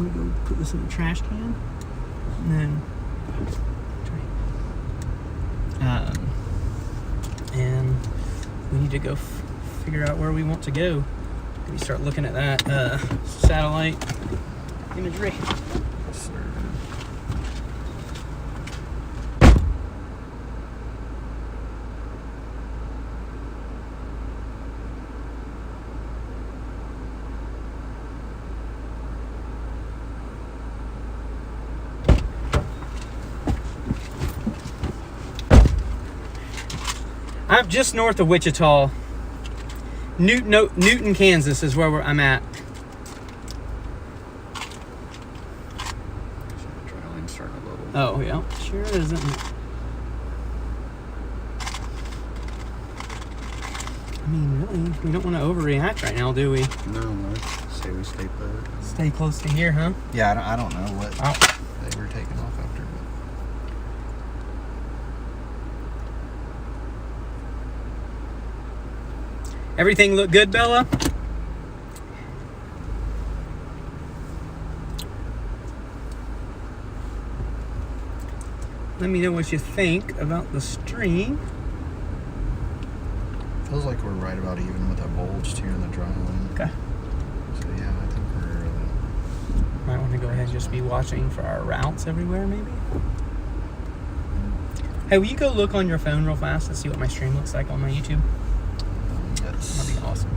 I'm gonna go put this in the trash can, and then and we need to go figure out where we want to go. Maybe start looking at that satellite imagery. Yes, sir. I'm just north of Wichita. Newton, Kansas is where I'm at. Oh, yeah. Sure isn't it? I mean, really, we don't want to overreact right now, do we? No, say we stay put. Stay close to here, huh? Yeah, I don't know what they were taking off after, but... Everything look good, Bella? Let me know what you think about the stream. Feels like we're right about even with that bulge too in the dry line. Okay. So yeah, I think we're... Might want to go ahead and just be watching for our routes everywhere, maybe. Hey, will you go look on your phone real fast and see what my stream looks like on my YouTube? Yes. That'd be awesome.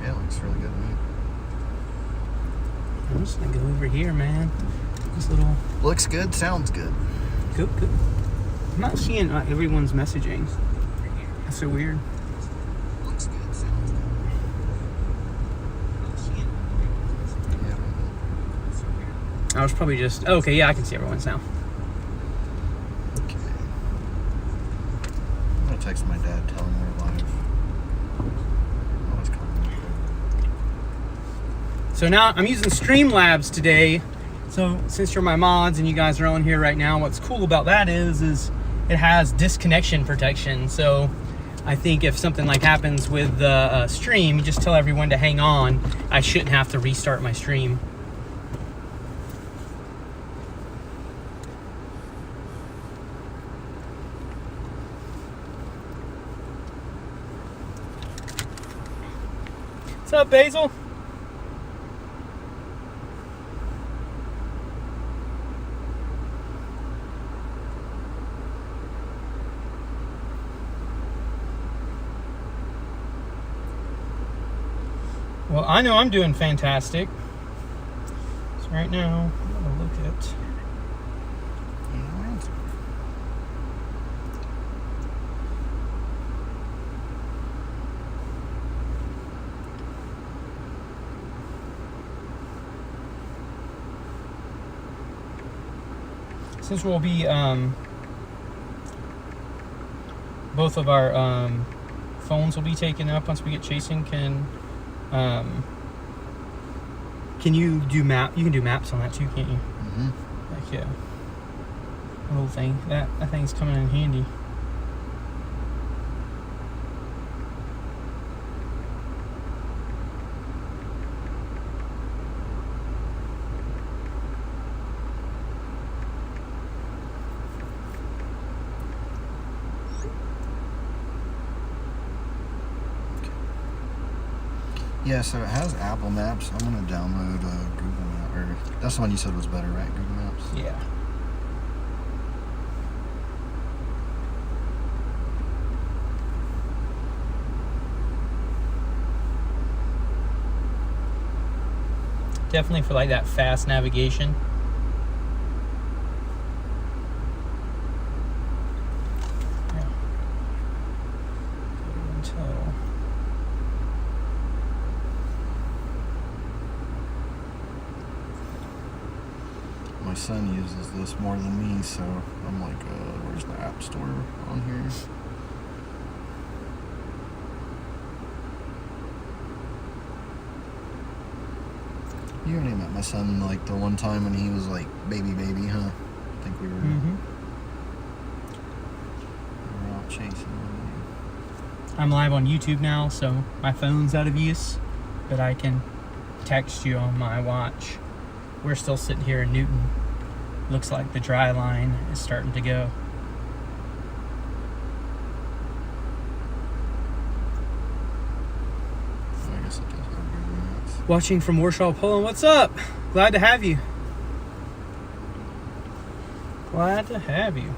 Yeah, it looks really good to me. I'm just gonna go over here, man. This little... Looks good, sounds good. Good. I'm not seeing everyone's messaging. That's so weird. Looks good, sounds good. I was probably just... Oh, okay, yeah, I can see everyone's now. Okay. I'm gonna text my dad, tell him we're live. I was calling him. So now I'm using Streamlabs today. So since you're my mods and you guys are on here right now, what's cool about that is it has disconnection protection. So I think if something like happens with the stream, you just tell everyone to hang on. I shouldn't have to restart my stream. What's up, Basil? Well, I know I'm doing fantastic. So right now, I'm gonna look at... Since we'll be, both of our phones will be taken up once we get chasing, can you do map? You can do maps on that too, can't you? Mm-hmm. Like, yeah. A little thing. That thing's coming in handy. Yeah, so it has Apple Maps. I'm gonna download Google Maps. Or that's the one you said was better, right? Google Maps. Yeah. Definitely for like that fast navigation. Yeah. Until... My son uses this more than me, so I'm like, where's the App Store on here? You already met my son like the one time when he was like baby, huh? I think we were. Mm-hmm. I'm live on YouTube now, so my phone's out of use, but I can text you on my watch. We're still sitting here in Newton. Looks like the dry line is starting to go. I guess it does have Google Maps. Watching from Warsaw, Poland. What's up? Glad to have you. Glad to have you.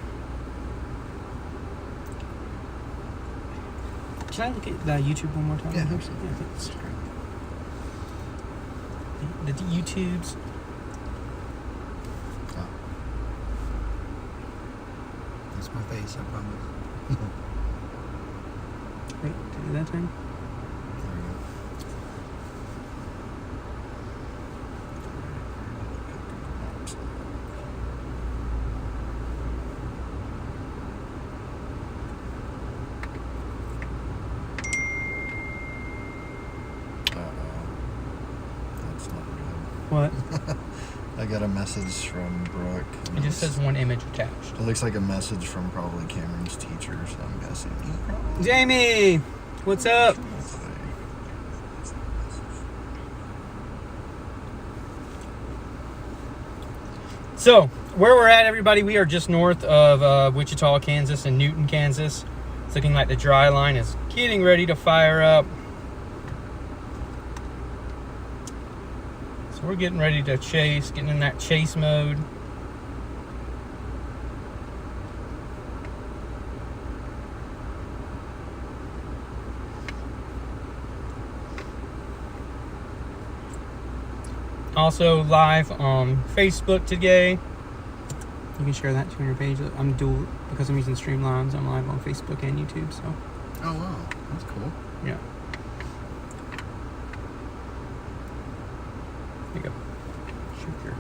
Can I look at the YouTube one more time? Yeah. That's great. The YouTubes. Oh. That's my face, I promise. Wait, do that thing? There we go. That's not What? good. I got a message from Brooke. It just says one image attached. It looks like a message from probably Cameron's teacher, so I'm guessing he probably Jamie, what's up? So, where we're at, everybody, we are just north of Wichita, Kansas, and Newton, Kansas. It's looking like the dry line is getting ready to fire up. So we're getting ready to chase, getting in that chase mode. Also live on Facebook today. You can share that to your page. I'm dual because I'm using Streamlabs. I'm live on Facebook and YouTube. So Oh wow, that's cool. yeah. There you go. Shoot here.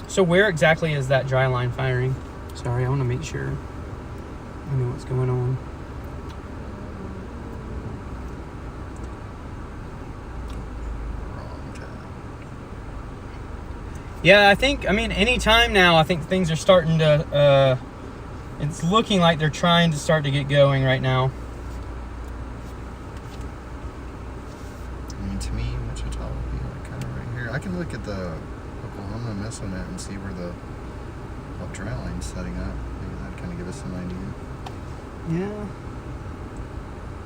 So where exactly is that dry line firing? Sorry, I want to make sure I know what's going on. Wrong tab. Yeah, I mean, anytime now, I think things are starting to, it's looking like they're trying to start to get going right now. I mean, to me, Wichita would be like kind of right here. I can look at the Oklahoma mess on it and see where what dry line's setting up. Maybe that'd kind of give us some idea. Yeah.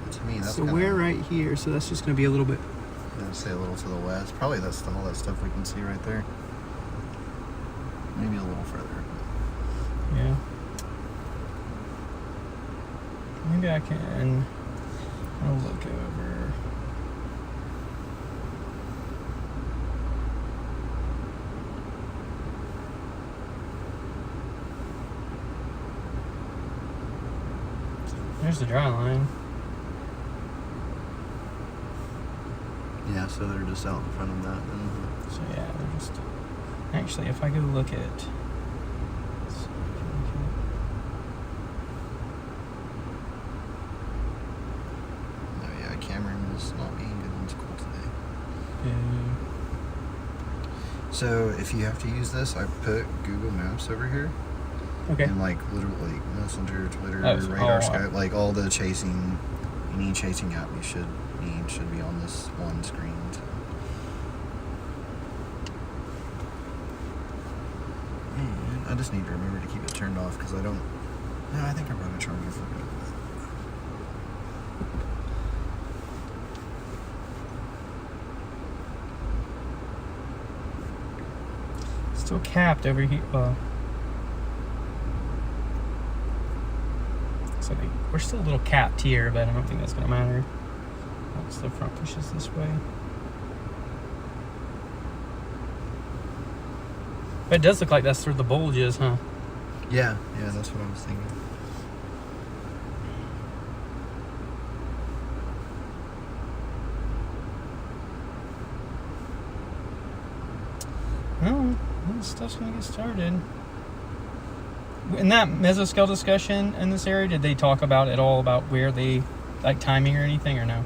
But to me, that's So kinda, we're right here, so that's just going to be a little bit. I'd say a little to the west. Probably that's all that stuff we can see right there. Maybe a little further. Yeah. Maybe I can. I'll look over. There's the dry line. Yeah, so they're just out in front of that. Then. So yeah, they're just. Actually, if I go look at. Let's see if I can look at- Oh yeah, Cameron is not being good in school today. So if you have to use this, I put Google Maps over here. Okay. And like literally Messenger, Twitter, Oh, so Radar, all Skype, like all the chasing, any chasing app you should be on this one screen. So. And I just need to remember to keep it turned off because I don't. No, I think I brought a charger for it. Still capped over here. So we're still a little capped here, but I don't think that's going to matter once the front pushes this way. But it does look like that's through the bulges, huh? Yeah, that's what I was thinking. Well, this stuff's going to get started. In that mesoscale discussion in this area, did they talk about at all about where they, like timing or anything, or no?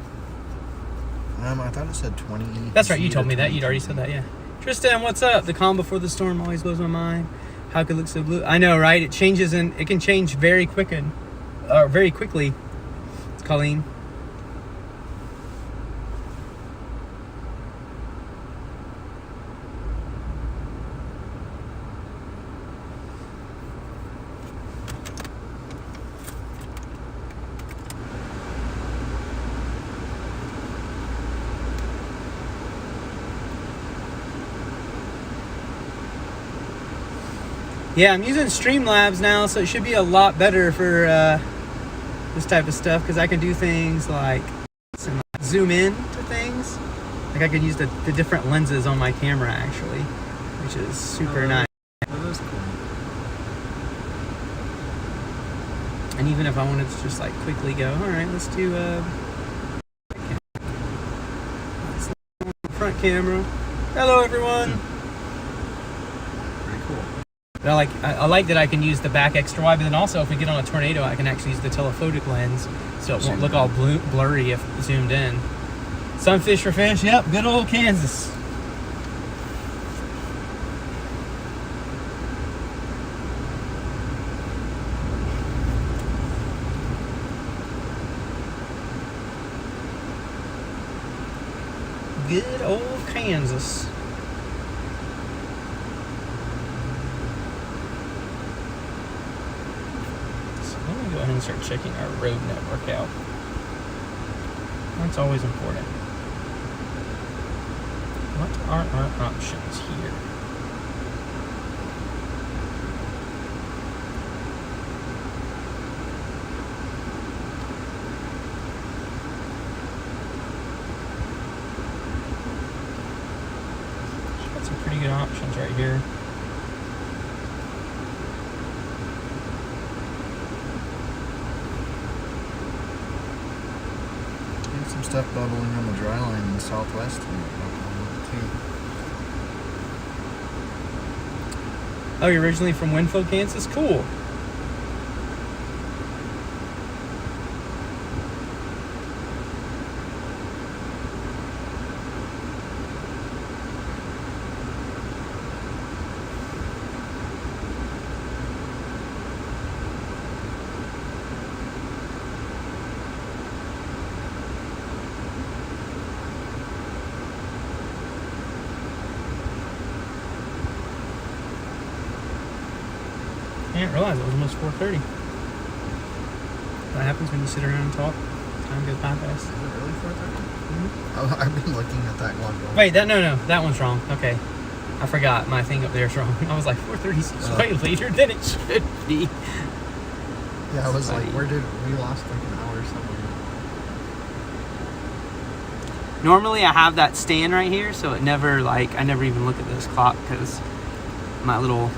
I thought it said 20. That's right, you told me that. You'd already said that, yeah. Tristan, what's up? The calm before the storm always blows my mind. How could it look so blue? I know, right? It changes and it can change very quick. very quickly. It's Colleen. Yeah, I'm using Streamlabs now, so it should be a lot better for this type of stuff, because I can do things like zoom in to things. Like I can use the different lenses on my camera actually, which is super nice. That is cool. And even if I wanted to just like quickly go, all right, let's do front camera. Hello everyone. But I like that I can use the back extra wide, but then also if we get on a tornado, I can actually use the telephotic lens, so it won't look all blurry if zoomed in. Sunfish for fish, yep, good old Kansas. Good old Kansas. Go ahead and start checking our road network out. That's always important. What are our options here? Got some pretty good options right here. Some stuff bubbling on the dry line in the southwest too. Oh, you're originally from Winfield, Kansas? Cool. I didn't realize it was almost 4:30. That happens when you sit around and talk. Time goes by fast. Is it really 4:30? Mm-hmm. I've been looking at that one. Wait, no, that one's wrong. Okay, I forgot. My thing up there's wrong. I was like 4:30 is way later than it should be. Yeah, I was like, where did we lost like an hour somewhere? Normally I have that stand right here, so it never I never even look at this clock because my little,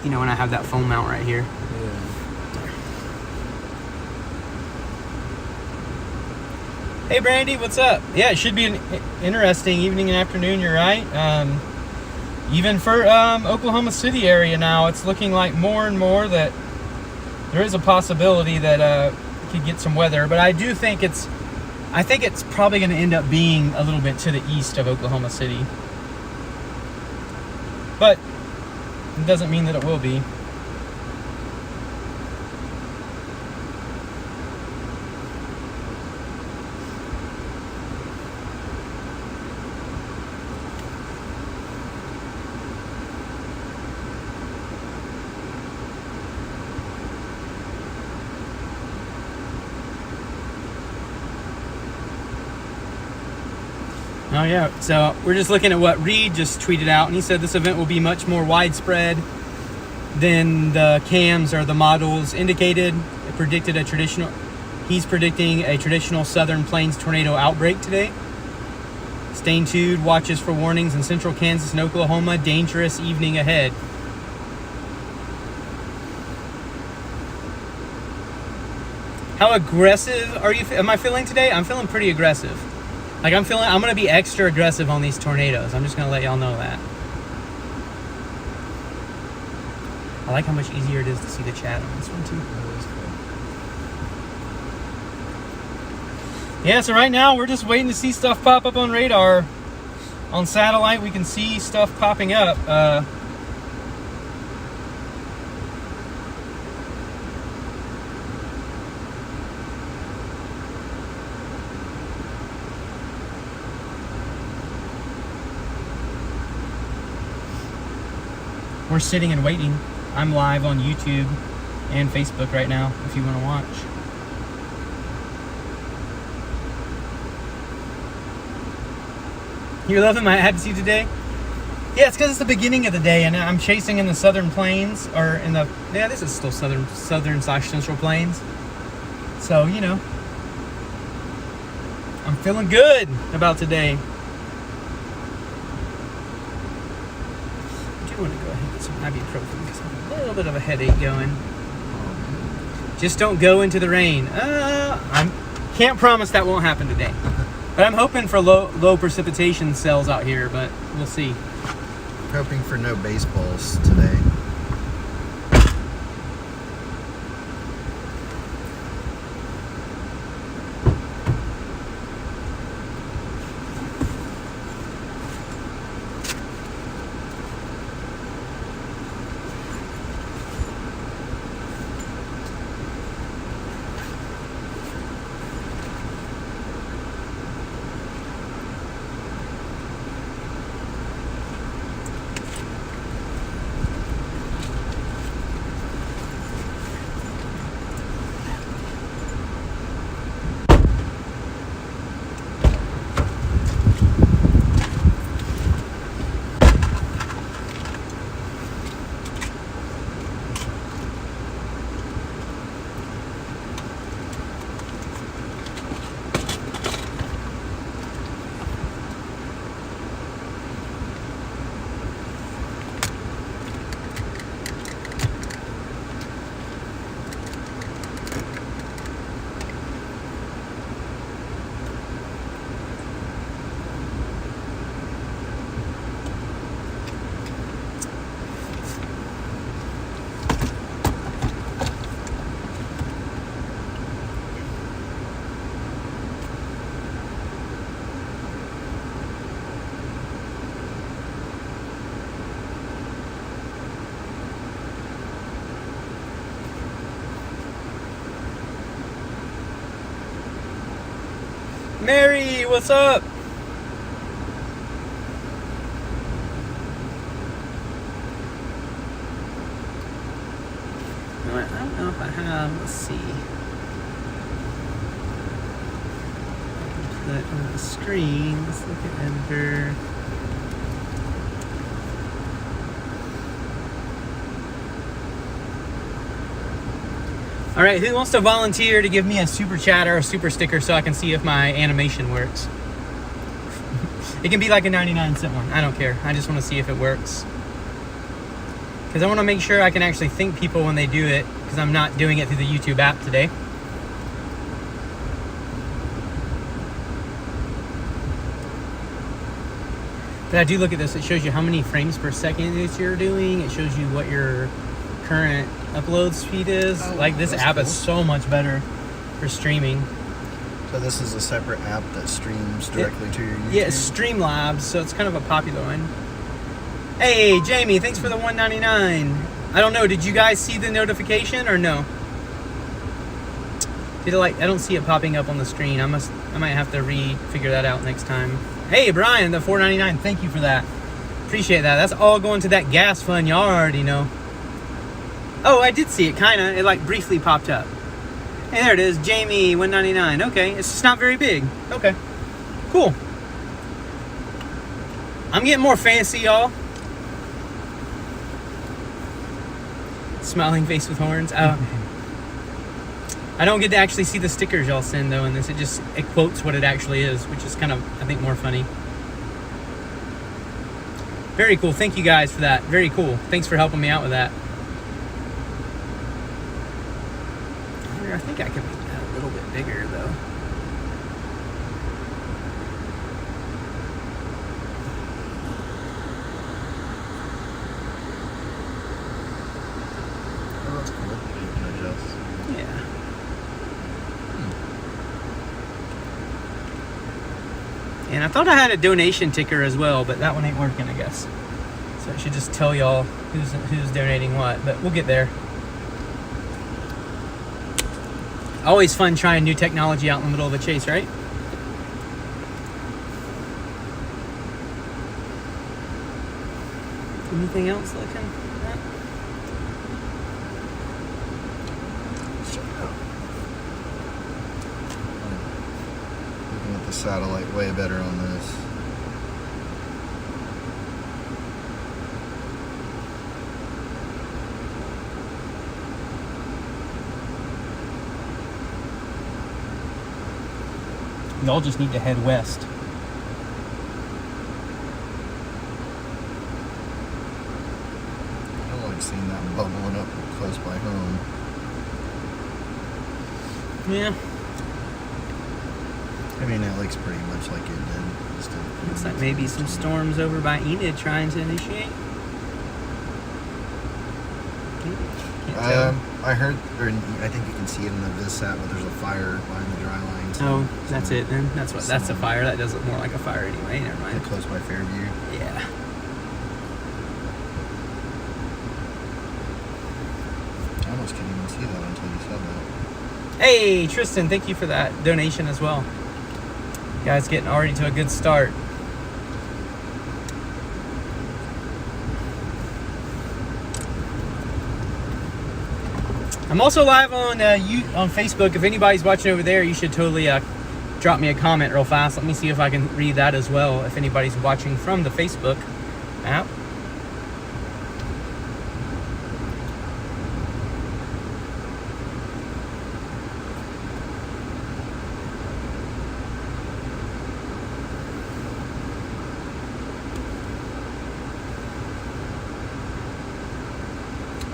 you know, when I have that phone mount right here. Yeah. Hey Brandy, what's up? Yeah, it should be an interesting evening and afternoon, you're right. Even for Oklahoma City area now, it's looking like more and more that there is a possibility that we could get some weather, but I do think it's probably going to end up being a little bit to the east of Oklahoma City. But it doesn't mean that it will be. Oh yeah, so we're just looking at what Reed just tweeted out, and he said this event will be much more widespread than the cams or the models indicated. He's predicting a traditional Southern Plains tornado outbreak today. Stay tuned, watches for warnings in central Kansas and Oklahoma. Dangerous evening ahead. How aggressive am I feeling today? I'm feeling pretty aggressive. Like I'm going to be extra aggressive on these tornadoes. I'm just going to let y'all know that. I like how much easier it is to see the chat on this one too. Yeah, so right now we're just waiting to see stuff pop up on radar. On satellite, we can see stuff popping up. we're sitting and waiting. I'm live on YouTube and Facebook right now if you want to watch. You're loving my attitude today? Yeah, it's because it's the beginning of the day and I'm chasing in the southern plains, or in the, yeah, this is still southern/central plains. So, you know, I'm feeling good about today. I do want to go ahead and get some ibuprofen because I have a little bit of a headache going. Just don't go into the rain. I can't promise that won't happen today. But I'm hoping for low precipitation cells out here, but we'll see. Hoping for no baseballs today. Mary, what's up? I don't know if I have, let's see. I can put on the screen, let's look at editor. All right, who wants to volunteer to give me a super chat or a super sticker so I can see if my animation works? It can be like a 99-cent one. I don't care. I just want to see if it works. Because I want to make sure I can actually thank people when they do it, because I'm not doing it through the YouTube app today. But I do look at this. It shows you how many frames per second you're doing. It shows you what your current upload speed is. Oh, like this app cool. is so much better for streaming. So this is a separate app that streams directly to your YouTube? Yeah, it's Streamlabs, so it's kind of a popular one. Hey, Jamie, thanks for the $1.99. I don't know, did you guys see the notification or no? Did it I don't see it popping up on the screen. I might have to figure that out next time. Hey, Brian, the $4.99. Thank you for that. Appreciate that. That's all going to that gas fund. Y'all already know. Oh, I did see it, kind of. It briefly popped up. Hey, there it is. Jamie, $1.99. Okay, it's just not very big. Okay, cool. I'm getting more fancy, y'all. Smiling face with horns. I don't get to actually see the stickers y'all send, though, in this. It quotes what it actually is, which is kind of, I think, more funny. Very cool. Thank you guys for that. Very cool. Thanks for helping me out with that. I think I can make that a little bit bigger, though. Oh, that's cool. You can adjust. Yeah. And I thought I had a donation ticker as well, but that one ain't working, I guess. So it should just tell y'all who's donating what, but we'll get there. Always fun trying new technology out in the middle of a chase, right? Anything else looking? the satellite way better on this. Y'all just need to head west. I don't like seeing that bubbling up close by home. Yeah. I mean, it looks pretty much like it did. Looks like maybe some storms over by Enid trying to initiate. Can't tell. I heard, or I think you can see it in the VisSat, but there's a fire behind the dry line. So Oh, that's it then. That's a fire. That does look more like a fire anyway. Never mind. Close by Fairview. Yeah. I almost couldn't even see that until you said that. Hey, Tristan, thank you for that donation as well. You guys getting already to a good start. I'm also live on on Facebook. If anybody's watching over there, you should totally drop me a comment real fast. Let me see if I can read that as well. If anybody's watching from the Facebook app.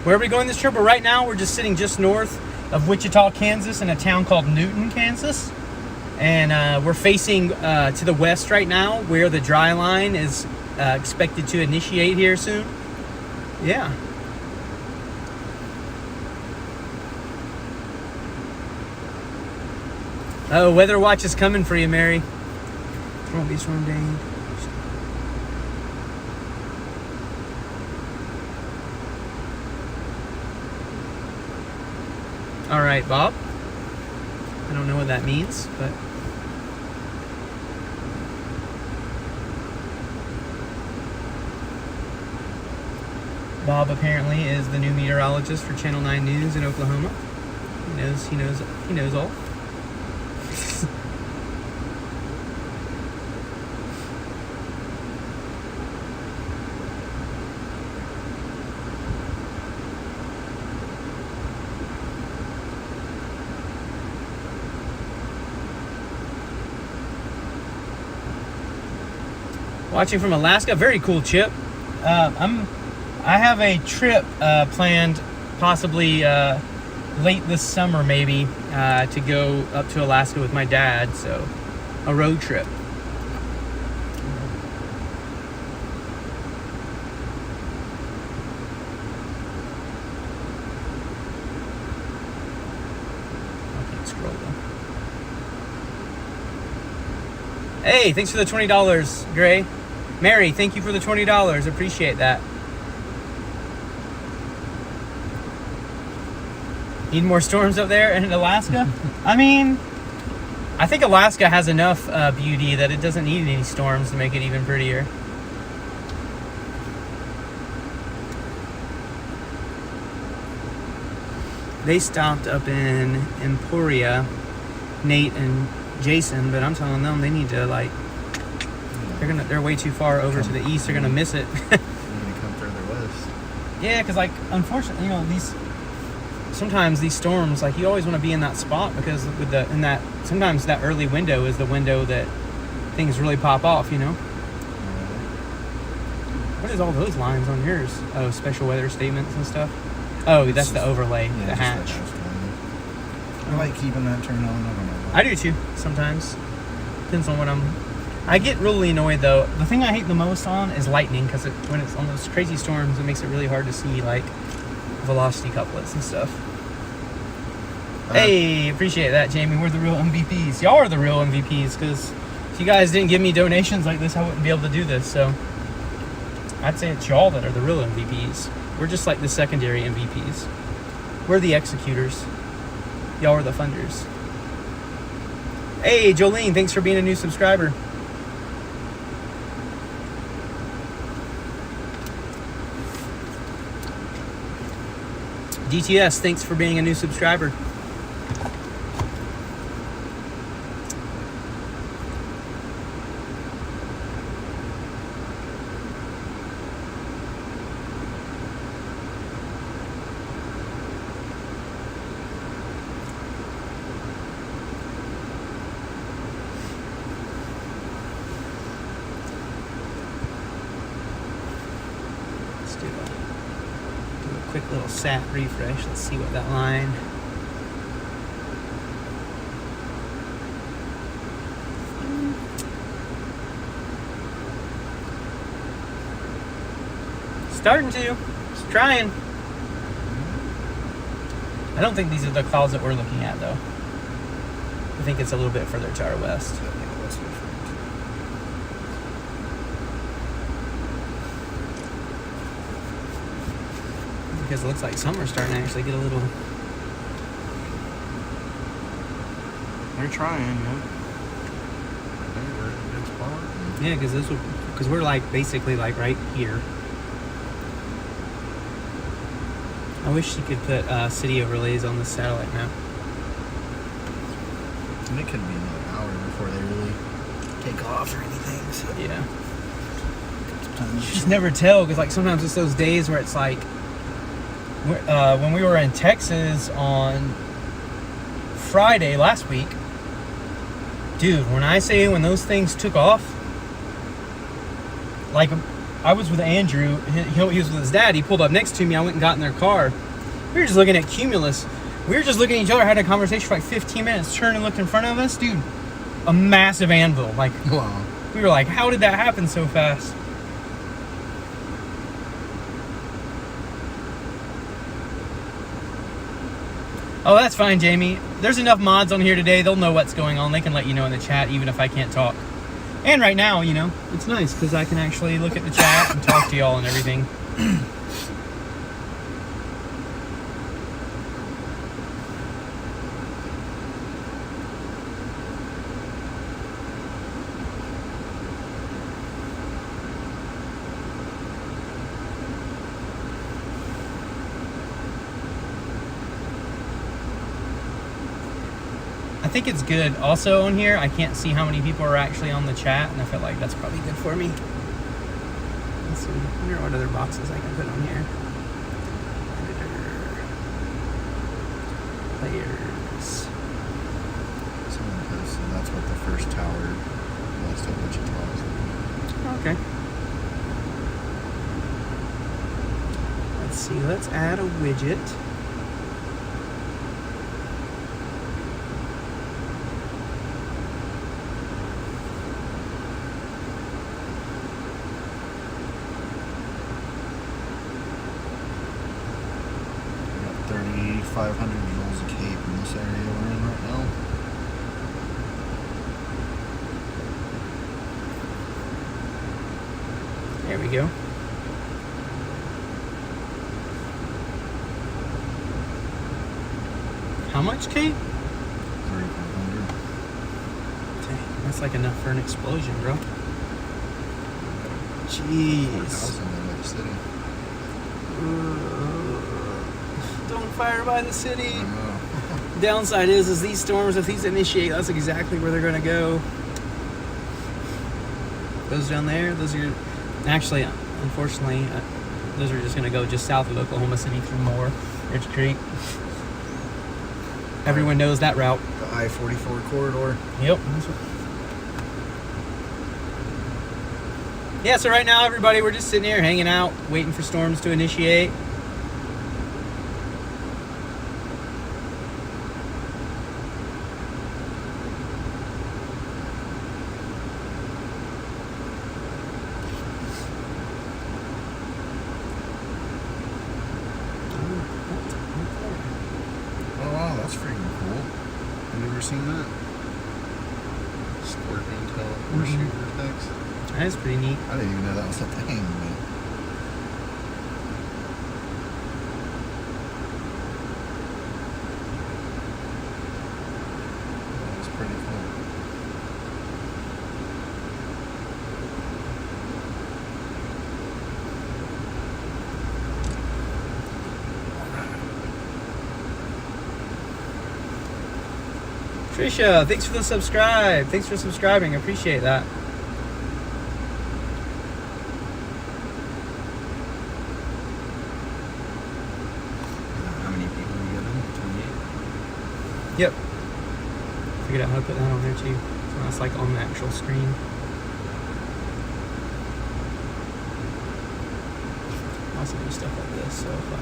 Where are we going this trip? Well, right now we're just sitting just north of Wichita, Kansas, in a town called Newton, Kansas. And we're facing to the west right now, where the dry line is expected to initiate here soon. Yeah. Oh, weather watch is coming for you, Mary. There won't be storm day. All right, Bob. I don't know what that means, but Bob apparently is the new meteorologist for Channel 9 News in Oklahoma. He knows all. Watching from Alaska, very cool, Chip. I have a trip planned, possibly late this summer, maybe, to go up to Alaska with my dad. So, a road trip. I can't scroll though. Hey, thanks for the $20, Gray. Mary, thank you for the $20. Appreciate that. Need more storms up there in Alaska? I mean, I think Alaska has enough beauty that it doesn't need any storms to make it even prettier. They stopped up in Emporia, Nate and Jason, but I'm telling them they need to, like, they're way too far over to the east. They're gonna miss it. You need to come further west. Yeah, because, like, unfortunately, sometimes these storms, like, you always want to be in that spot, because sometimes that early window is the window that things really pop off, you know. What is all those lines on yours? Oh, special weather statements and stuff. Oh, that's the overlay, Yeah, the hatch. I like keeping that turned on. I don't know why. I do too, sometimes. Depends on what I get really annoyed though. The thing I hate the most on is lightning, because when it's on those crazy storms, it makes it really hard to see, like, velocity couplets and stuff. Hey, appreciate that, Jamie. We're the real MVPs. Y'all are the real MVPs, because if you guys didn't give me donations like this, I wouldn't be able to do this. So I'd say it's y'all that are the real MVPs. We're just like the secondary MVPs. We're the executors. Y'all are the funders. Hey, Jolene, thanks for being a new subscriber. DTS, thanks for being a new subscriber. quick little sat refresh. Let's see what that line. Starting to. It's trying. I don't think these are the clouds that we're looking at, though. I think it's a little bit further to our west. Because it looks like summer's starting to actually get a little... They're trying, yeah. They're in a good spot. Yeah, because we're like basically like right here. I wish you could put city overlays on the satellite map. And it could be another hour before they really take off or anything. So Yeah. You just never tell, because like sometimes it's those days where it's like when we were in Texas on Friday last week, dude, when I say when those things took off, like I was with Andrew, he was with his dad, he pulled up next to me, I went and got in their car. We were just looking at Cumulus. We were just looking at each other, had a conversation for like 15 minutes, turned and looked in front of us, dude, a massive anvil. Like, wow. We were like, how did that happen so fast? Oh, that's fine, Jamie. There's enough mods on here today. They'll know what's going on. They can let you know in the chat, even if I can't talk. And right now, you know, it's nice because I can actually look at the chat and talk to y'all and everything. I think it's good. Also on here, I can't see how many people are actually on the chat, and I feel like that's probably good for me. Let's see. I wonder what other boxes I can put on here. Editor. Players. Someone posted that's what the first tower west of Wichita is. Okay. Let's see. Let's add a widget. We got 3,500 joules of cape in this area we're in right now. There we go. How much, Kate? 3,500. Dang, that's like enough for an explosion, bro. Jeez. 4,000 in the city. Don't fire by the city. I know. Downside is these storms, if these initiate, that's exactly where they're gonna go. Those down there, those are actually, unfortunately, those are just gonna go just south of Oklahoma City through Moore, Ridge Creek. Everyone knows that route. The I-44 corridor. Yep. Yeah, so right now, everybody, we're just sitting here hanging out, waiting for storms to initiate. Oh wow, that's freaking cool. Have you ever seen that? Scorpion tail horseshoe vortex. That is pretty neat. I didn't even know that was a thing, man. That was pretty cool. Trisha, thanks for the subscribe. Thanks for subscribing. I appreciate that. How many people you get in? 28? Yep. Figured out how to put that on there too. So that's like on the actual screen. I also do stuff like this, so if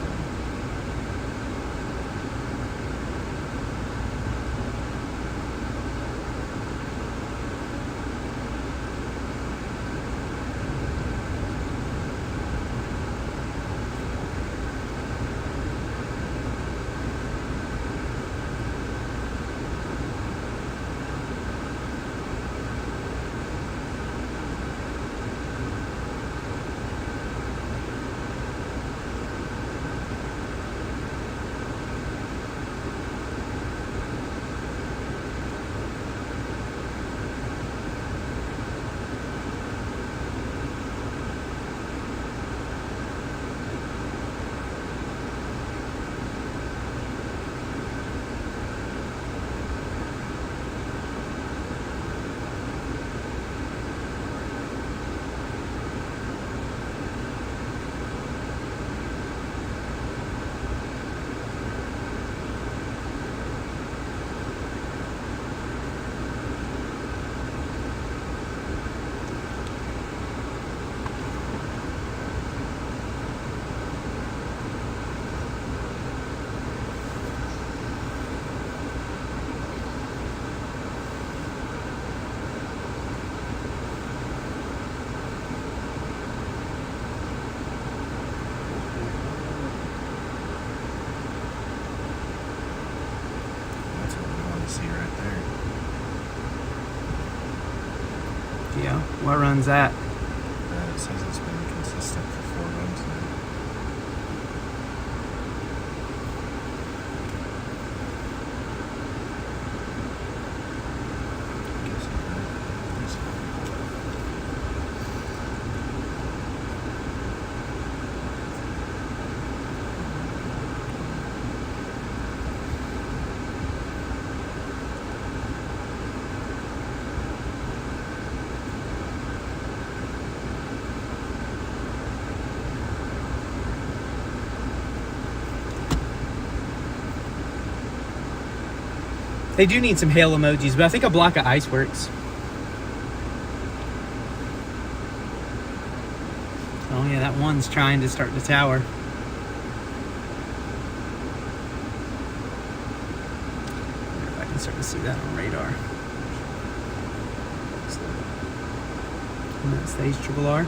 Yeah. What run's that? It says it's been consistent for 4 runs now. I guess it's right. They do need some hail emojis, but I think a block of ice works. Oh yeah, that one's trying to start the tower. I wonder if I can start to see that on radar. And that's the HRRR.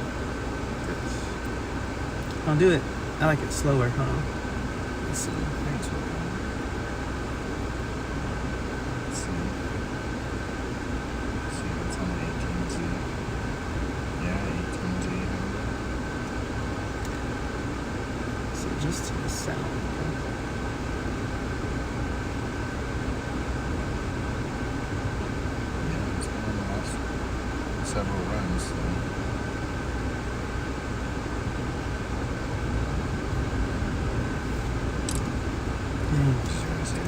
I'll do it. I like it slower. Hold on. Let's see. What's on the 18Z? Yeah, 18Z. So just to the south. Yeah, it's been on the last several runs. So.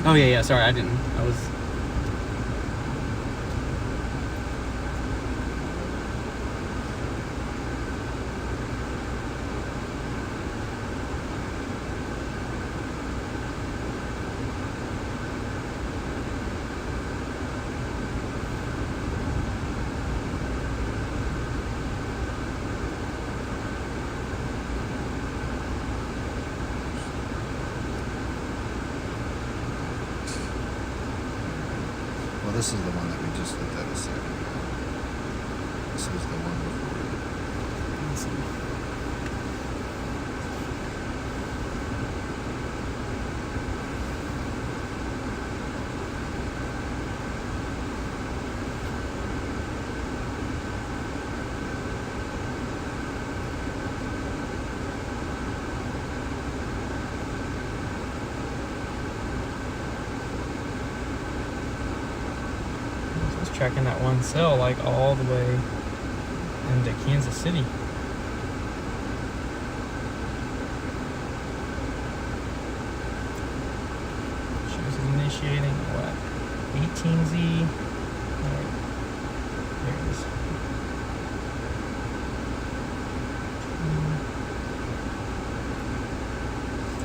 Oh yeah, sorry, I didn't. I was. Well, this is the one that we just looked at a second ago. This is the one before it. Let's see. Tracking that one cell like all the way into Kansas City. Shows is initiating what? 18Z. Right. There it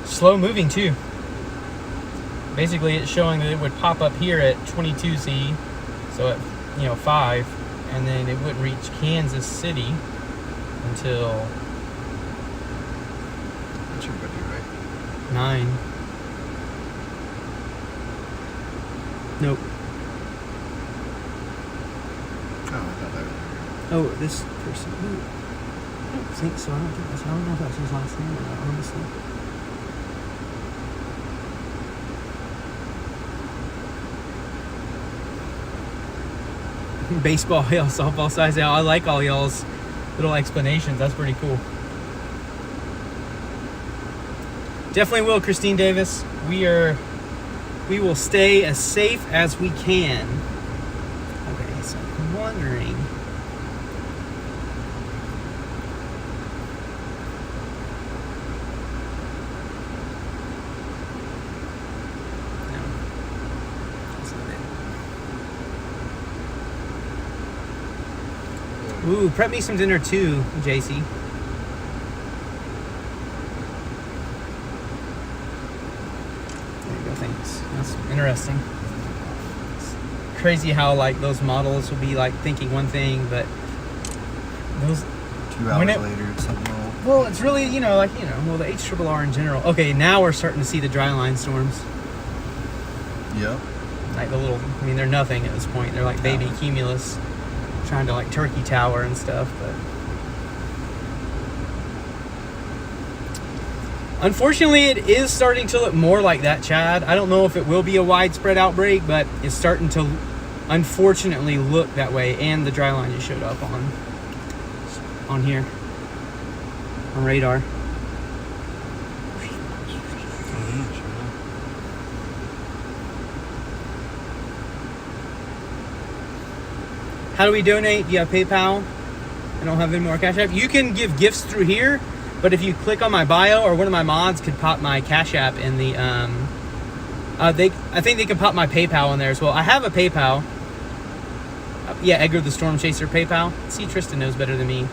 is. Slow moving too. Basically, it's showing that it would pop up here at 22Z. So at 5, and then it wouldn't reach Kansas City until That's your buddy, right? 9. Nope. Oh, I thought that was Oh, this person. Ooh. I don't think so. I don't know if that's his last name or not, honestly. Baseball, hail, softball size hail. I like all y'all's little explanations. That's pretty cool. Definitely will, Christine Davis. We will stay as safe as we can. Okay, so I'm wondering. No, that's not it. Ooh, prep me some dinner too, JC. There you go, thanks. That's interesting. It's crazy how like those models will be like thinking one thing, but those 2 hours later, it's something else. well, it's really the HRRR in general. Okay, now we're starting to see the dry line storms. Yep. Like the little, they're nothing at this point. They're like baby cumulus. Trying to like turkey tower and stuff, but unfortunately it is starting to look more like that, Chad. I don't know if it will be a widespread outbreak, but it's starting to unfortunately look that way, and the dry line just showed up on here on radar. How do we donate? Do you have PayPal? I don't have any more Cash App. You can give gifts through here, but if you click on my bio, or one of my mods could pop my Cash App in the I think they can pop my PayPal in there as well. I have a PayPal. Yeah, Edgar the Stormchaser PayPal. See, Tristan knows better than me.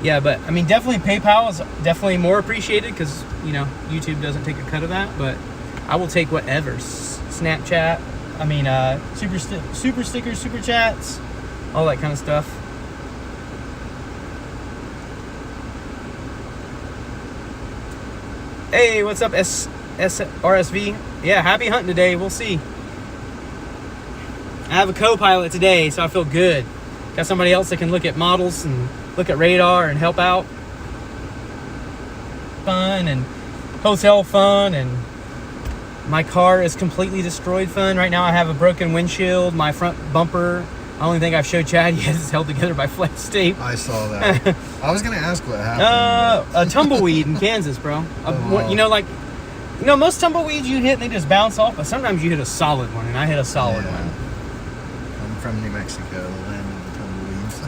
Yeah, but I mean, definitely PayPal is definitely more appreciated because, you know, YouTube doesn't take a cut of that, but I will take whatever. Snapchat, I mean, super stickers, super chats, all that kind of stuff. Hey, what's up, RSV? Yeah, happy hunting today. We'll see. I have a co-pilot today, so I feel good. Got somebody else that can look at models and look at radar and help out. Fun and hotel fun, and my car is completely destroyed fun. Right now I have a broken windshield. My front bumper, the only thing I've showed Chad yet is held together by flex tape. I saw that. I was going to ask what happened. A tumbleweed in Kansas, bro. You know, most tumbleweeds you hit, they just bounce off, but sometimes you hit a solid one, and I hit a solid one. I'm from New Mexico, the land of the tumbleweeds.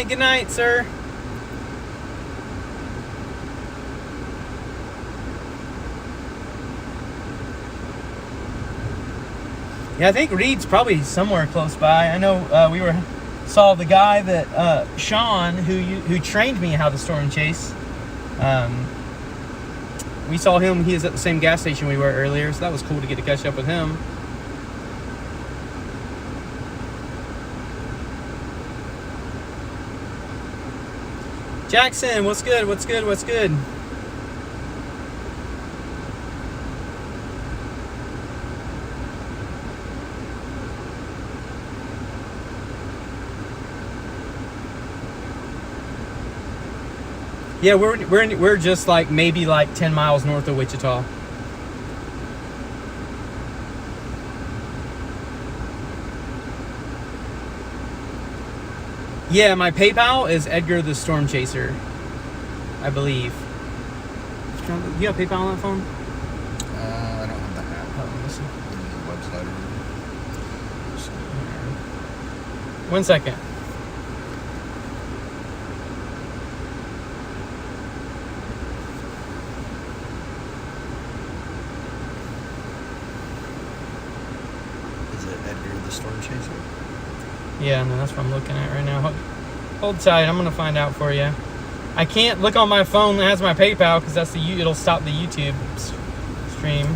Good night, sir. Yeah, I think Reed's probably somewhere close by. I know we saw the guy that Sean, who trained me how to storm chase. We saw him. He was at the same gas station we were earlier, so that was cool to get to catch up with him. Jackson, what's good? What's good? What's good? Yeah, we're just like maybe like 10 miles north of Wichita. Yeah, my PayPal is Edgar the Stormchaser, I believe. Do you have PayPal on that phone? I don't have the app. Oh, listen. There's a website or whatever. 1 second. Is it Edgar the Stormchaser? Yeah, no, that's what I'm looking at right now. Hold tight, I'm gonna find out for you. I can't look on my phone that has my PayPal because that's it'll stop the YouTube stream.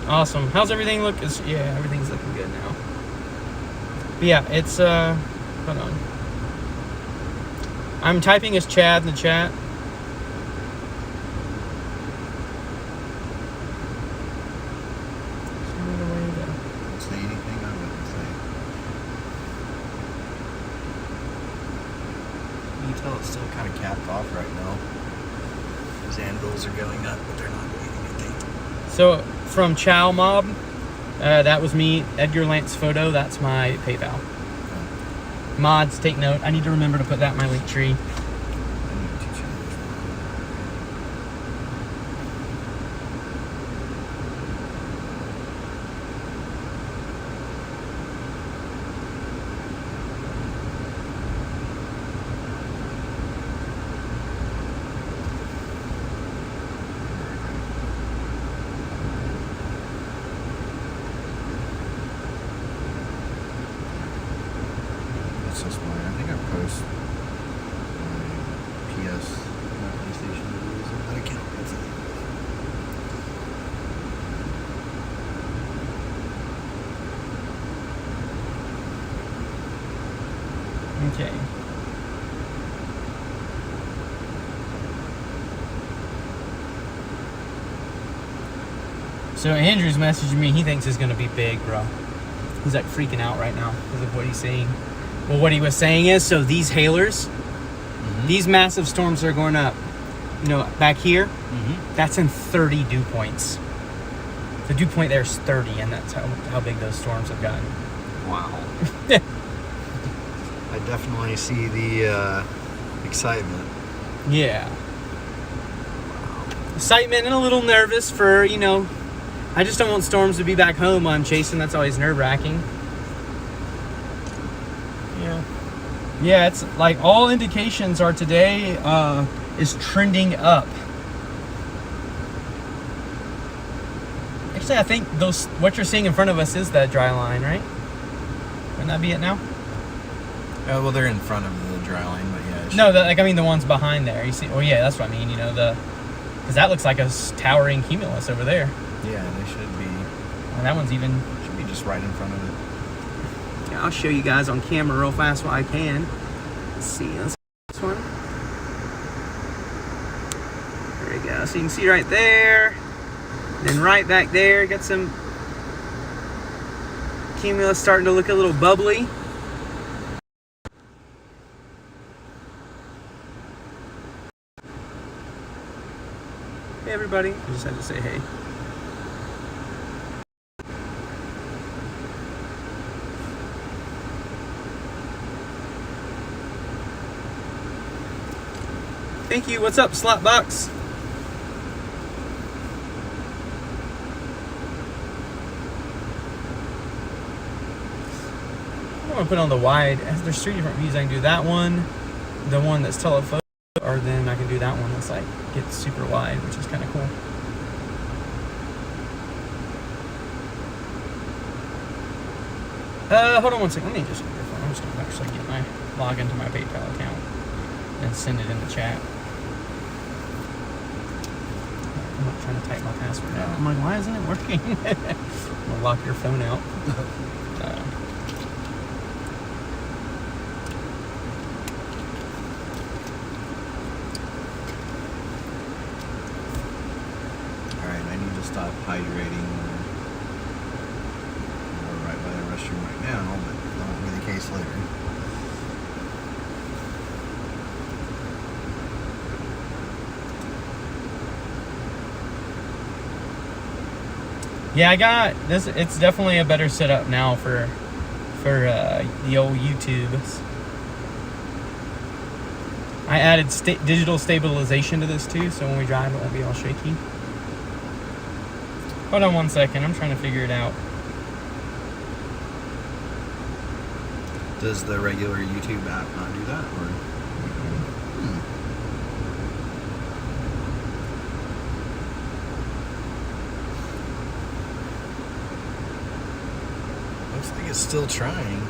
Awesome. How's everything look? Yeah, everything's looking good now. But yeah, it's hold on. I'm typing as Chad in the chat. Don't say anything, I wouldn't say. You can tell it's still kind of capped off right now. Those anvils are going up, but they're not doing anything. So from Chow Mob, that was me. Edgar Lance photo. That's my PayPal. Okay. Mods, take note. I need to remember to put that in my link tree. I need to change. That's just mine. I think I post So Andrew's messaging me. He thinks it's going to be big, bro. He's like freaking out right now because of what he's seeing. Well, what he was saying is, so these hailers, these massive storms that are going up, you know, back here, that's in 30 dew points. The dew point there is 30, and that's how big those storms have gotten. Wow. I definitely see the excitement. Yeah. Excitement and a little nervous for, you know, I just don't want storms to be back home while I'm chasing. That's always nerve-wracking. Yeah. Yeah, it's like all indications are today is trending up. Actually, I think what you're seeing in front of us is that dry line, right? Wouldn't that be it now? Well, they're in front of the dry line, but yeah. No, the ones behind there. You see? Oh, yeah, that's what I mean. You know, because that looks like a towering cumulus over there. Yeah, they should be. And that one's even Should be just right in front of it. Yeah, I'll show you guys on camera real fast while I can. Let's see. Let's this one. There we go. So you can see right there. Then right back there, got some cumulus starting to look a little bubbly. Hey everybody. I just had to say hey. Thank you. What's up, Slapbox? I'm gonna put on the wide. There's 3 different views. I can do that one, the one that's telephoto, or then I can do that one that's like gets super wide, which is kind of cool. Hold on one second. Let me just get your phone. I'm just gonna actually log into my PayPal account and send it in the chat. I'm not trying to type my password out. I'm like, why isn't it working? I'm gonna lock your phone out. Alright, I need to stop hydrating. We're right by the restroom right now, but that won't be the case later. Yeah, I got this. It's definitely a better setup now for the old YouTube. I added digital stabilization to this too, so when we drive, it won't be all shaky. Hold on one second. I'm trying to figure it out. Does the regular YouTube app not do that, or? Looks like it's still trying.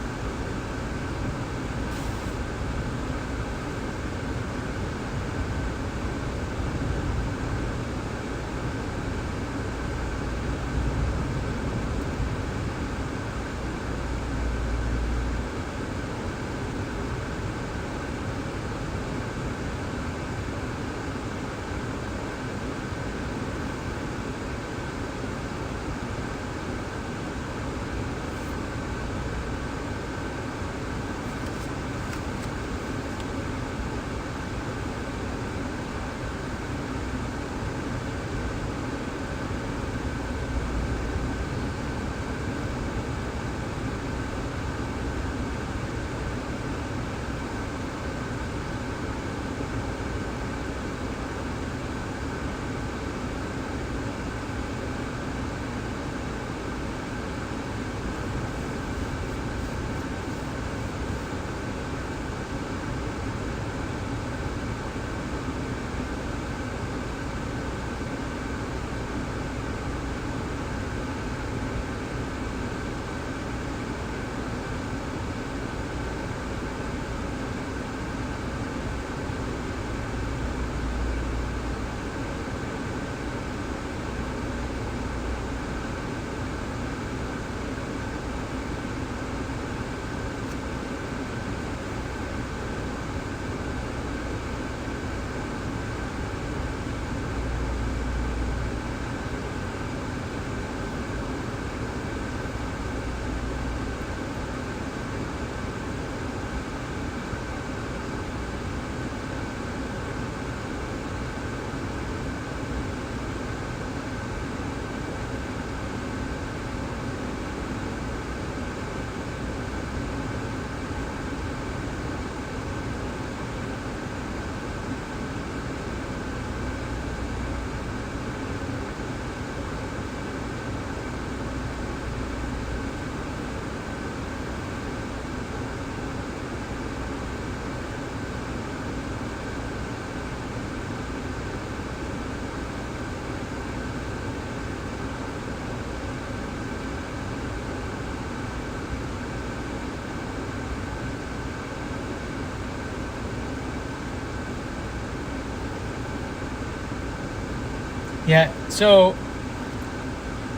Yeah, so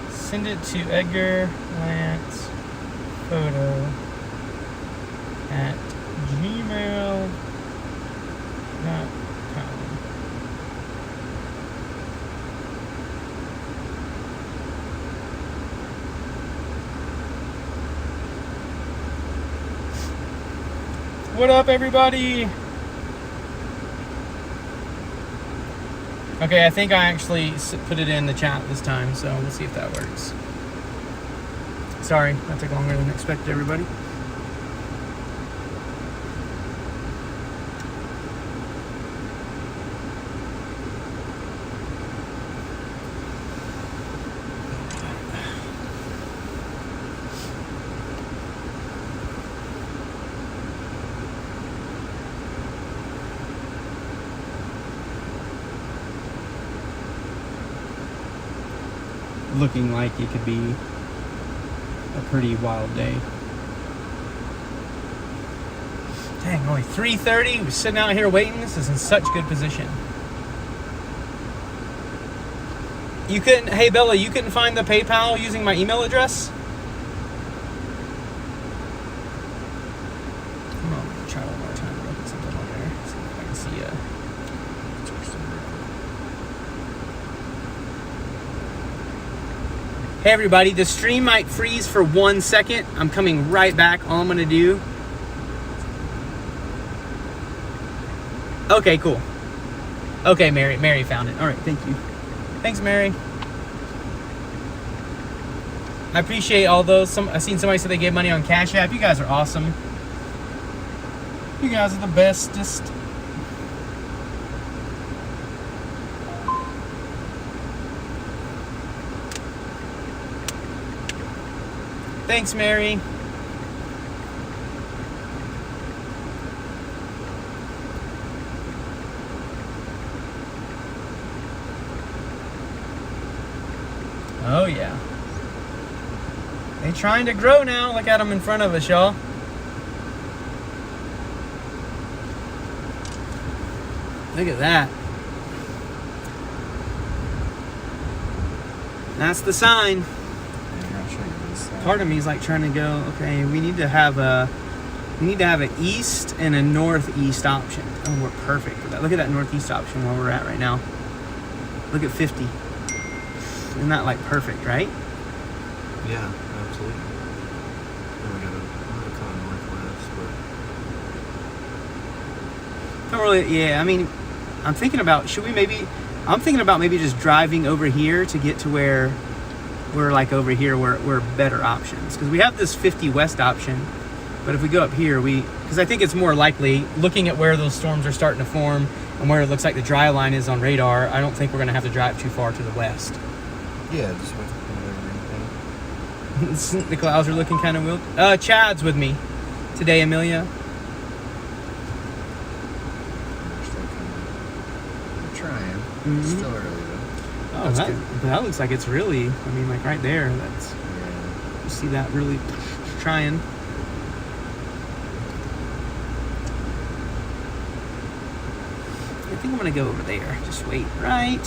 send it to Edgar Lance Photo at gmail.com. What up, everybody? Okay, I think I actually put it in the chat this time, so we'll see if that works. Sorry, that took longer than expected, everybody. Looking like it could be a pretty wild day. Dang, only 3:30. We're sitting out here waiting. This is in such good position. You couldn't, hey Bella, you couldn't find the PayPal using my email address? I'm gonna try one more time to look at something on there. See if I can see Hey everybody, the stream might freeze for 1 second. I'm coming right back. All I'm gonna do. Okay, cool. Okay, Mary found it. All right, thank you. Thanks, Mary. I appreciate all those. I seen somebody say they gave money on Cash App. You guys are awesome. You guys are the bestest. Thanks, Mary. Oh, yeah. They trying to grow now. Look at them in front of us, y'all. Look at that. That's the sign. Part of me is like trying to go, okay, we need to have an east and a northeast option. Oh, we're perfect for that. Look at that northeast option where we're at right now. Look at 50. Isn't that like perfect, right? Yeah, absolutely. Then we got a kind of northwest, but Don't really, yeah, I mean, I'm thinking about maybe just driving over here to get to where we're like over here where we're better options, because we have this 50 west option, but if we go up here, because I think it's more likely, looking at where those storms are starting to form and where it looks like the dry line is on radar, I don't think we're going to have to drive too far to the west. yeah, just with whatever. The clouds are looking kind of wild. Chad's with me today, Amelia. We're trying. Mm-hmm. It's still early though. Oh, that looks like it's really, I mean, like right there, that's, Yeah. you see that really trying. I think I'm gonna go over there. Just wait, right?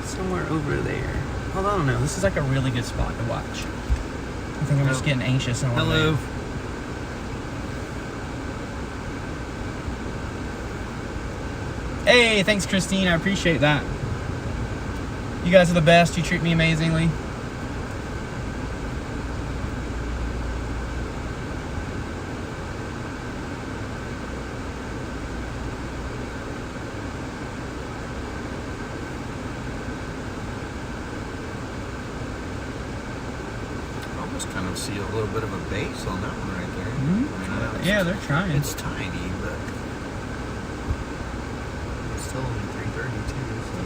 Somewhere over there. Although I don't know, this is like a really good spot to watch. I think I'm just getting anxious. And Hello. Hey, thanks, Christine. I appreciate that. You guys are the best. You treat me amazingly. Almost kind of see a little bit of a base on that one right there. Mm-hmm. I mean, Yeah, they're trying. It's tiny, but it's still only 332, so.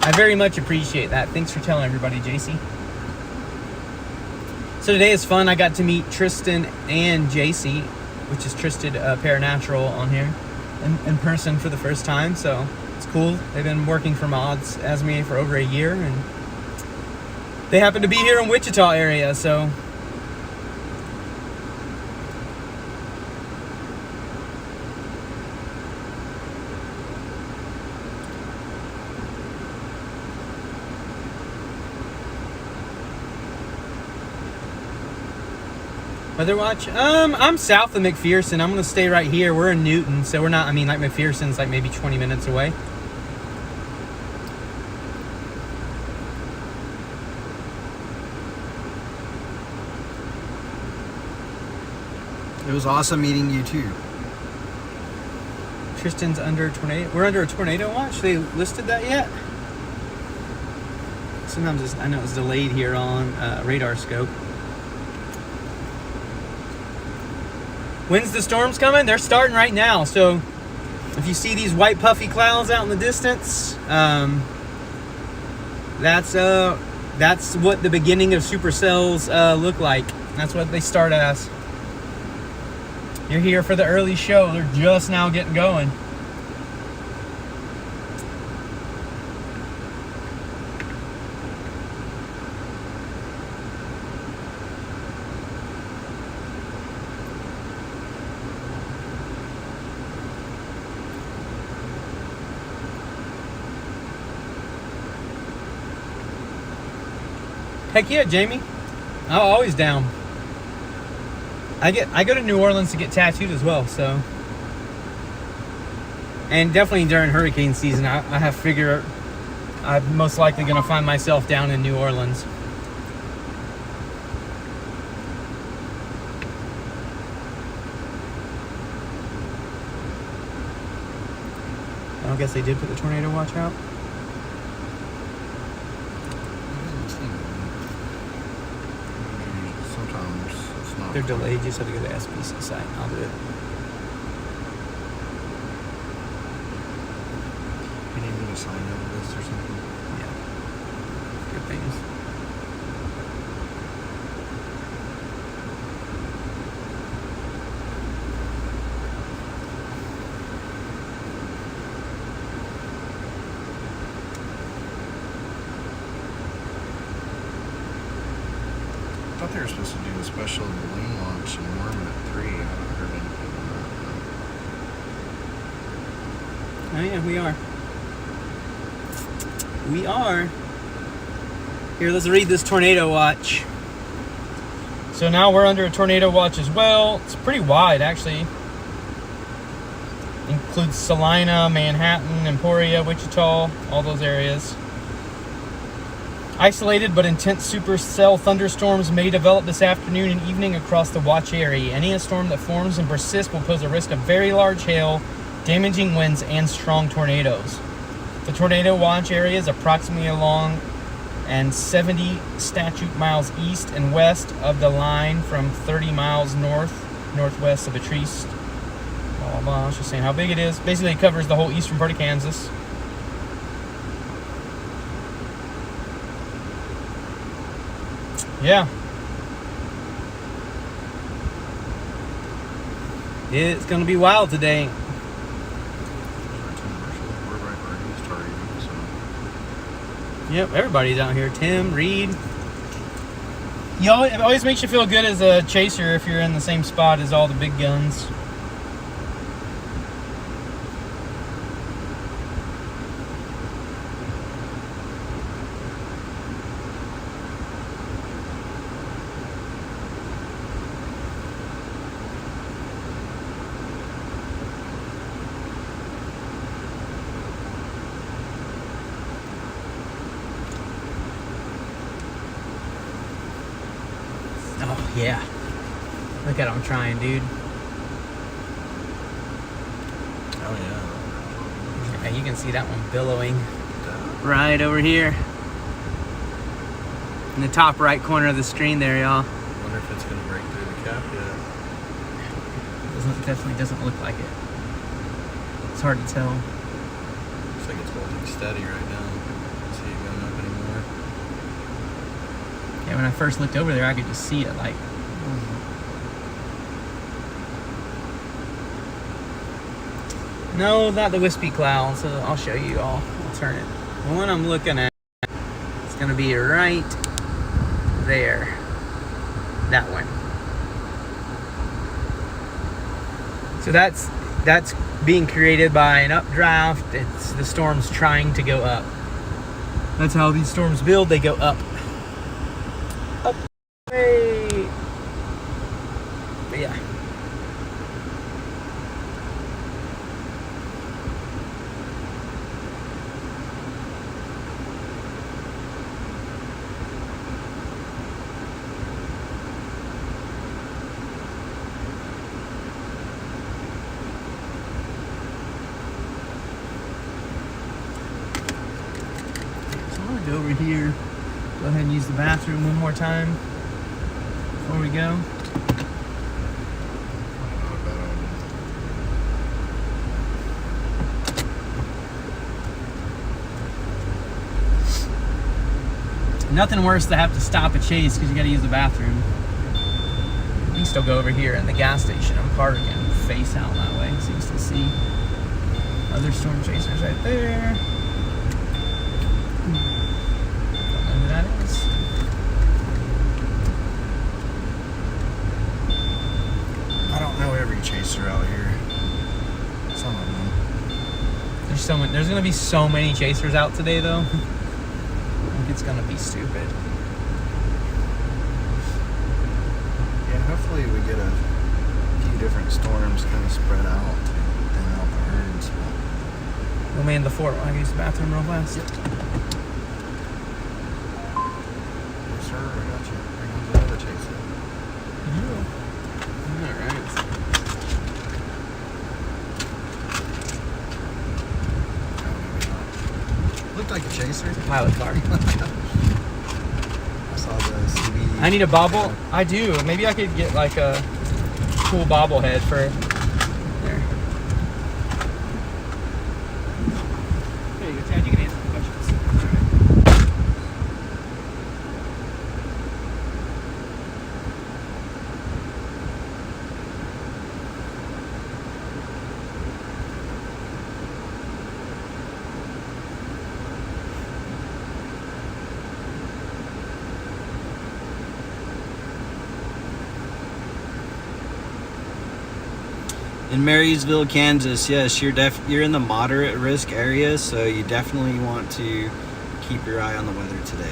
I very much appreciate that. Thanks for telling everybody, JC. So today is fun. I got to meet Tristan and JC, which is Tristan Paranatural on here, in person for the first time. So it's cool. They've been working for mods as me for over a year, and they happen to be here in Wichita area. So weather watch. I'm south of McPherson. I'm gonna stay right here. We're in Newton, so we're not. I mean, like McPherson's like maybe 20 minutes away. It was awesome meeting you too. Tristan's under a tornado. We're under a tornado watch. They listed that yet? Sometimes I know it's delayed here on radar scope. When's the storms coming? They're starting right now. So if you see these white puffy clouds out in the distance, that's what the beginning of supercells look like. That's what they start as. You're here for the early show. They're just now getting going. Heck yeah, Jamie. I'm always down. I go to New Orleans to get tattooed as well, so. And definitely during hurricane season, I have figured I'm most likely going to find myself down in New Orleans. I don't guess they did put the tornado watch out. They're delayed. You just have to go to the SPC site. I'll do it. You need me to sign up with this or something? Yeah. Good things. I thought they were supposed to do a special balloon launch in Norman at 3. I haven't heard anything on that. Oh yeah, we are. We are. Here, let's read this tornado watch. So now we're under a tornado watch as well. It's pretty wide, actually. Includes Salina, Manhattan, Emporia, Wichita, all those areas. Isolated but intense supercell thunderstorms may develop this afternoon and evening across the watch area. Any storm that forms and persists will pose a risk of very large hail, damaging winds, and strong tornadoes. The tornado watch area is approximately along and 70 statute miles east and west of the line from 30 miles northwest of Patrice. Blah, blah, blah. I was just saying how big it is. Basically, it covers the whole eastern part of Kansas. Yeah. It's going to be wild today. Yep, everybody's out here. Tim, Reed. It always makes you feel good as a chaser if you're in the same spot as all the big guns. Oh, yeah. Look at him trying, dude. Oh, yeah. Yeah, you can see that one billowing right over here. In the top right corner of the screen there, y'all. Wonder if it's going to break through the cap yet. Definitely doesn't look like it. It's hard to tell. Looks like it's holding steady right now. It's And when I first looked over there, I could just see it like. No, not the wispy cloud. So I'll show you. I'll turn it. The one I'm looking at, it's gonna be right there. That one. So that's being created by an updraft. It's the storm's trying to go up. That's how these storms build. They go up. Up. Hey. But yeah. Go over here, go ahead and use the bathroom one more time before we go. Nothing worse to have to stop a chase because you got to use the bathroom. You can still go over here in the gas station and park and face out that way so you can still see other storm chasers right there. That is. I don't know every chaser out here. Some of them. There's gonna be so many chasers out today, though. I think it's gonna be stupid. Yeah, hopefully we get a few different storms kind of spread out to thin out the herds. We'll man the fort while I use the bathroom real fast. Yep. Sir, I got you. Here comes another chaser. Alright. Oh, maybe not. Looked like a chaser. Pilot car. I saw the CB. I need a bobble. I do. Maybe I could get like a cool bobblehead for there. There you go, Chad. You can answer the questions. In Marysville, Kansas, yes, you're in the moderate risk area, so you definitely want to keep your eye on the weather today.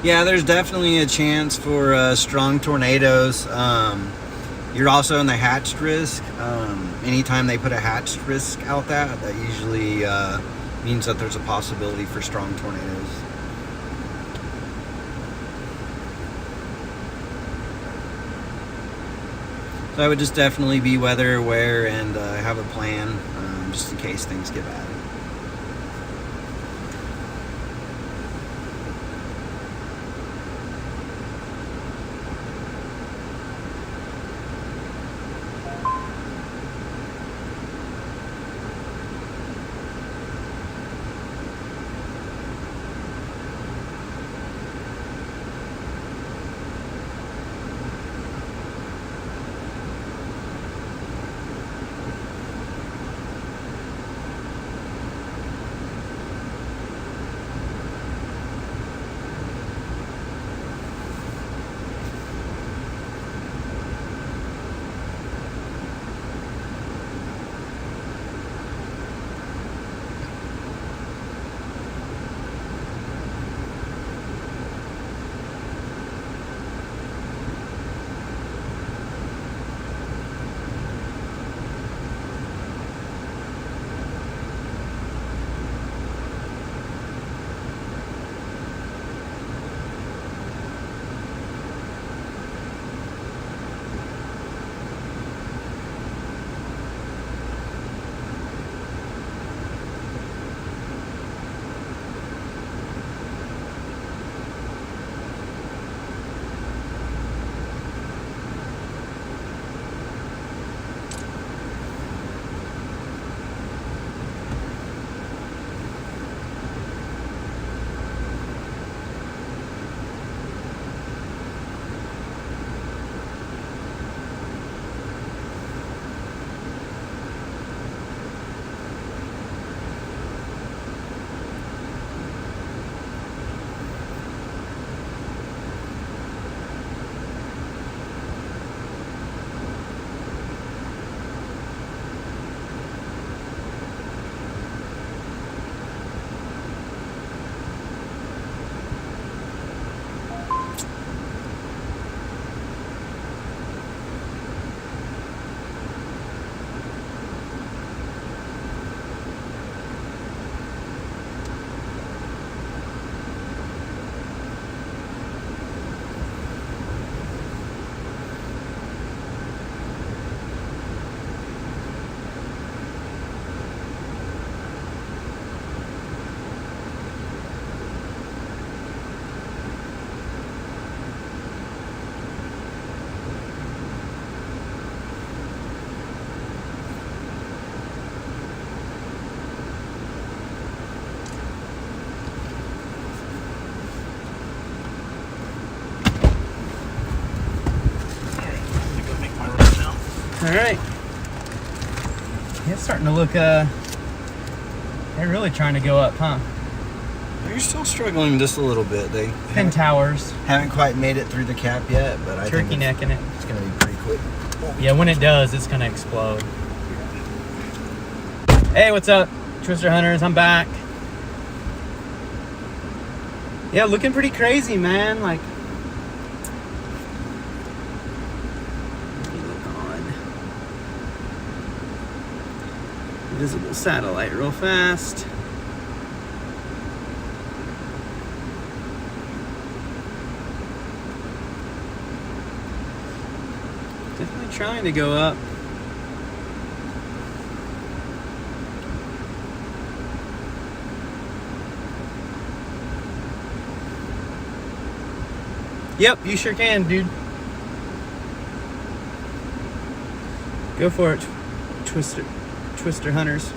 Yeah, there's definitely a chance for strong tornadoes. You're also in the hatched risk. Anytime they put a hatched risk out that usually means that there's a possibility for strong tornadoes. So I would just definitely be weather aware and have a plan just in case things get bad. All right. Yeah, it's starting to look, they're really trying to go up, huh? They're still struggling just a little bit. They Pin towers. haven't quite made it through the cap yet, but I Turkey think necking it. it's going to be pretty quick. Yeah, when it does, it's gonna explode. Hey, what's up, Twister Hunters? I'm back. Yeah, looking pretty crazy, man. Like, let me look on visible satellite real fast. Definitely trying to go up. Yep, you sure can, dude. Go for it, Twister Hunters.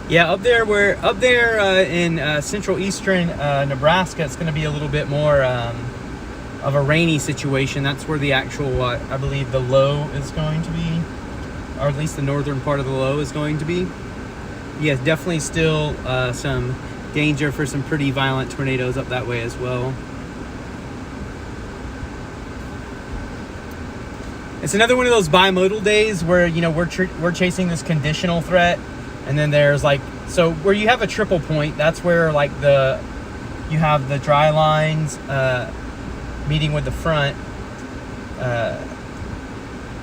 Yeah, up there in central eastern Nebraska, it's going to be a little bit more of a rainy situation. That's where the actual, I believe, the low is going to be, or at least the northern part of the low is going to be. Yeah, definitely still some danger for some pretty violent tornadoes up that way as well. It's another one of those bimodal days where, you know, we're chasing this conditional threat. And then there's like, so where you have a triple point, that's where like you have the dry lines meeting with the front.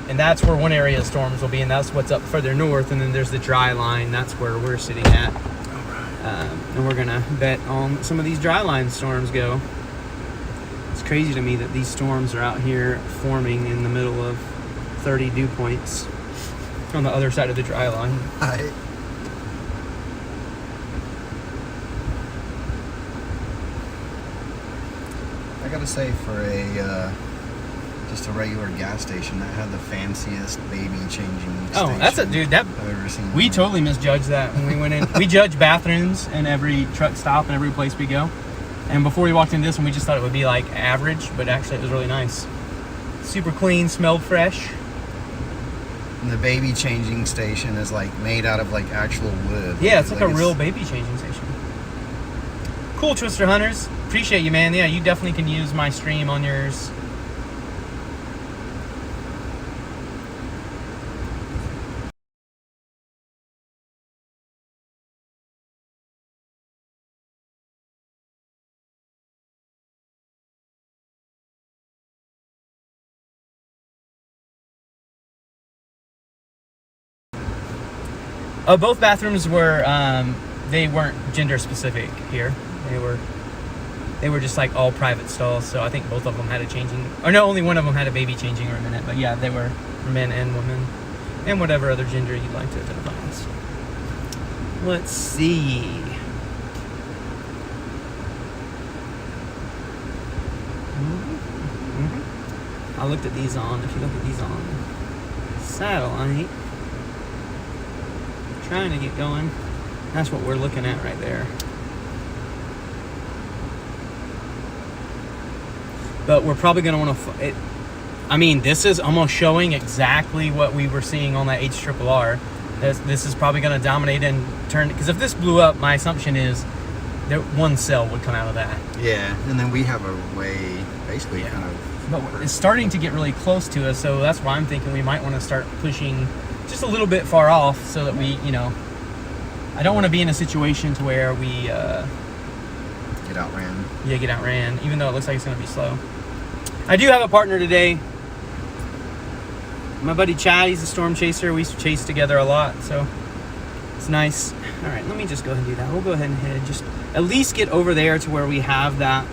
And that's where one area of storms will be, and that's what's up further north. And then there's the dry line, that's where we're sitting at. And we're gonna bet on some of these dry line storms go. It's crazy to me that these storms are out here forming in the middle of 30 dew points on the other side of the dry line. I gotta say, for just a regular gas station, that had the fanciest baby changing station That's a dude. That I've ever seen. we totally misjudged that when we went in. We judge bathrooms in every truck stop and every place we go. And before we walked in this one, we just thought it would be like average, but actually it was really nice. Super clean, smelled fresh. And the baby changing station is like made out of like actual wood. Yeah, it's like a real baby changing station. Cool, Twister Hunters. Appreciate you, man. Yeah, you definitely can use my stream on yours. Both bathrooms were, they weren't gender specific here. They were just like all private stalls. So I think both of them had a changing, or no, only one of them had a baby changing room in it. But yeah, they were for men and women, and whatever other gender you'd like to identify as. Let's see. I looked at these on. If you look at these on satellite. Trying to get going. That's what we're looking at right there. But we're probably going to want to... I mean, this is almost showing exactly what we were seeing on that HRRR. This is probably going to dominate and turn... Because if this blew up, my assumption is that one cell would come out of that. Yeah, and then we have a way, basically, kind of... But it's starting to get really close to us, so that's why I'm thinking we might want to start pushing just a little bit far off so that we, you know... I don't want to be in a situation to where we... Get outran. Yeah, get outran, even though it looks like it's going to be slow. I do have a partner today. My buddy Chad, he's a storm chaser. We chase together a lot, so it's nice. All right, let me just go ahead and do that. We'll go ahead and head, just at least get over there to where we have that.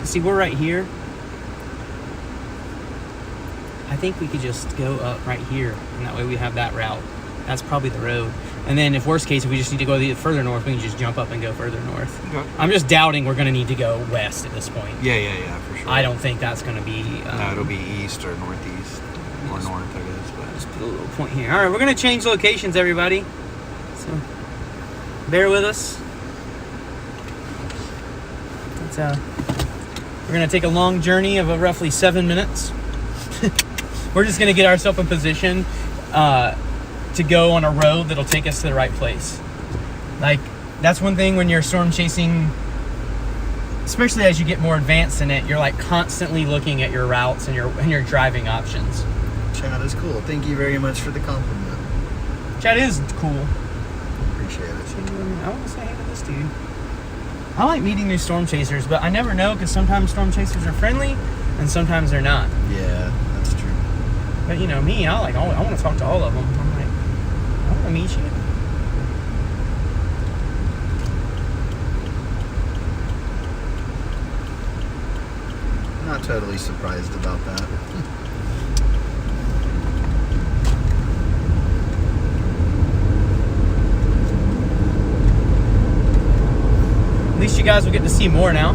See, we're right here. I think we could just go up right here, and that way we have that route. That's probably the road. And then if worst case, if we just need to go further north, we can just jump up and go further north. Okay. I'm just doubting we're going to need to go west at this point. Yeah, for sure. I don't think that's going to be... no, it'll be east or northeast. Or north, I guess. But just put a little point here. All right, we're going to change locations, everybody. So, bear with us. We're going to take a long journey of roughly 7 minutes. We're just going to get ourselves in position to go on a road that'll take us to the right place. Like, that's one thing when you're storm chasing, especially as you get more advanced in it, you're like constantly looking at your routes and your driving options. Chad is cool. Thank you very much for the compliment. Chad is cool. Appreciate it. I want to say hey to this dude. I like meeting new storm chasers, but I never know because sometimes storm chasers are friendly and sometimes they're not. Yeah, that's true. But you know me, I want to talk to all of them. I'm like, I want to meet you. Not totally surprised about that. At least you guys will get to see more now.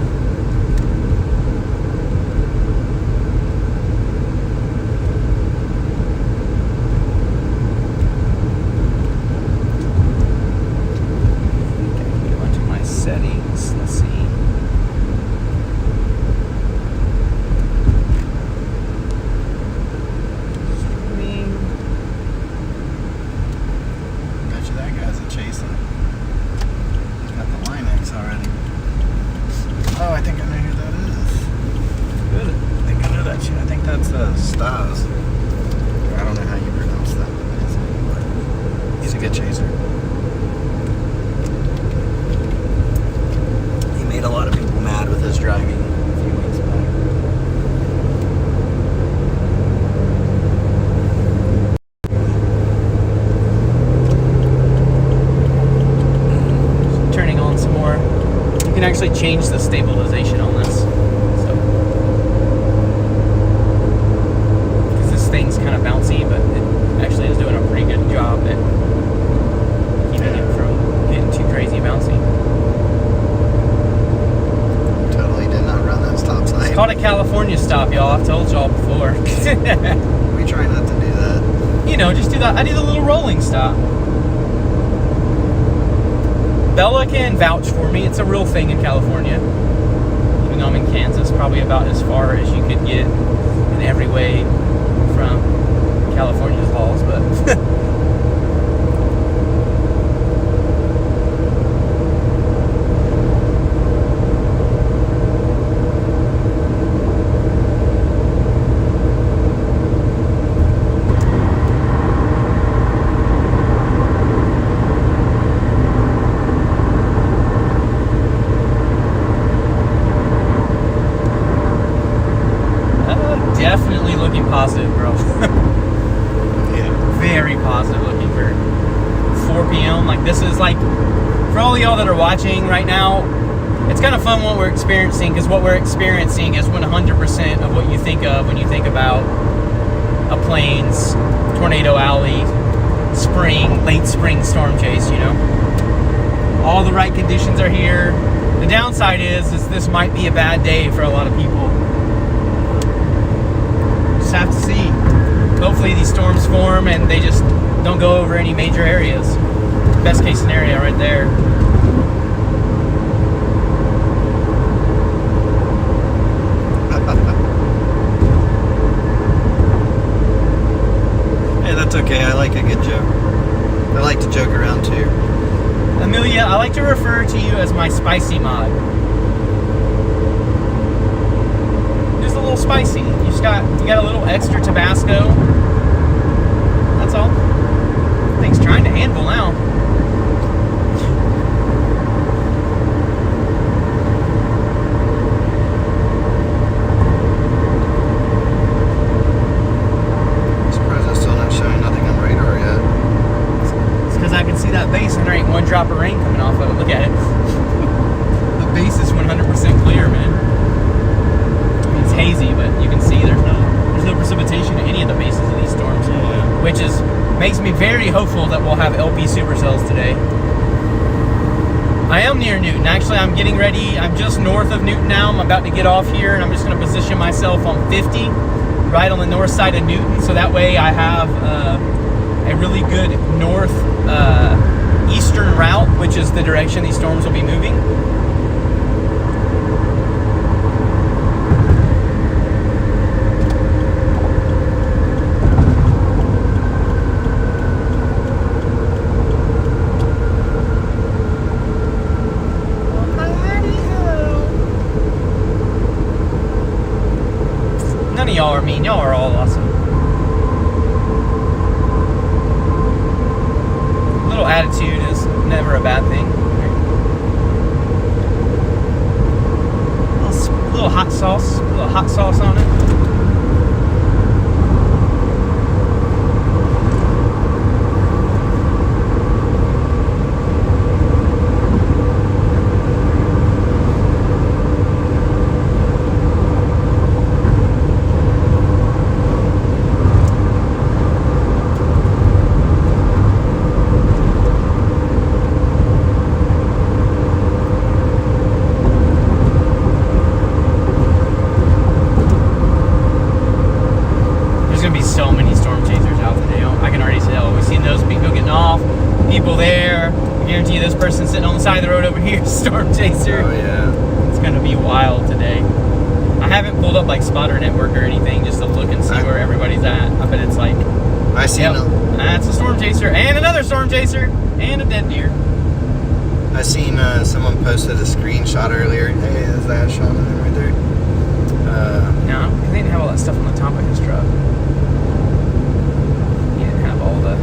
Okay, go into my settings. Let's see. Streaming. Bet you that guy's a chaser. He's got the Linux already. Oh, I think I know who that is. Good. I think I know that shit. I think that's Stas. I don't know how you pronounce that, but he's a good chaser. He made a lot of people mad with his driving a few weeks back. Turning on some more. You can actually change the stabilization on this. So, because this thing's kind of bouncy, but it actually is doing a pretty good job at keeping it from getting too crazy bouncy. Totally did not run that stop sign. It's called a California stop, y'all. I've told y'all before. We try not to do that. You know, just do that. I do the little rolling stop. Bella can vouch for me. It's a real thing in California. Even though I'm in Kansas, probably about as far as you could get in every way from California's laws, but definitely looking positive, bro. Yeah. Very positive looking for 4 p.m. Like, this is like, for all of y'all that are watching right now, it's kind of fun what we're experiencing, because what we're experiencing is 100% of what you think of when you think about a Plains Tornado Alley late spring storm chase, you know. All the right conditions are here. The downside is this might be a bad day for a lot of people. Just have to see. Hopefully these storms form and they just don't go over any major areas. Best case scenario right there. Hey, that's okay. I like a good joke. I like to joke around too. Amelia, I like to refer to you as my spicy mod. Just a little spicy. You got a little extra Tabasco. That's all. Thing's trying to handle now. I'm surprised it's still not showing nothing on radar yet. It's because I can see that base and there ain't one drop of rain coming off of it. Look at it. The base is 100% clear, man. I mean, it's hazy, but you can see there's there's no precipitation at any of the bases of these storms, which makes me very hopeful that we'll have LP supercells today. I am near Newton. Actually, I'm getting ready. I'm just north of Newton now. I'm about to get off here, and I'm just going to position myself on 50, right on the north side of Newton, so that way I have a really good north eastern route, which is the direction these storms will be moving. None of y'all are mean. Y'all are all awesome. A little attitude is never a bad thing. A little hot sauce. A little hot sauce on it. There's gonna be so many storm chasers out today. I can already tell. We've seen those people getting off, people there. I guarantee you this person sitting on the side of the road over here, storm chaser. Oh yeah. It's gonna be wild today. I haven't pulled up like Spotter Network or anything just to look and see where everybody's at. I bet it's like, I seen that's a storm chaser and another storm chaser and a dead deer. I seen someone posted a screenshot earlier. Hey, is that Sean right there? No, because they didn't have all that stuff on the top of his truck. He didn't have all the.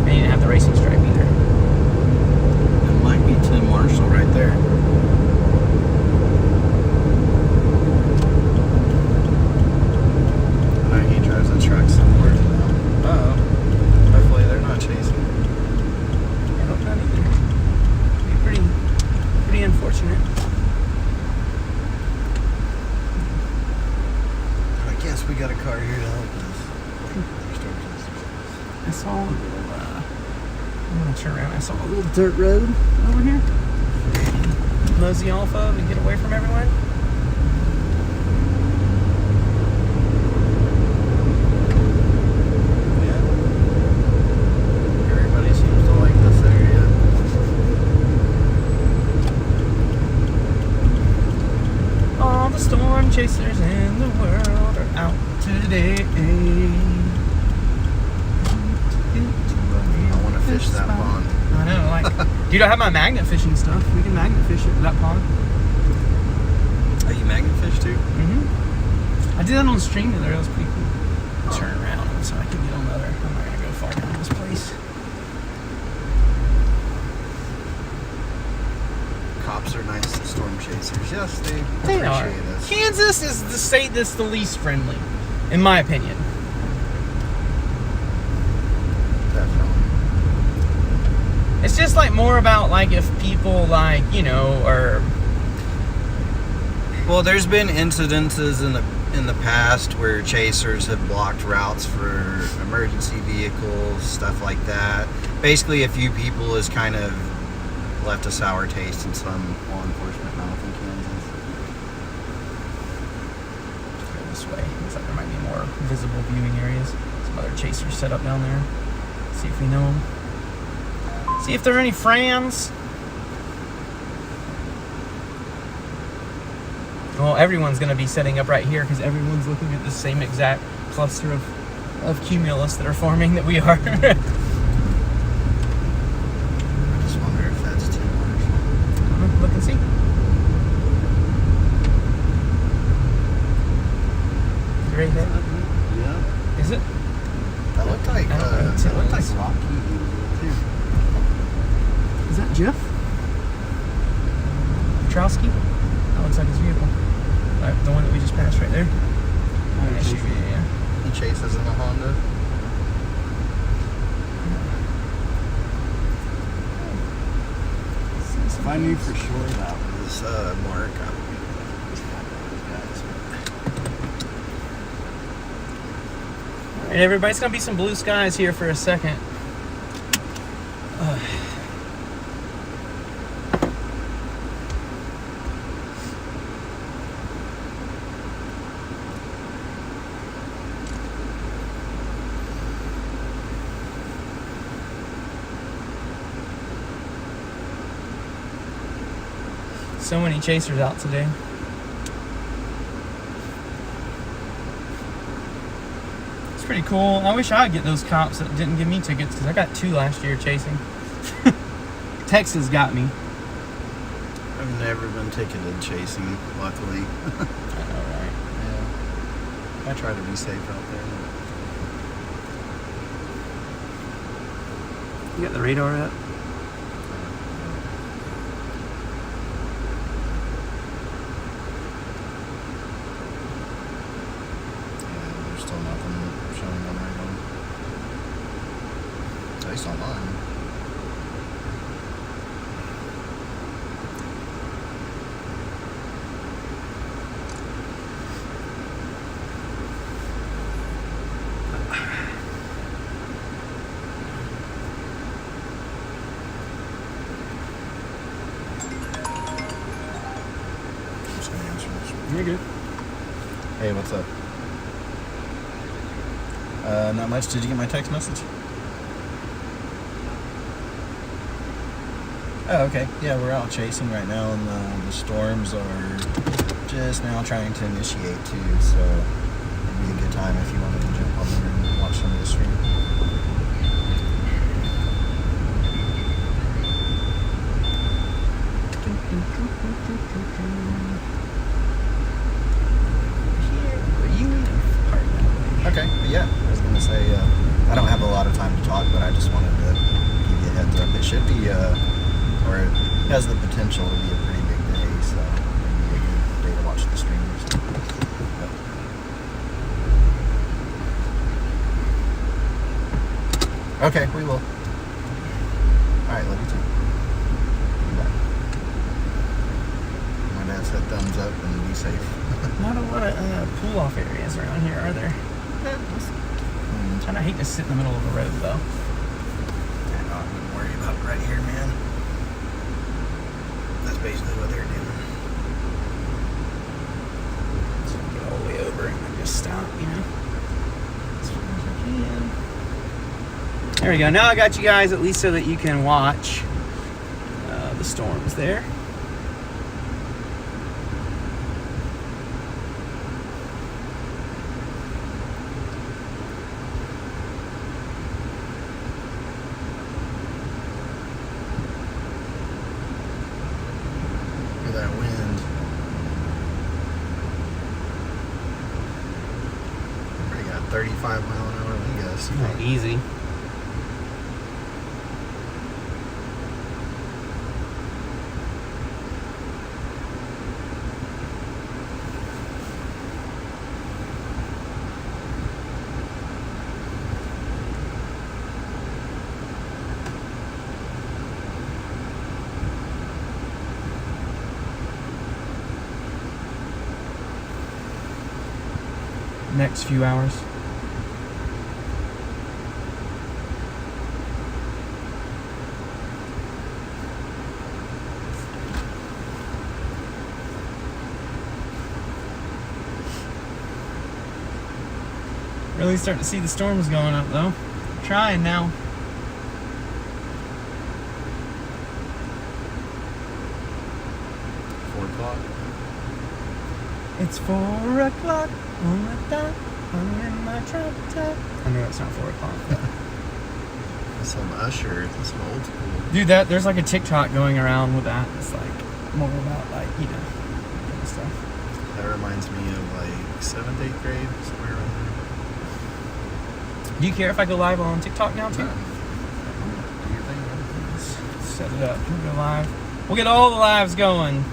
He didn't have the racing stripe either. It might be Tim Marshall right there. No, he drives a truck somewhere now. Uh-oh. Hopefully they're not chasing. I hope not either. It'd be pretty unfortunate. I guess we got a car here to help us. I saw a little. I'm gonna turn around. I saw a little dirt road over here. Mosey off of and get away from everyone. Yeah. Everybody seems to like this area. All the storm chasers in the world are out today. I want to fish that pond. I know, like, dude, I have my magnet fishing stuff. We can magnet fish it, that pond. Oh, you magnet fish too? I did that on the stream the other day. That was pretty cool. Turn around so I can get on the other. I'm not gonna go far down this place. Cops are nice to storm chasers. Yes, they They are. appreciate us. Kansas is the state that's the least friendly, in my opinion. Definitely. It's just like more about like if people like, you know, are. Well, there's been incidences in the past where chasers have blocked routes for emergency vehicles, stuff like that. Basically, a few people has kind of left a sour taste in some law enforcement mouth in Kansas. Let's go this way. Looks like there might be more visible viewing areas. Some other chasers set up down there. See if we know them. See if there are any friends. Well, everyone's going to be setting up right here because everyone's looking at the same exact cluster of cumulus that are forming that we are. I just wonder if that's Tim Marshall. Look and see. Right there. Yeah. Is it? That looked like I don't know. that looked like It's- Rocky too. Is that Jeff? Petrowski? That looks like his vehicle. The one that we just passed right there. Yeah. He chases in a Honda. If I knew for sure that was Mark, I would be just happy with those guys. Alright, everybody, it's gonna be some blue skies here for a second. So many chasers out today. It's pretty cool. I wish I'd get those cops that didn't give me tickets because I got 2 last year chasing. Texas got me. I've never been ticketed chasing, luckily. I know, right? Yeah. I try to be safe out there. You got the radar up? Yeah, there's still nothing showing on radar. At least on mine. You're good. Hey, what's up? Not much. Did you get my text message? Oh, okay. Yeah, we're out chasing right now, and the storms are just now trying to initiate too. So it'd be a good time if you wanted to jump on there and watch some of the stream. Okay, but yeah, I was gonna say I don't have a lot of time to talk, but I just wanted to give you a heads up. It should be, or it has the potential to be a pretty big day, so maybe a good day to watch the streamers. Yep. Okay, we will. All right, love you too. Bye. My dad said thumbs up and be safe. Not a lot of pull-off areas around here, are there? I hate to sit in the middle of the road, though. Yeah, no, I wouldn't worry about it right here, man. That's basically what they're doing. So I get all the way over and then just stop, you know? As far as I can. There we go. Now I got you guys at least so that you can watch the storms there. That wind. We got 35-mile-an-hour wind gusts. Oh, easy. Next few hours. Really starting to see the storms going up though. I'm trying now. It's 4 o'clock on the dot. I'm in my drop top. I know it's not 4 o'clock. Some Usher, some old school. Dude, there's like a TikTok going around with that. It's like more about like, you know, kind of stuff. That reminds me of like 7th, 8th grade, somewhere around there. Do you care if I go live on TikTok now too? Do your thing, man. Let's set it up. We'll go live. We'll get all the lives going.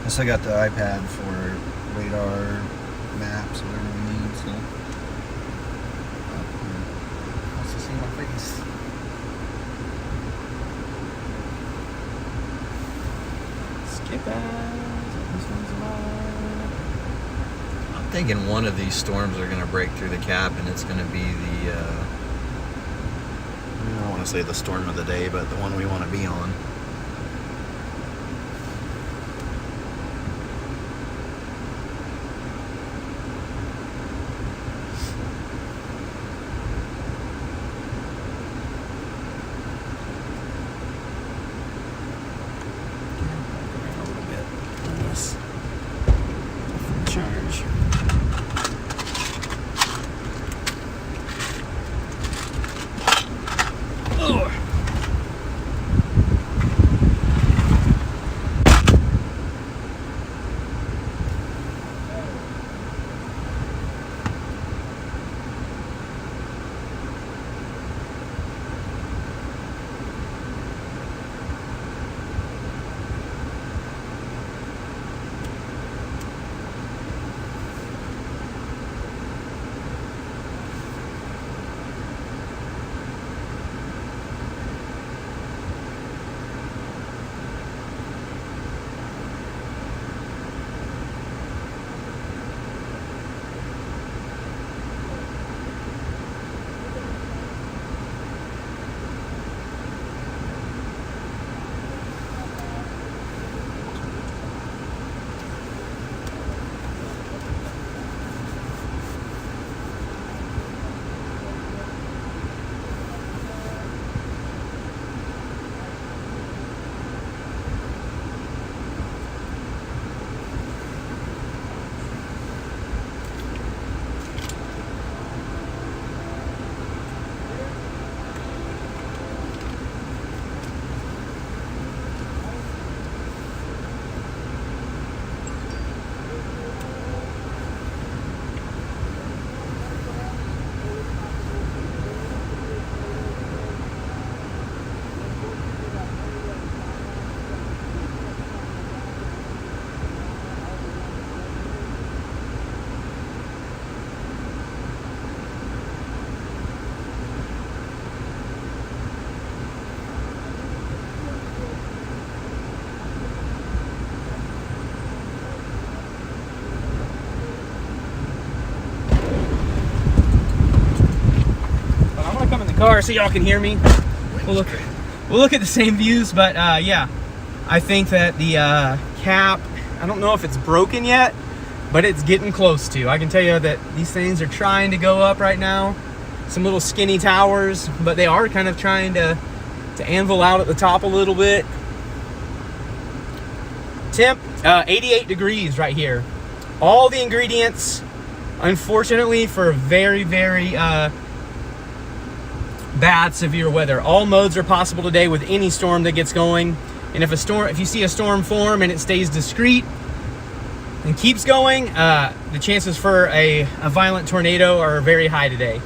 I still got the iPad for radar maps, whatever we need, so. Wants to see my face. Skip as this one's live. thinking one of these storms are going to break through the cap, and it's going to be the, I don't want to say the storm of the day, but the one we want to be on. Charge. Oh. Car so y'all can hear me. We'll look at the same views, but yeah, I think that the cap, I don't know if it's broken yet, but it's getting close to. I can tell you that these things are trying to go up right now. Some little skinny towers, but they are kind of trying to anvil out at the top a little bit. Temp 88 degrees right here. All the ingredients, unfortunately, for very, very bad severe weather. All modes are possible today with any storm that gets going. And if you see a storm form and it stays discreet and keeps going, the chances for a violent tornado are very high today.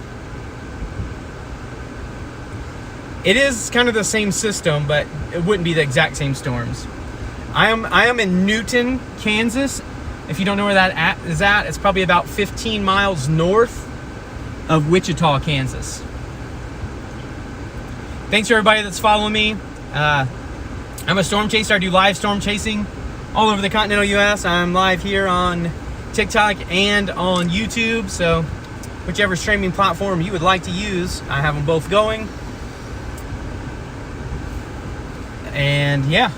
It is kind of the same system, but it wouldn't be the exact same storms. I am in Newton, Kansas. If you don't know where that is at, it's probably about 15 miles north of Wichita, Kansas. Thanks to everybody that's following me. I'm a storm chaser. I do live storm chasing all over the continental US. I'm live here on TikTok and on YouTube. So whichever streaming platform you would like to use, I have them both going. And yeah,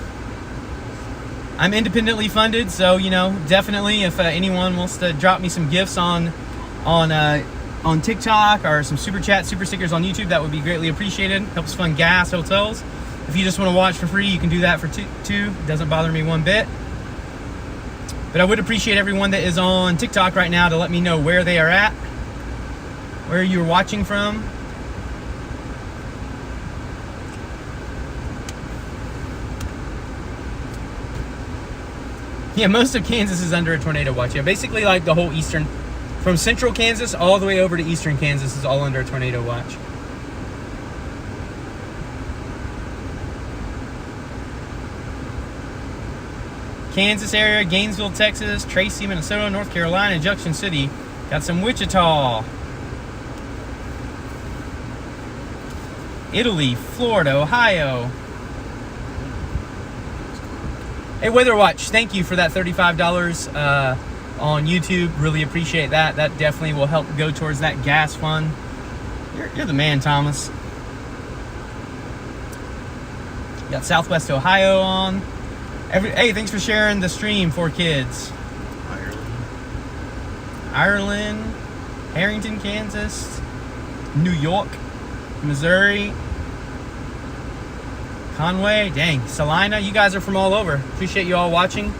I'm independently funded. So, you know, definitely if anyone wants to drop me some gifts on TikTok or some super chat, super stickers on YouTube, that would be greatly appreciated. Helps fund gas, hotels. If you just want to watch for free, you can do that for too. It doesn't bother me one bit. But I would appreciate everyone that is on TikTok right now to let me know where they are at, where you're watching from. Yeah, most of Kansas is under a tornado watch. Yeah, basically like the whole eastern, from central Kansas all the way over to eastern Kansas is all under a tornado watch. Kansas area, Gainesville, Texas, Tracy, Minnesota, North Carolina, Junction City. Got some Wichita. Italy, Florida, Ohio. Hey, Weather Watch, thank you for that $35 on YouTube. Really appreciate that. That definitely will help go towards that gas fund. You're the man, Thomas. Got Southwest Ohio on. Hey, thanks for sharing the stream for kids. Ireland, Harrington, Kansas, New York, Missouri, Conway, dang, Salina. You guys are from all over. Appreciate you all watching.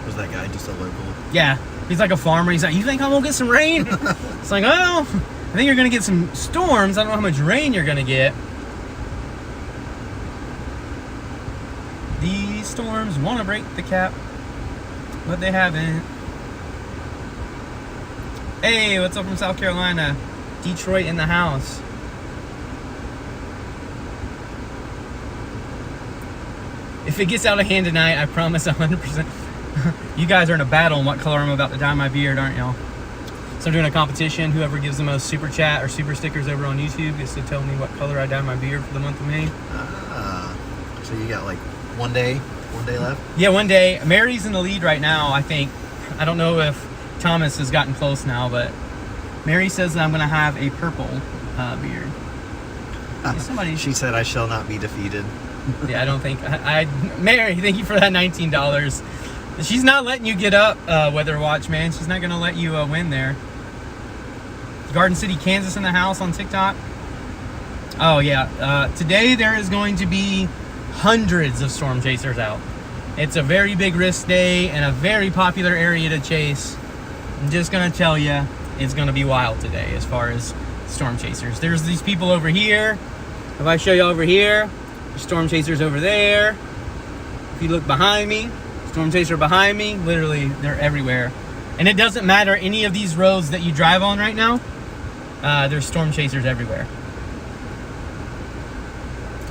Was that guy just a local? Yeah, he's like a farmer. He's like, you think I'm gonna get some rain? It's like, oh, I think you're gonna get some storms. I don't know how much rain you're gonna get. These storms want to break the cap, but they haven't. Hey, what's up from South Carolina? Detroit in the house. If it gets out of hand tonight, I promise 100%. You guys are in a battle on what color I'm about to dye my beard, aren't y'all? So I'm doing a competition. Whoever gives the most super chat or super stickers over on YouTube gets to tell me what color I dye my beard for the month of May. So you got like one day left? Yeah, one day. Mary's in the lead right now, I think. I don't know if Thomas has gotten close now, but Mary says that I'm going to have a purple beard. She said, I shall not be defeated. Yeah, I don't think... Mary, thank you for that $19. She's not letting you get up, Weather Watch, man. She's not going to let you win there. Garden City, Kansas in the house on TikTok. Oh, yeah. Today there is going to be hundreds of storm chasers out. It's a very big risk day and a very popular area to chase. I'm just gonna tell you, it's gonna be wild today as far as storm chasers. There's these people over here. If I show you over here, there's storm chasers over there. If you look behind me, storm chaser behind me, literally they're everywhere. And it doesn't matter any of these roads that you drive on right now, there's storm chasers everywhere.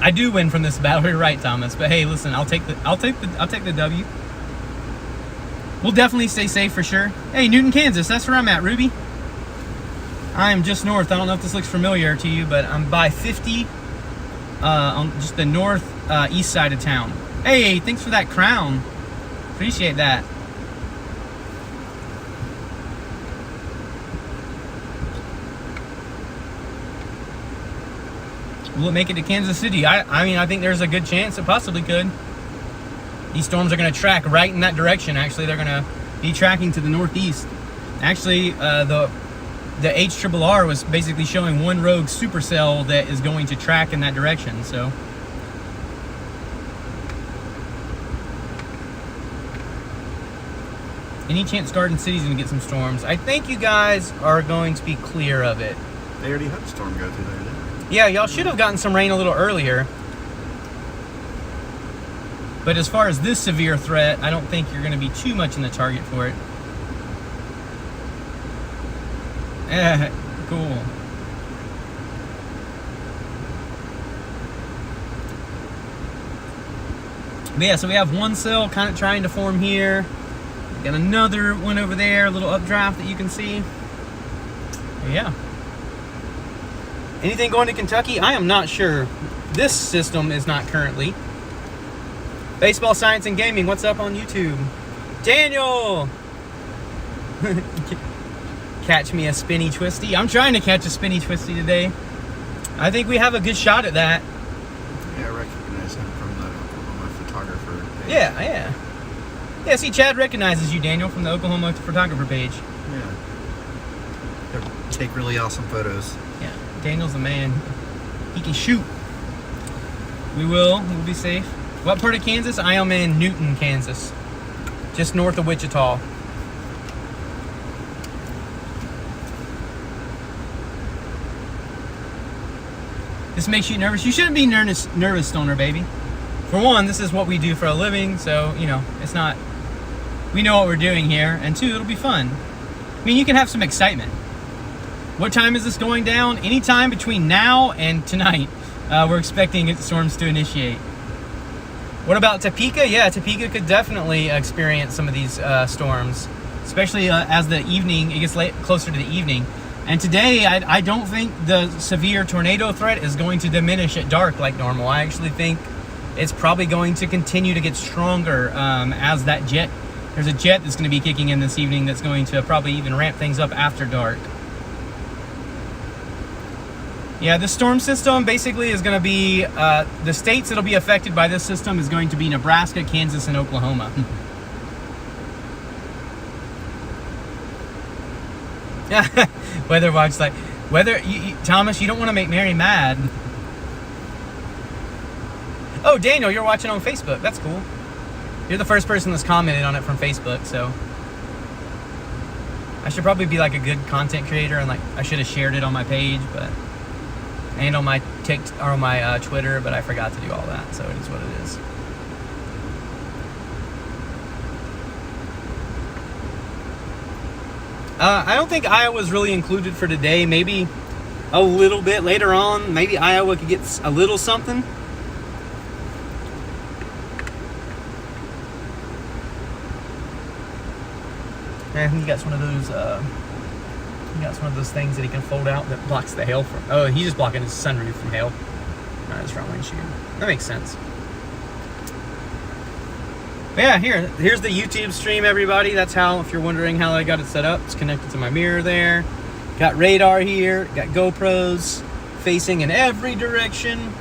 I do win from this battle, you're right, Thomas. But hey, listen, I'll take the W. We'll definitely stay safe for sure. Hey, Newton, Kansas, that's where I'm at, Ruby. I am just north. I don't know if this looks familiar to you, but I'm by 50 on just the north east side of town. Hey, thanks for that crown. Appreciate that. Will it make it to Kansas City? I mean, I think there's a good chance it possibly could. These storms are going to track right in that direction. Actually, they're going to be tracking to the northeast. Actually, the HRRR was basically showing one rogue supercell that is going to track in that direction. So, any chance Garden City's going to get some storms? I think you guys are going to be clear of it. They already had a storm go through there, didn't they? Yeah, y'all should have gotten some rain a little earlier. But as far as this severe threat, I don't think you're going to be too much in the target for it. Cool. But yeah, so we have one cell kind of trying to form here. Got another one over there, a little updraft that you can see. Yeah. Anything going to Kentucky? I am not sure. This system is not currently. Baseball Science and Gaming, what's up on YouTube? Daniel! Catch me a spinny twisty. I'm trying to catch a spinny twisty today. I think we have a good shot at that. Yeah, I recognize him from the Oklahoma photographer page. Yeah. Yeah, see, Chad recognizes you, Daniel, from the Oklahoma photographer page. Yeah. They take really awesome photos. Yeah, Daniel's the man. He can shoot. We'll be safe. What part of Kansas? I am in Newton, Kansas. Just north of Wichita. This makes you nervous? You shouldn't be nervous, Stoner baby. For one, this is what we do for a living, so, you know, it's not... We know what we're doing here. And two, it'll be fun. I mean, you can have some excitement. What time is this going down? Anytime between now and tonight, we're expecting storms to initiate. What about Topeka? Yeah, Topeka could definitely experience some of these storms, especially as the evening, it gets closer to the evening. And today, I don't think the severe tornado threat is going to diminish at dark like normal. I actually think it's probably going to continue to get stronger as that jet. There's a jet that's going to be kicking in this evening that's going to probably even ramp things up after dark. Yeah, the storm system basically is going to be, the states that'll be affected by this system is going to be Nebraska, Kansas, and Oklahoma. Weather Watch, like, Thomas, you don't want to make Mary mad. Oh, Daniel, you're watching on Facebook. That's cool. You're the first person that's commented on it from Facebook, so I should probably be like a good content creator and like I should have shared it on my page, but and on my Twitter, but I forgot to do all that, so it is what it is. I don't think Iowa's really included for today. Maybe a little bit later on. Maybe Iowa could get a little something. And he got one of those. He got one of those things that he can fold out that blocks the hail from. Oh, he's just blocking his sunroof from hail. Not his front windshield. That makes sense. But yeah, here's the YouTube stream, everybody. That's how, if you're wondering how I got it set up, it's connected to my mirror there. Got radar here. Got GoPros facing in every direction.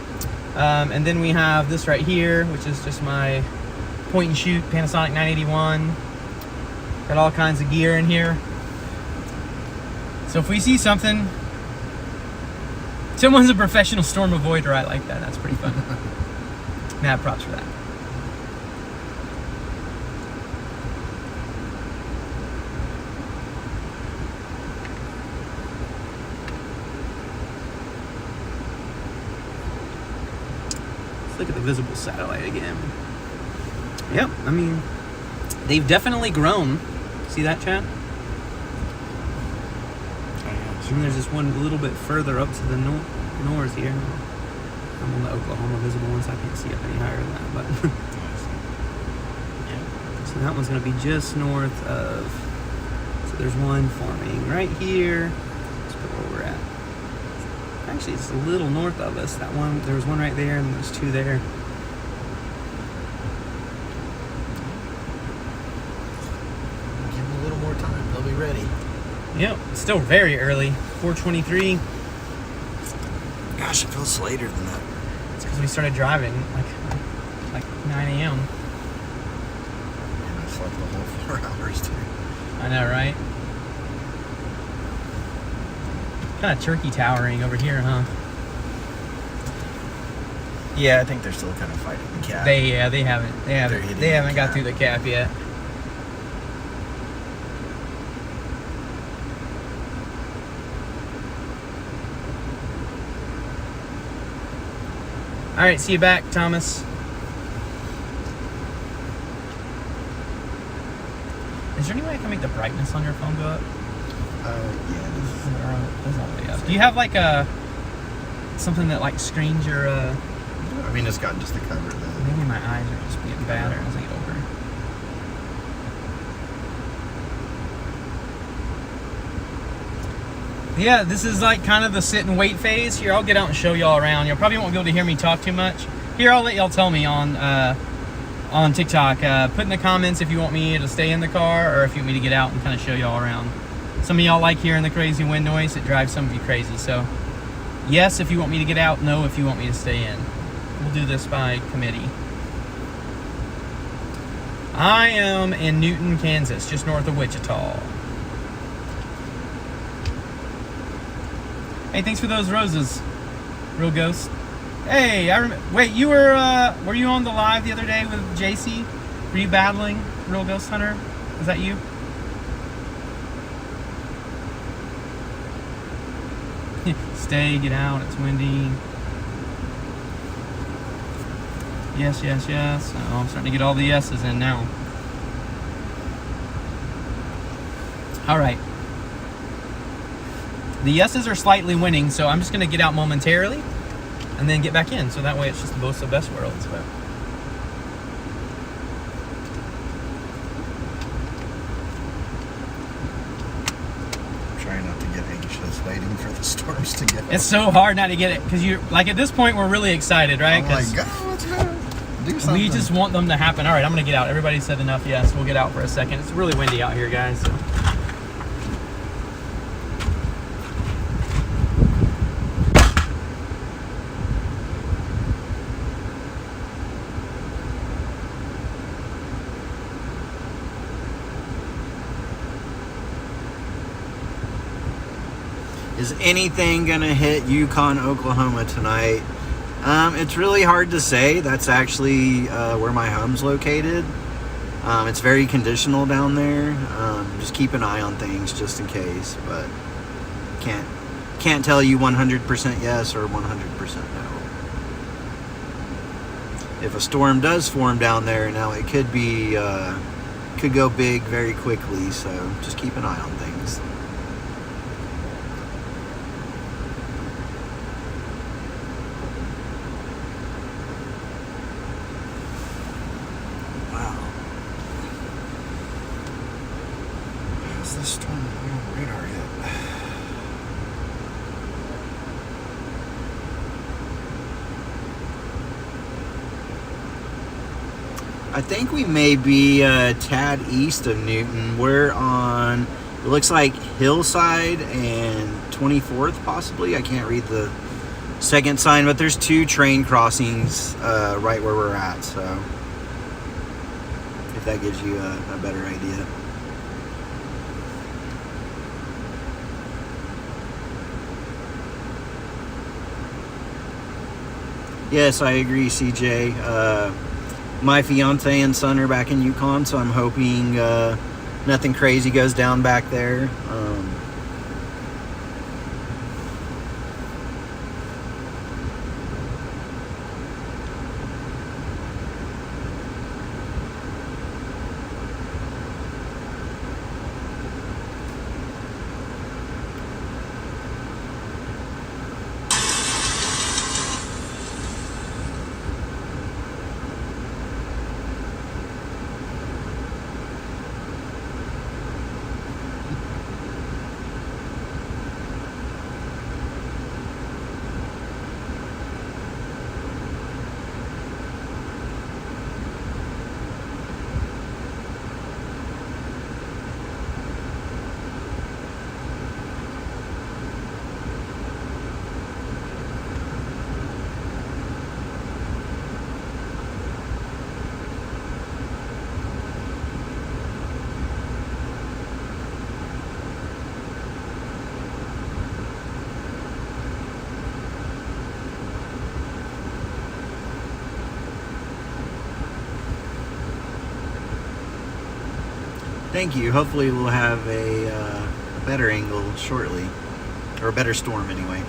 And then we have this right here, which is just my point and shoot Panasonic 981. Got all kinds of gear in here. So if we see something, someone's a professional storm avoider. I like that. That's pretty fun. Mad props for that. Let's look at the visible satellite again. Yep, I mean, they've definitely grown. See that, Chad? And there's this one a little bit further up to the north here. I'm on the Oklahoma visible one, so I can't see up any higher than that. But yeah. So that one's going to be just north of. So there's one forming right here. Let's put where we're at. Actually, it's a little north of us. That one, there was one right there, and there's two there. Give them a little more time. They'll be ready. Yep, it's still very early. 4:23. Gosh, it feels later than that. It's because we started driving like 9 a.m. And I slept the whole 4 hours too. I know, right? Kind of turkey towering over here, huh? Yeah, I think they're still kind of fighting the cap. They haven't got through the cap yet. All right, see you back, Thomas. Is there any way I can make the brightness on your phone go up? Yeah. That's all the way up. Do you have like something that like screens your? I mean, it's got just the cover. Maybe my eyes are just getting badder as I get older. Yeah, this is like kind of the sit and wait phase. Here, I'll get out and show y'all around. You probably won't be able to hear me talk too much. Here, I'll let y'all tell me on TikTok. Put in the comments if you want me to stay in the car or if you want me to get out and kind of show y'all around. Some of y'all like hearing the crazy wind noise. It drives some of you crazy. So, yes, if you want me to get out. No, if you want me to stay in. We'll do this by committee. I am in Newton, Kansas, just north of Wichita. Hey, thanks for those roses, Real Ghost. Hey, wait, you were you on the live the other day with JC? Were you battling Real Ghost Hunter? Is that you? Stay, get out, it's windy. Yes, yes, yes. Oh, I'm starting to get all the yeses in now. All right. The yeses are slightly winning, so I'm just going to get out momentarily and then get back in. So that way it's just both the best worlds. But I'm trying not to get anxious waiting for the storms to get it's so hard not to get it because you like at this point we're really excited, right? I'm like, go, let's go. Do something. We just want them to happen. All right, I'm gonna get out. Everybody said enough. Yes, we'll get out for a second. It's really windy out here, guys. So. Is anything gonna hit Yukon, Oklahoma tonight? It's really hard to say. That's actually where my home's located. It's very conditional down there. Just keep an eye on things just in case, but can't tell you 100% yes or 100% no. If a storm does form down there, now it could go big very quickly, so just keep an eye on things. This storm on radar yet? I think we may be a tad east of Newton. We're on, it looks like Hillside and 24th possibly. I can't read the second sign, but there's 2 train crossings right where we're at, so if that gives you a better idea. Yes, I agree, CJ. My fiance and son are back in Yukon, so I'm hoping nothing crazy goes down back there. Thank you. Hopefully we'll have a better angle shortly, or a better storm anyway.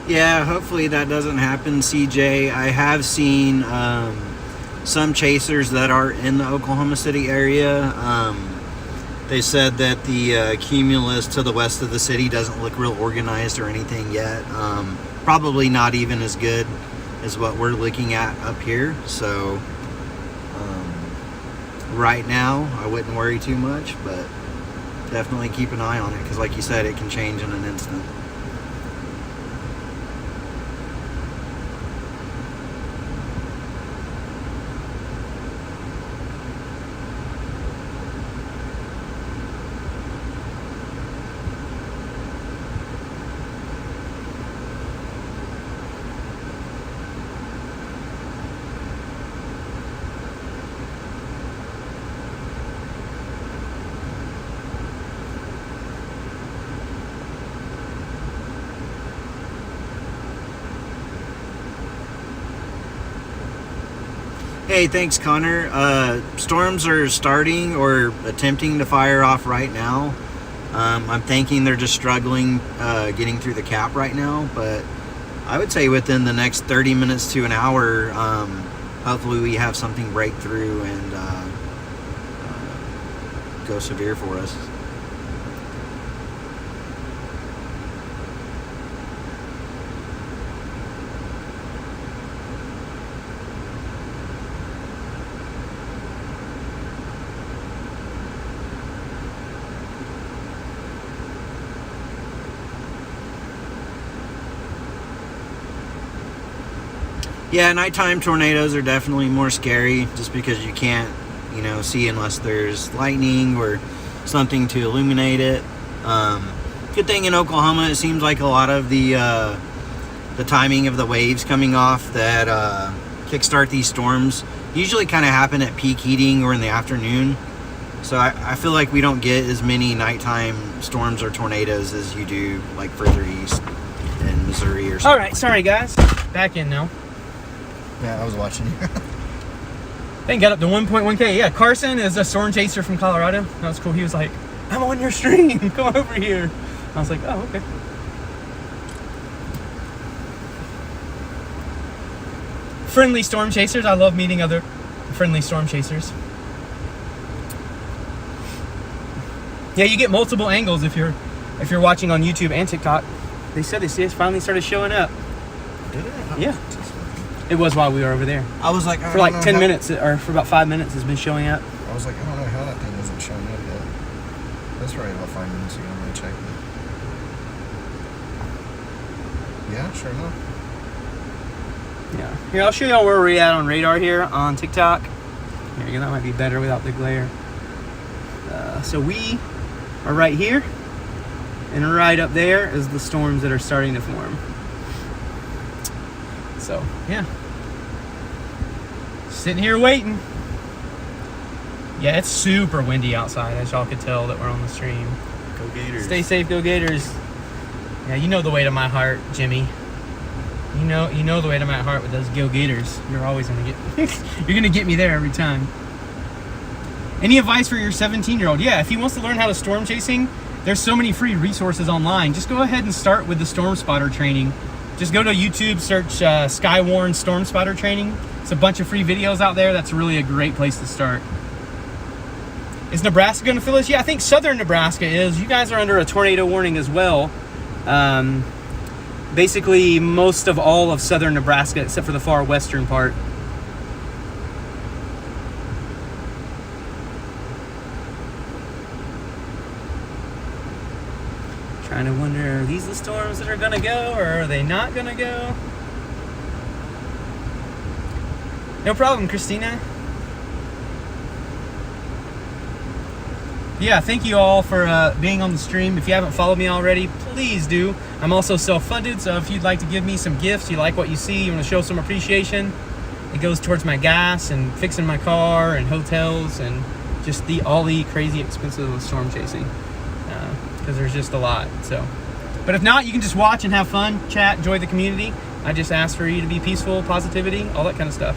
Yeah, hopefully that doesn't happen, CJ. I have seen some chasers that are in the Oklahoma City area. They said that the cumulus to the west of the city doesn't look real organized or anything yet. Probably not even as good as what we're looking at up here. So right now, I wouldn't worry too much, but definitely keep an eye on it because, like you said, it can change in an instant. Hey, thanks, Connor. Storms are starting or attempting to fire off right now. I'm thinking they're just struggling getting through the cap right now, but I would say within the next 30 minutes to an hour, hopefully we have something break through and go severe for us. Yeah, nighttime tornadoes are definitely more scary just because you can't, see unless there's lightning or something to illuminate it. Good thing in Oklahoma, it seems like a lot of the timing of the waves coming off that kickstart these storms usually kind of happen at peak heating or in the afternoon. So I feel like we don't get as many nighttime storms or tornadoes as you do like further east in Missouri or something. All right, sorry guys. Back in now. Yeah, I was watching you. Then got up to 1.1K. Yeah, Carson is a storm chaser from Colorado. That was cool. He was like, I'm on your stream. Come over here. I was like, oh, okay. Friendly storm chasers. I love meeting other friendly storm chasers. Yeah, you get multiple angles if you're watching on YouTube and TikTok. They said it finally started showing up. Did it? Yeah. It was while we were over there. I was like, For like 10 minutes, or for about 5 minutes, it's been showing up. I was like, I don't know how that thing isn't showing up yet. That's right, about 5 minutes ago. I'm going to check it. Yeah, sure enough. Yeah. Here, I'll show y'all where we're at on radar here on TikTok. There you go. That might be better without the glare. So we are right here, and right up there is the storms that are starting to form. So, yeah. Sitting here waiting. Yeah, it's super windy outside, as y'all could tell that we're on the stream. Go Gators. Stay safe, go Gators. Yeah, you know the way to my heart, Jimmy. You know the way to my heart with those Go Gators. You're always gonna you're gonna get me there every time. Any advice for your 17-year-old? Yeah, if he wants to learn how to storm chasing, there's so many free resources online. Just go ahead and start with the storm spotter training. Just go to YouTube, search Skywarn Storm Spotter Training. It's a bunch of free videos out there. That's really a great place to start. Is Nebraska going to fill us? Yeah, I think southern Nebraska is. You guys are under a tornado warning as well. Basically, most of all of southern Nebraska, except for the far western part. Trying to wonder, are these the storms that are going to go, or are they not going to go? No problem, Christina. Yeah, thank you all for being on the stream. If you haven't followed me already, please do. I'm also self-funded, so if you'd like to give me some gifts, you like what you see, you want to show some appreciation, it goes towards my gas and fixing my car and hotels and just all the crazy expenses of storm chasing. Because there's just a lot. So, but if not, you can just watch and have fun, chat, enjoy the community. I just ask for you to be peaceful, positivity, all that kind of stuff.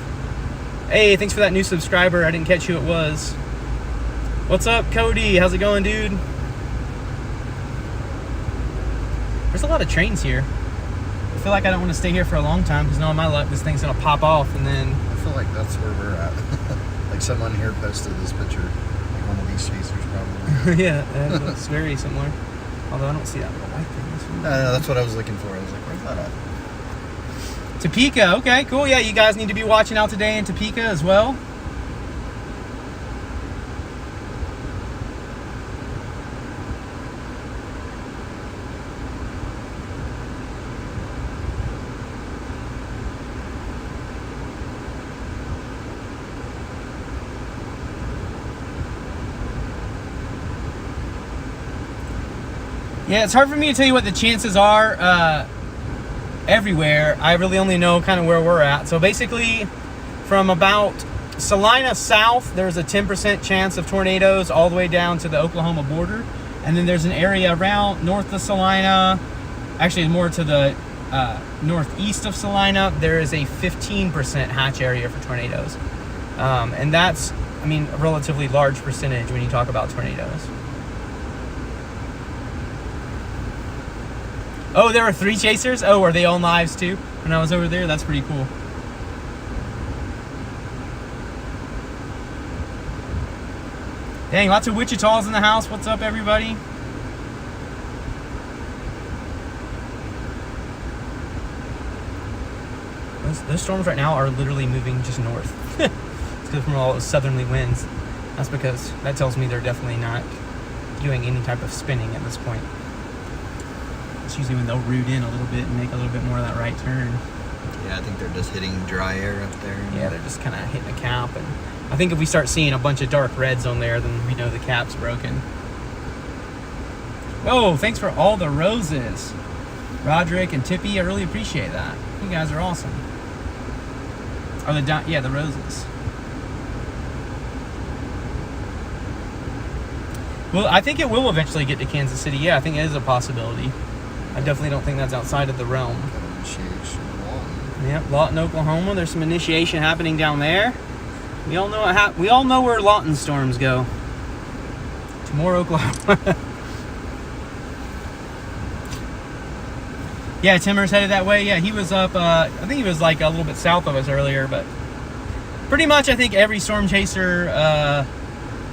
Hey, thanks for that new subscriber. I didn't catch who it was. What's up, Cody? How's it going, dude? There's a lot of trains here. I feel like I don't want to stay here for a long time because knowing my luck, this thing's gonna pop off and then. I feel like that's where we're at. Like someone here posted this picture, like one of these chasers probably. Yeah, it looks very similar. Although I don't see that little white thing. No, that's what I was looking for. I was like, where's that at? Topeka, okay, cool. Yeah, you guys need to be watching out today in Topeka as well. Yeah, it's hard for me to tell you what the chances are everywhere. I really only know kind of where we're at. So basically, from about Salina south, there's a 10% chance of tornadoes all the way down to the Oklahoma border. And then there's an area around north of Salina, actually more to the northeast of Salina, there is a 15% hatch area for tornadoes. And that's, I mean, a relatively large percentage when you talk about tornadoes. Oh, there were 3 chasers? Oh, are they on lives too? When I was over there? That's pretty cool. Dang, lots of Wichitas in the house. What's up, everybody? Those storms right now are literally moving just north. It's because from all those southerly winds. That's because that tells me they're definitely not doing any type of spinning at this point. It's usually when they'll root in a little bit and make a little bit more of that right turn. Yeah, I think they're just hitting dry air up there. Yeah, they're just kind of hitting the cap. And I think if we start seeing a bunch of dark reds on there, then we know the cap's broken. Whoa, thanks for all the roses. Roderick and Tippy, I really appreciate that. You guys are awesome. Or the roses. Well, I think it will eventually get to Kansas City. Yeah, I think it is a possibility. I definitely don't think that's outside of the realm. Initiation in Lawton. Yep, Lawton, Oklahoma. There's some initiation happening down there. We all know we all know where Lawton storms go. To more Oklahoma. Yeah, Timmer's headed that way. Yeah, he was up. I think he was like a little bit south of us earlier, but pretty much I think every storm chaser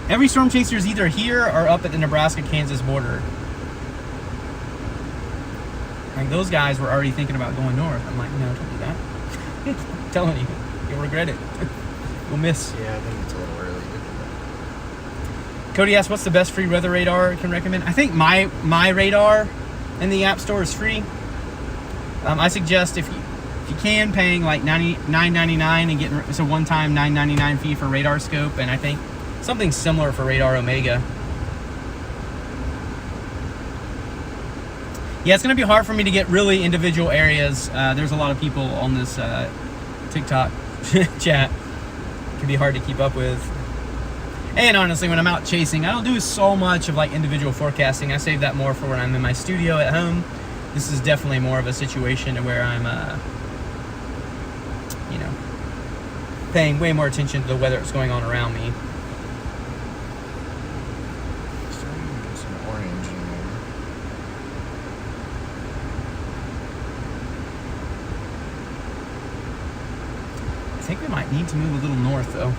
is either here or up at the Nebraska-Kansas border. Like those guys were already thinking about going north. I'm like, no, don't do that. I'm telling you, you'll regret it. You'll miss. Yeah, I think it's a little early to do that. Cody asked, what's the best free weather radar I can recommend? I think my radar in the App Store is free. I suggest if you can, paying like $9.99 and getting it's a one-time $9.99 fee for radar scope, and I think something similar for Radar Omega. Yeah, it's going to be hard for me to get really individual areas. There's a lot of people on this TikTok chat. It can be hard to keep up with. And honestly, when I'm out chasing, I don't do so much of like individual forecasting. I save that more for when I'm in my studio at home. This is definitely more of a situation where I'm, paying way more attention to the weather that's going on around me. Starting to get some orange in there. I think we might need to move a little north, though.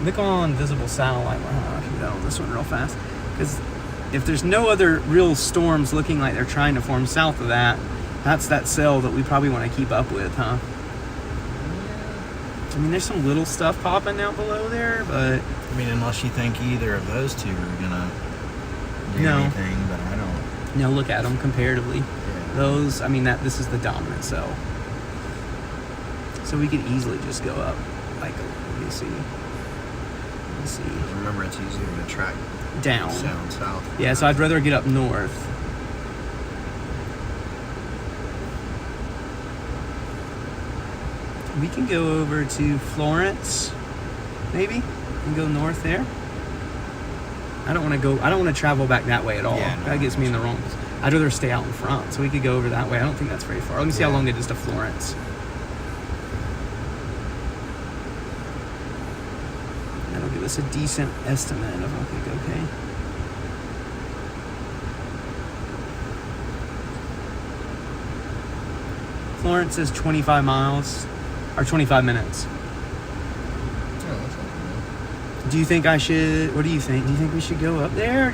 Look on visible satellite. Wow, I can go on this one real fast. Because if there's no other real storms looking like they're trying to form south of that, that's that cell that we probably want to keep up with, huh? I mean, there's some little stuff popping down below there, but... I mean, unless you think either of those two are gonna do anything, but I don't. No, look at them comparatively. Yeah. Those, I mean, this is the dominant cell. So we could easily just go up, like, let me see. Remember, it's easier to track Down. south. Yeah, so I'd rather get up north. We can go over to Florence, maybe, and go north there. I don't want to travel back that way at all. Yeah, no, that gets me in the wrong. I'd rather stay out in front, so we could go over that way. I don't think that's very far. Let me see how long it is to Florence. That'll give us a decent estimate of, I think, okay. Florence is 25 miles, or 25 minutes. Oh, that's not bad. Do you think I should, what do you think? Do you think we should go up there? Or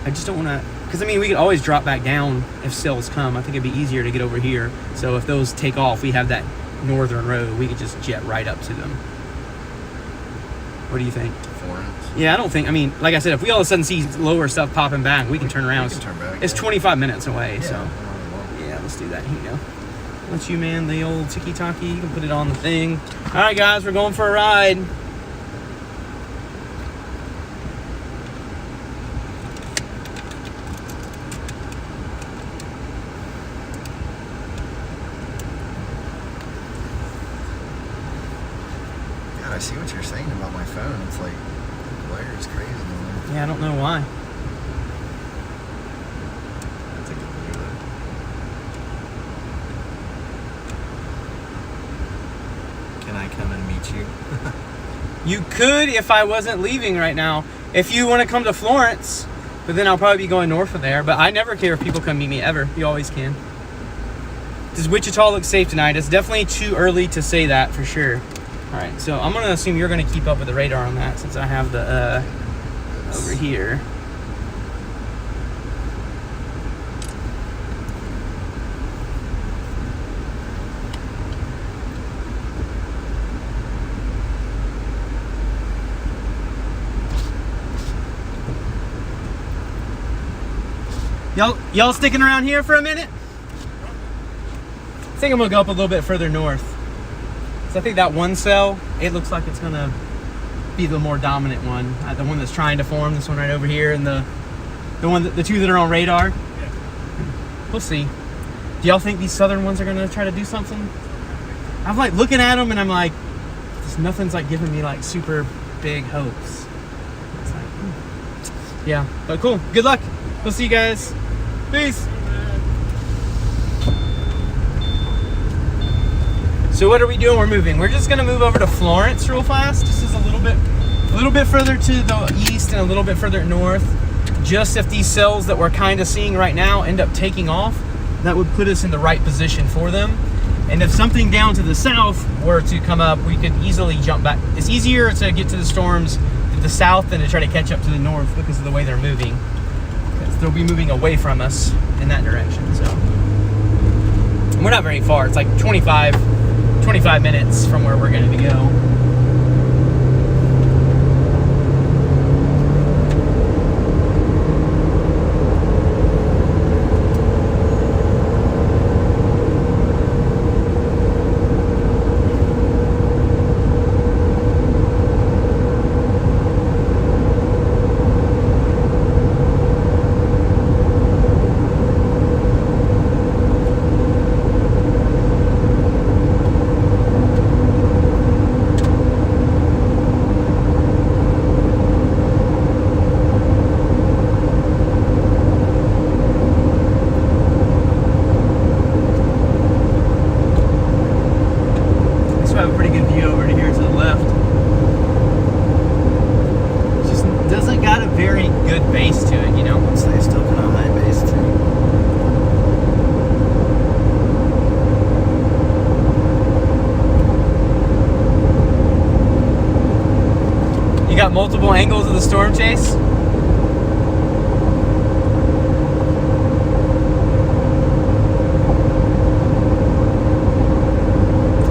I just don't want to, because I mean, we could always drop back down if cells come. I think it'd be easier to get over here. So if those take off, we have that northern road, we could just jet right up to them. What do you think? Florence. Yeah, I don't think, I mean, like I said, if we all of a sudden see lower stuff popping back, we can turn around. We can turn back, It's yeah. 25 minutes away, Yeah, so. Yeah, let's do that. Here you go. Let you man the old tiki-taki. You can put it on the thing. All right, guys, we're going for a ride. God, I see what you're saying about my phone. It's like, the glare is crazy in there. Yeah, I don't know why. That's a good view, though. Can I I come and meet you? You could if I wasn't leaving right now. If you want to come to Florence, but then I'll probably be going north of there. But I never care if people come meet me ever. You always can. Does Wichita look safe tonight? It's definitely too early to say that for sure. All right, so I'm gonna assume you're gonna keep up with the radar on that since I have the over here. Y'all sticking around here for a minute? I think I'm gonna go up a little bit further north. So I think that one cell, it looks like it's gonna be the more dominant one. The one that's trying to form, this one right over here, and the two that are on radar. Yeah. We'll see. Do y'all think these southern ones are gonna try to do something? I'm like looking at them and I'm like, nothing's like giving me like super big hopes. It's like, yeah, but cool. Good luck. We'll see you guys. Peace. So what are we doing? We're moving. We're just gonna move over to Florence real fast. Just as a little bit further to the east and a little bit further north. Just if these cells that we're kind of seeing right now end up taking off, that would put us in the right position for them. And if something down to the south were to come up, we could easily jump back. It's easier to get to the storms to the south than to try to catch up to the north because of the way they're moving. Because they'll be moving away from us in that direction. So we're not very far. It's like 25 minutes from where we're going to go. Multiple angles of the storm chase.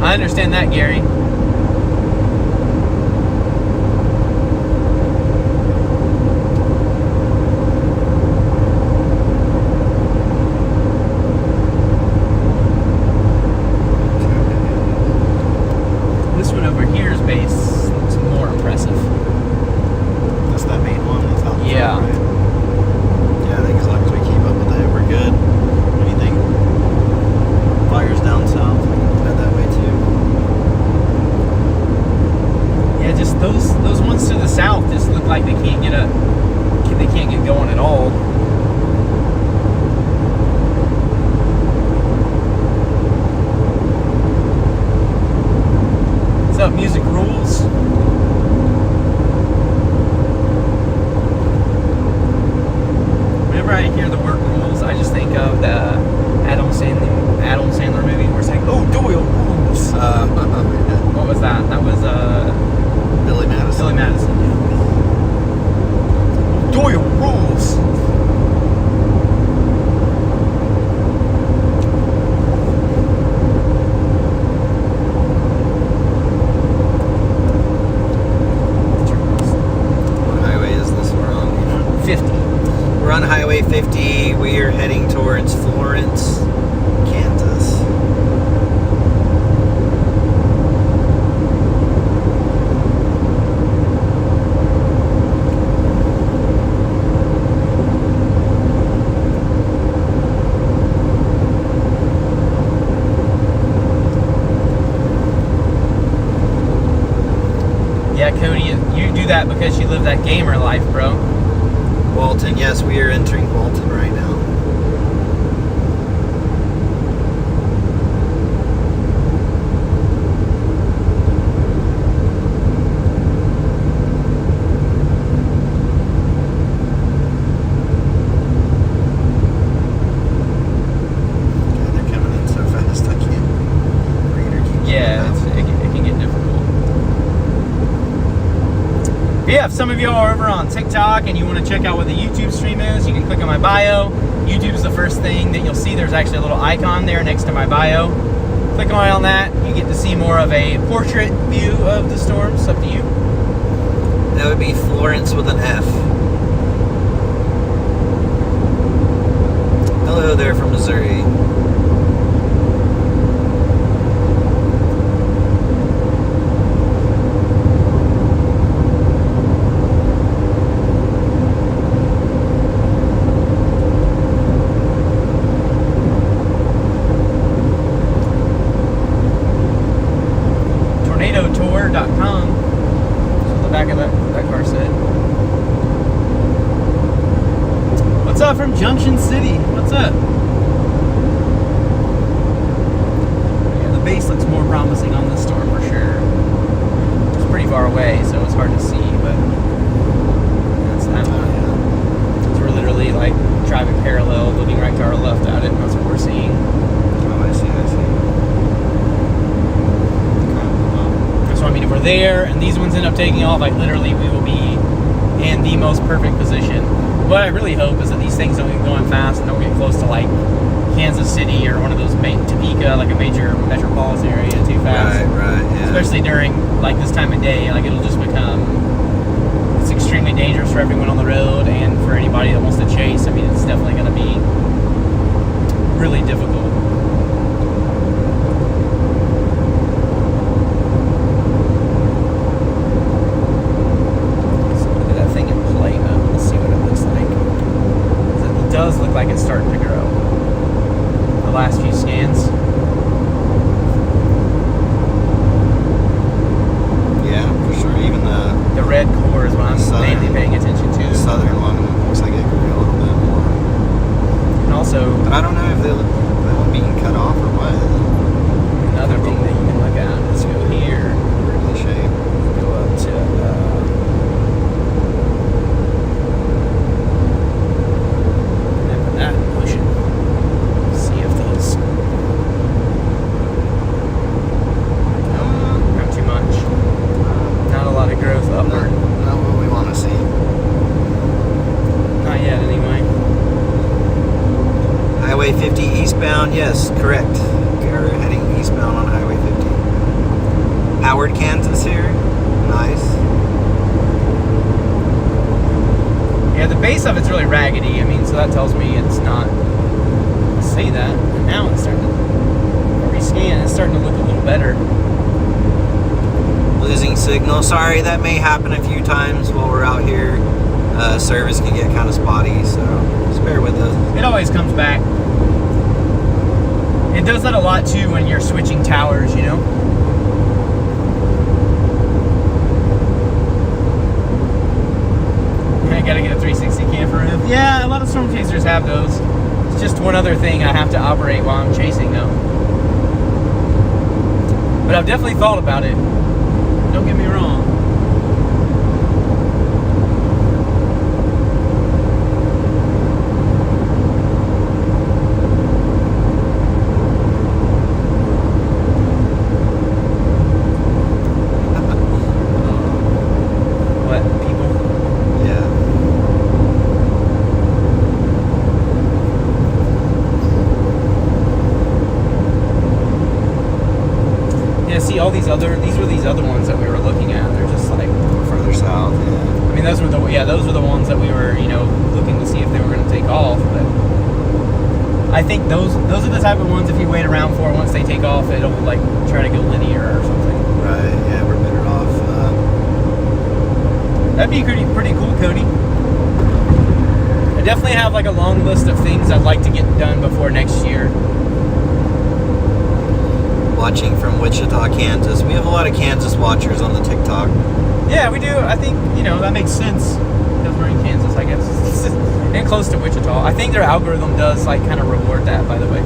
I understand that, Gary. This one over here's base looks more impressive. Yeah. Yeah, I think as long as we keep up with that, we're good. Anything fires down south, we can head that way too. Yeah, just those ones to the south just look like they can't get going at all. What's up, Music Rules? I hear the word rules, I just think of the Adam Sandler movie where it's like, oh, Doyle rules. What was that? That was Billy Madison. Billy Madison. Yeah. Doyle rules. What highway is this we're on? 50. We're on Highway 50. We are heading towards Florence, Kansas. Yeah, Cody, you do that because you live that gamer life, bro. Walton, yes, we are entering Walton right now. yeah, if some of y'all are over on TikTok and you want to check out what the YouTube stream is, you can click on my bio. YouTube's the first thing that you'll see. There's actually a little icon there next to my bio. Click on that. You get to see more of a portrait view of the storm. It's up to you. That would be Florence with an F. Hello there from Missouri. tornadotour.com. So the back of that car said. What's up from Junction City? What's up? Yeah, the base looks more promising on this storm for sure. It's pretty far away, so it's hard to see, but that's that one. So we're literally like driving parallel, looking right to our left at it, and that's what we're seeing. Oh, I see. So I mean, if we're there and these ones end up taking off, like literally we will be in the most perfect position. What I really hope is that these things don't get going fast and don't get close to like Kansas City or one of those Topeka, like a major metropolitan area too fast. Right, yeah. Especially during like this time of day, like it'll just become, it's extremely dangerous for everyone on the road and for anybody that wants to chase. I mean, it's definitely going to be really difficult. Does look like it's starting to grow. The last few scans. Yeah, for sure. Even the red core is what I'm mainly paying attention to. The southern one looks like it grew a little bit more. And also, but I don't know if they're being cut off or what. Another thing that you can look at. Let's go here. Really shape. Go up to. Highway 50 eastbound, yes, correct. We're heading eastbound on Highway 50. Howard, Kansas here. Nice. Yeah, the base of it's really raggedy. I mean, so that tells me it's not. Let's say that. And now it's starting to rescan. It's starting to look a little better. Losing signal. Sorry, that may happen a few times while we're out here. Service can get kind of spotty, so just bear with us. It always comes back. It does that a lot too when you're switching towers, you know? I gotta get a 360 camper. Yeah, a lot of storm chasers have those. It's just one other thing I have to operate while I'm chasing though. But I've definitely thought about it. Don't get me wrong. All these other ones that we were looking at. They're just like further south. Yeah. I mean, those were the ones that we were, you know, looking to see if they were going to take off. But I think those are the type of ones if you wait around for once they take off, it'll like try to go linear or something. Right. Yeah, we're better off. That'd be pretty cool, Cody. I definitely have like a long list of things I'd like to get done before next year. Watching from Wichita, Kansas. We have a lot of Kansas watchers on the TikTok. Yeah, we do. I think, you know, that makes sense because we're in Kansas, I guess. And close to Wichita. I think their algorithm does, like, kind of reward that, by the way.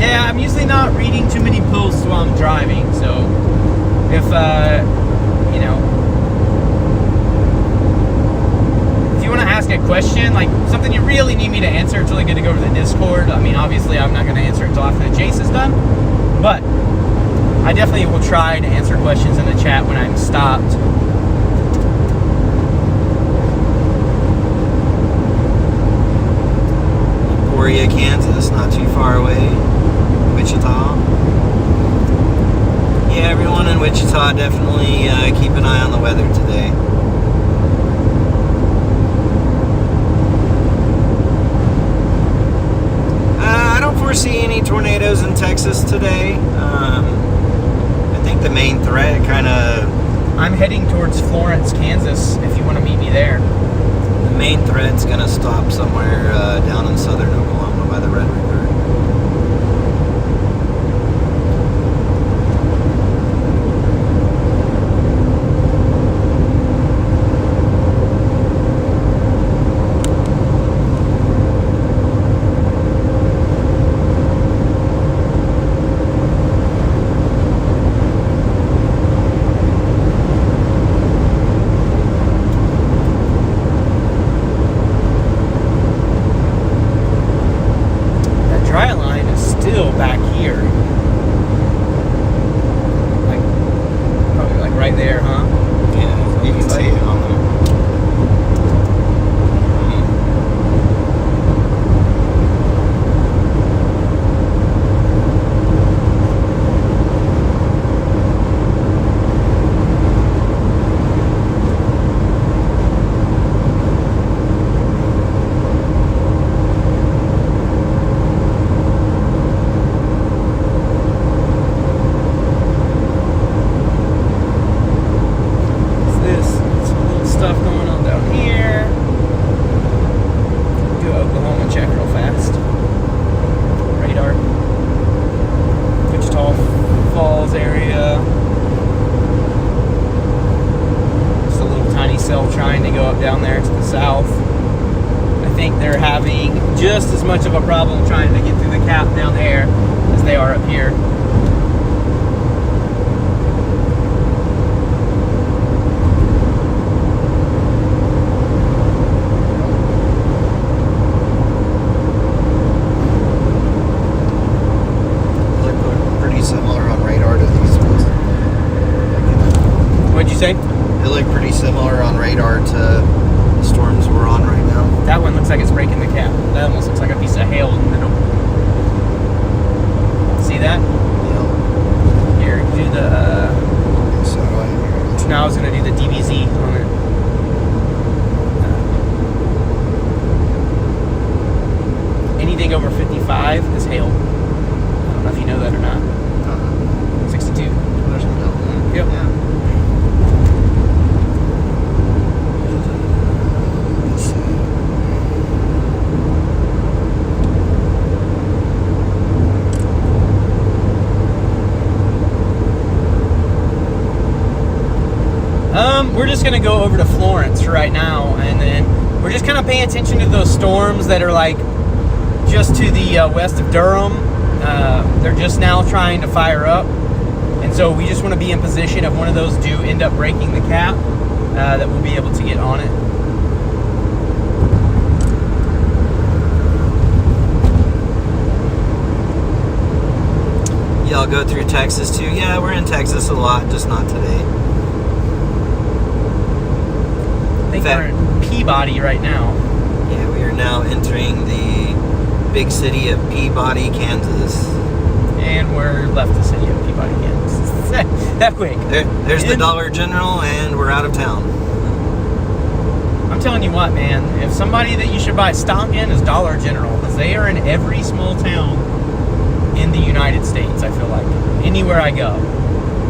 Yeah, I'm usually not reading too many posts while I'm driving, so if, you know, if you want to ask a question, like something you really need me to answer, it's really good to go over the Discord. I mean, obviously, I'm not going to answer it until after the chase is done, but I definitely will try to answer questions in the chat when I'm stopped. Emporia, Kansas, not too far away. Wichita. Yeah, everyone in Wichita, definitely keep an eye on the weather today. I don't foresee any tornadoes in Texas today. I think the main threat kind of... I'm heading towards Florence, Kansas, if you want to meet me there. The main threat's going to stop somewhere down in southern Oklahoma by the Red River. Just as much of a problem trying to get through the cap down there as they are up here. Look pretty similar on radar to these ones. What'd you say? They look pretty similar on radar to the storms we're on right now. That one looks like it's breaking the cap. That almost looks like a piece of hail in the middle. See that? Yeah. Here, do the... Satellite. Now I was going to do the DBZ on it. Anything over 55 is hail. I don't know if you know that or not. 62. There's some hail. Yep. Yeah. We're just going to go over to Florence right now, and then we're just kind of paying attention to those storms that are like just to the west of Durham. They're just now trying to fire up, and so we just want to be in position if one of those do end up breaking the cap, that we'll be able to get on it. Y'all go through Texas too? Yeah, we're in Texas a lot, just not today. I think we're in Peabody right now. Yeah, we are now entering the big city of Peabody, Kansas. And we're left the city of Peabody, Kansas. That quick. There's the Dollar General, and we're out of town. I'm telling you what, man. If somebody that you should buy stock in is Dollar General, because they are in every small town in the United States, I feel like. Anywhere I go.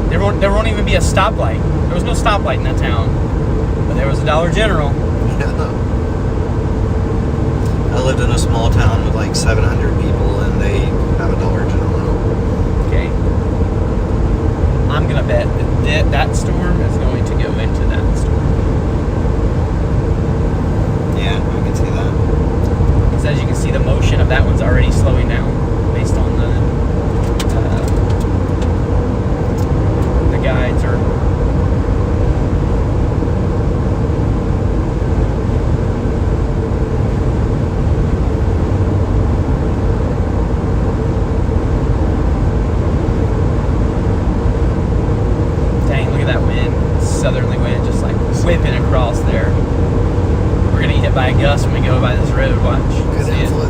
There won't even be a stoplight. There was no stoplight in that town. But there was a Dollar General. Yeah. I lived in a small town with like 700 people, and they have a Dollar General now. Okay. I'm going to bet that that storm is going to go into that storm. Yeah, I can see that. Because as you can see, the motion of that one's already slowing down based on the guides or go by this road. Watch. Good See it? inflow.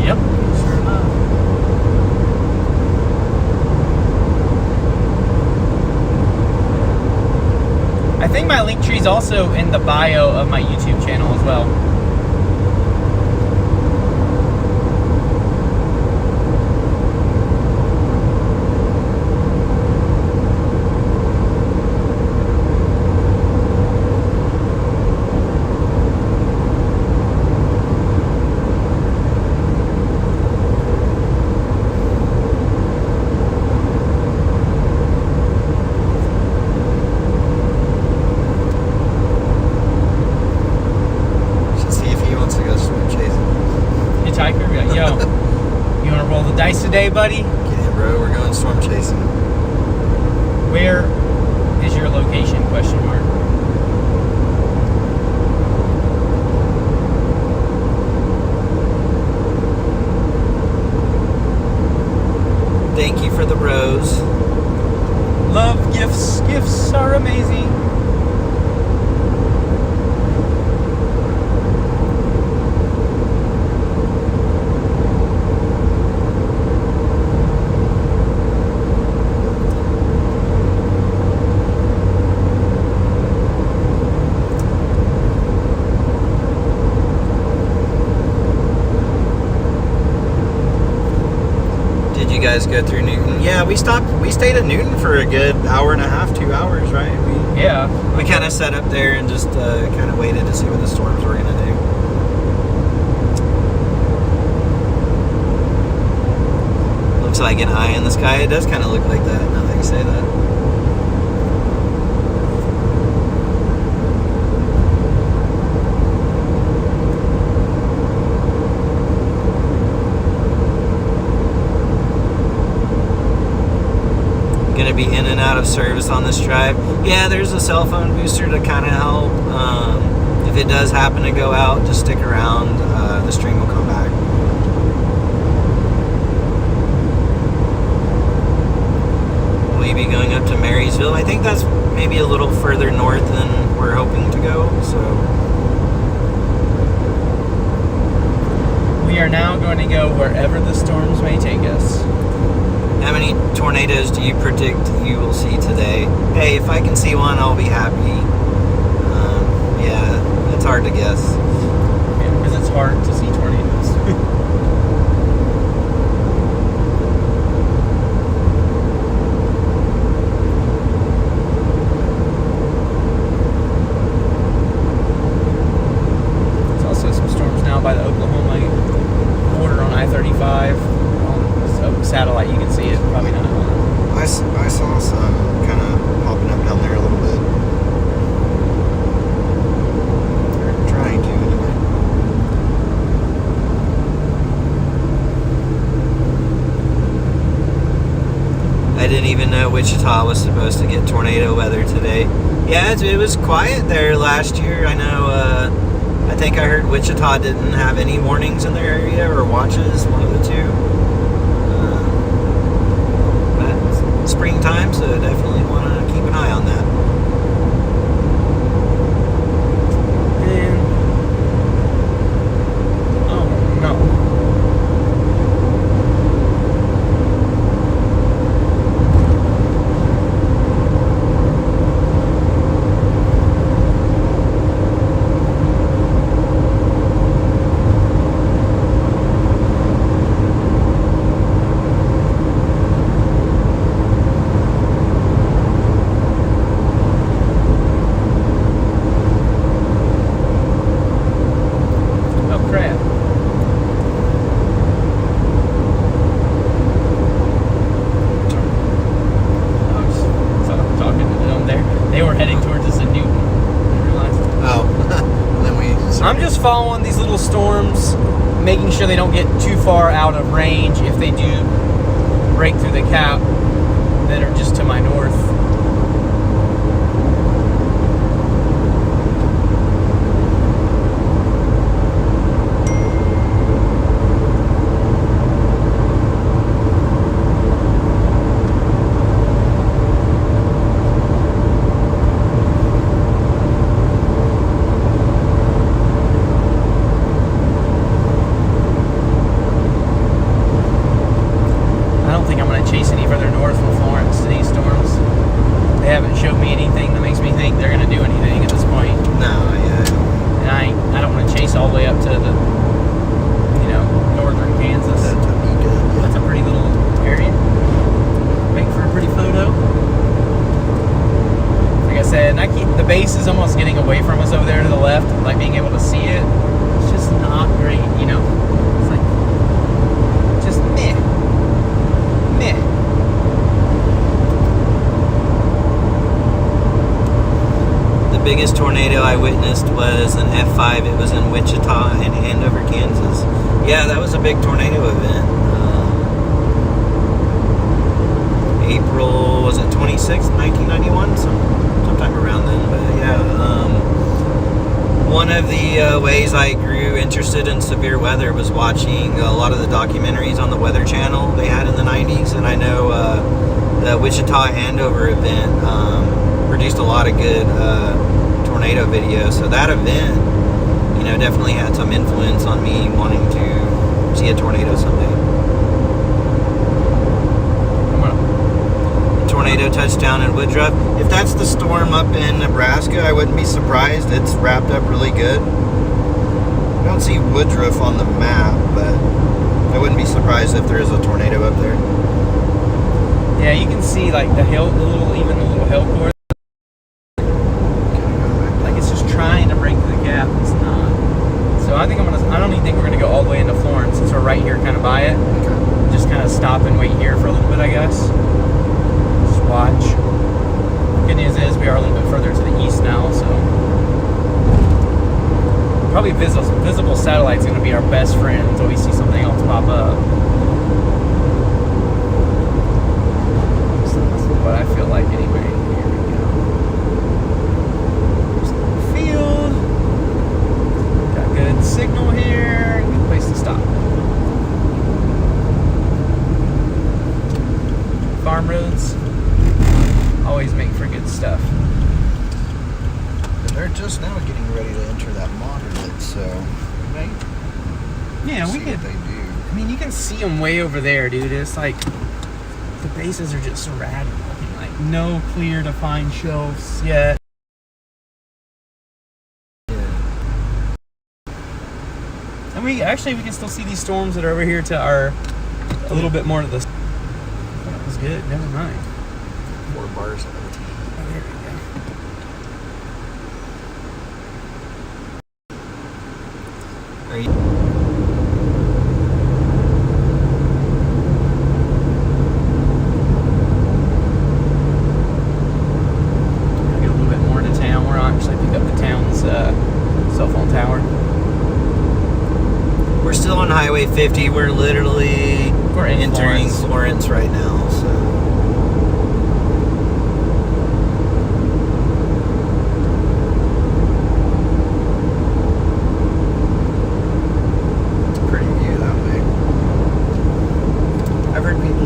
Yep. Sure enough. I think my link tree is also in the bio of my YouTube channel as well. Should see if he wants to go storm chasing. Hitchhiker, be like, yo, you want to roll the dice today, buddy? Get in, bro. We're going storm chasing. Where is your location? Question mark. Thank you for the rose. Love gifts. Gifts are amazing. Did you guys go through Newton? Yeah, we stayed at Newton for a good hour and a half, 2 hours, right? Yeah. We kind of sat up there and just kind of waited to see what the storms were going to do. Looks like an eye in the sky. It does kind of look like that now that you say that. Going to be in and out of service on this drive. Yeah, there's a cell phone booster to kind of help. If it does happen to go out, just stick around. The stream will come back. Will you be going up to Marysville? I think that's maybe a little further north than we're hoping to go. So We are now going to go wherever the storms may take us. how many tornadoes do you predict you will see today? Hey, if I can see one, I'll be happy. Yeah, it's hard to guess. Yeah, because it's hard to see tornadoes. There's also some storms now by the Oklahoma border on I-35. On satellite, you can see it. Probably not. I saw some kind of popping up down there a little bit. Or trying to, anyway. I didn't even know Wichita was supposed to get tornado weather today. Yeah, it was quiet there last year. I know, I think I heard Wichita didn't have any warnings in their area or watches, one of the two. But springtime, so definitely want to keep an eye on that. And oh no. Oh crap. I was talking to them there. They were heading towards us in Newton. I realized. Oh, then we. I'm just following these little storms, making sure they don't get too far out of range if they do break through the cap that are just to my north. left, like being able to see it, it's just not great, you know. It's like just meh. The biggest tornado I witnessed was an F5. It was in Wichita and Andover, Kansas. Yeah, that was a big tornado event. April, was it 26th, 1991? Sometime around then. But yeah, one of the ways I grew interested in severe weather was watching a lot of the documentaries on the Weather Channel they had in the 90s. And I know the Wichita Andover event produced a lot of good tornado videos. So that event, you know, definitely had some influence on me wanting to see a tornado someday. Tornado touchdown in Woodruff. If that's the storm up in Nebraska, I wouldn't be surprised. It's wrapped up really good. I don't see Woodruff on the map, but I wouldn't be surprised if there is a tornado up there. Yeah, you can see like the little hill core. Like it's just trying to break the gap. It's not. So I don't even think we're gonna go all the way into Florence since we're right here, kind of by it. Just kind of stop and wait here for a little bit, I guess. Watch. Good news is we are a little bit further to the east now, so probably visible satellite's going to be our best friend until we see something else pop up. So that's what I feel like anyway. Here we go. There's a little field. Got good signal here. Good place to stop. Farm roads always make for good stuff. And they're just now getting ready to enter that moderate, so right? Yeah, we see could. what they do. I mean, you can see them way over there, dude. It's like the bases are just so rad looking. Like no clear defined shelves yet. And we can still see these storms that are over here to our a little bit more to the. Oh, that was good. Never mind. 4 bars of it. Oh, there we go. Are you? Get a little bit more into town. We're actually pick up the town's cell phone tower. We're still on Highway 50. We're literally entering Florence right now. So.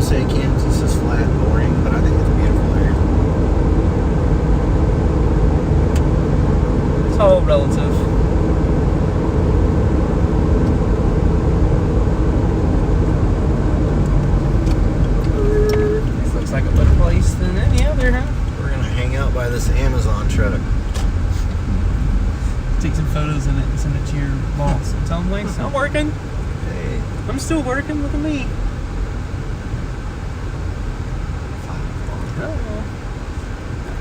Say Kansas is flat and boring, but I think it's beautiful here. It's all relative. This looks like a better place than any other, huh? We're gonna hang out by this Amazon truck. Take some photos in it and send it to your boss and tell him, like, I'm working. Hey. I'm still working. Look at me.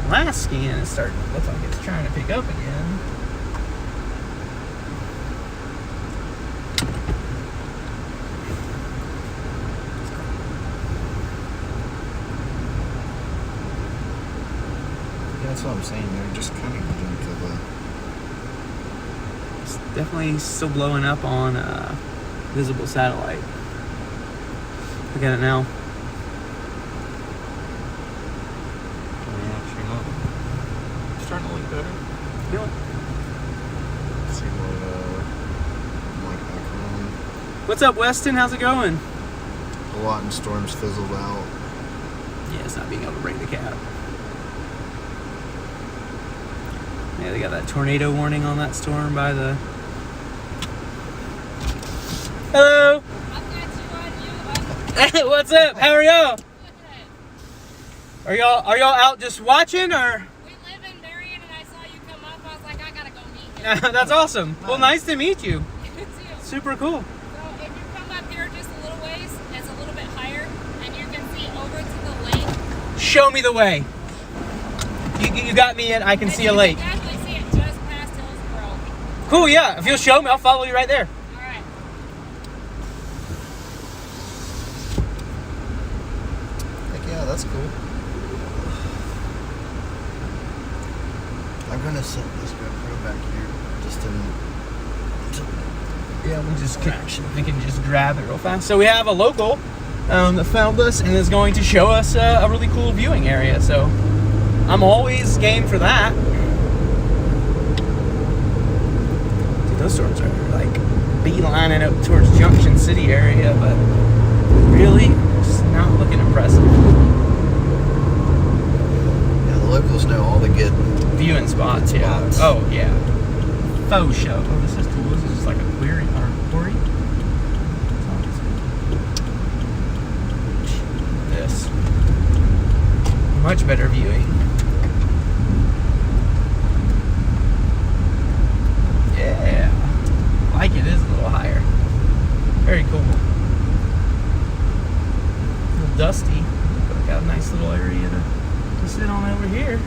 Last scan is starting to look like it's trying to pick up again. Yeah, that's what I'm saying. They're just kind of getting to the. It's definitely still blowing up on visible satellite. Look at it now. Starting to look better. Feel it. See what like back home. What's up, Weston? How's it going? A lot in storms fizzled out. Yeah, it's not being able to break the cap. Yeah, they got that tornado warning on that storm by the. Hello. Hey, what's up? How are y'all? Are y'all out just watching or? We live in Darien and I saw you come up. I was like, I gotta go meet you. That's awesome. Well, nice to meet you. You too. Super cool. So if you come up here just a little ways, it's a little bit higher, and you can see over to the lake. Show me the way. You got me at I can see a lake. You can definitely see it just past Hillsboro. Cool, yeah. If you'll show me, I'll follow you right there. All right. Heck yeah, that's cool. I'm gonna set this GoPro back here just in. Yeah, we can just grab it real fast. So we have a local that found us and is going to show us a really cool viewing area. So I'm always game for that. Dude, those storms are like beelining up towards Junction City area, but really just not looking impressive. Yeah, the locals know all the good Viewing spots, yeah. Oh, yeah. Faux show. Oh, this is cool. This is just like a query or quarry. This. Much better viewing. Yeah. I like it is a little higher. Very cool. A little dusty. But got a nice little area to sit on over here.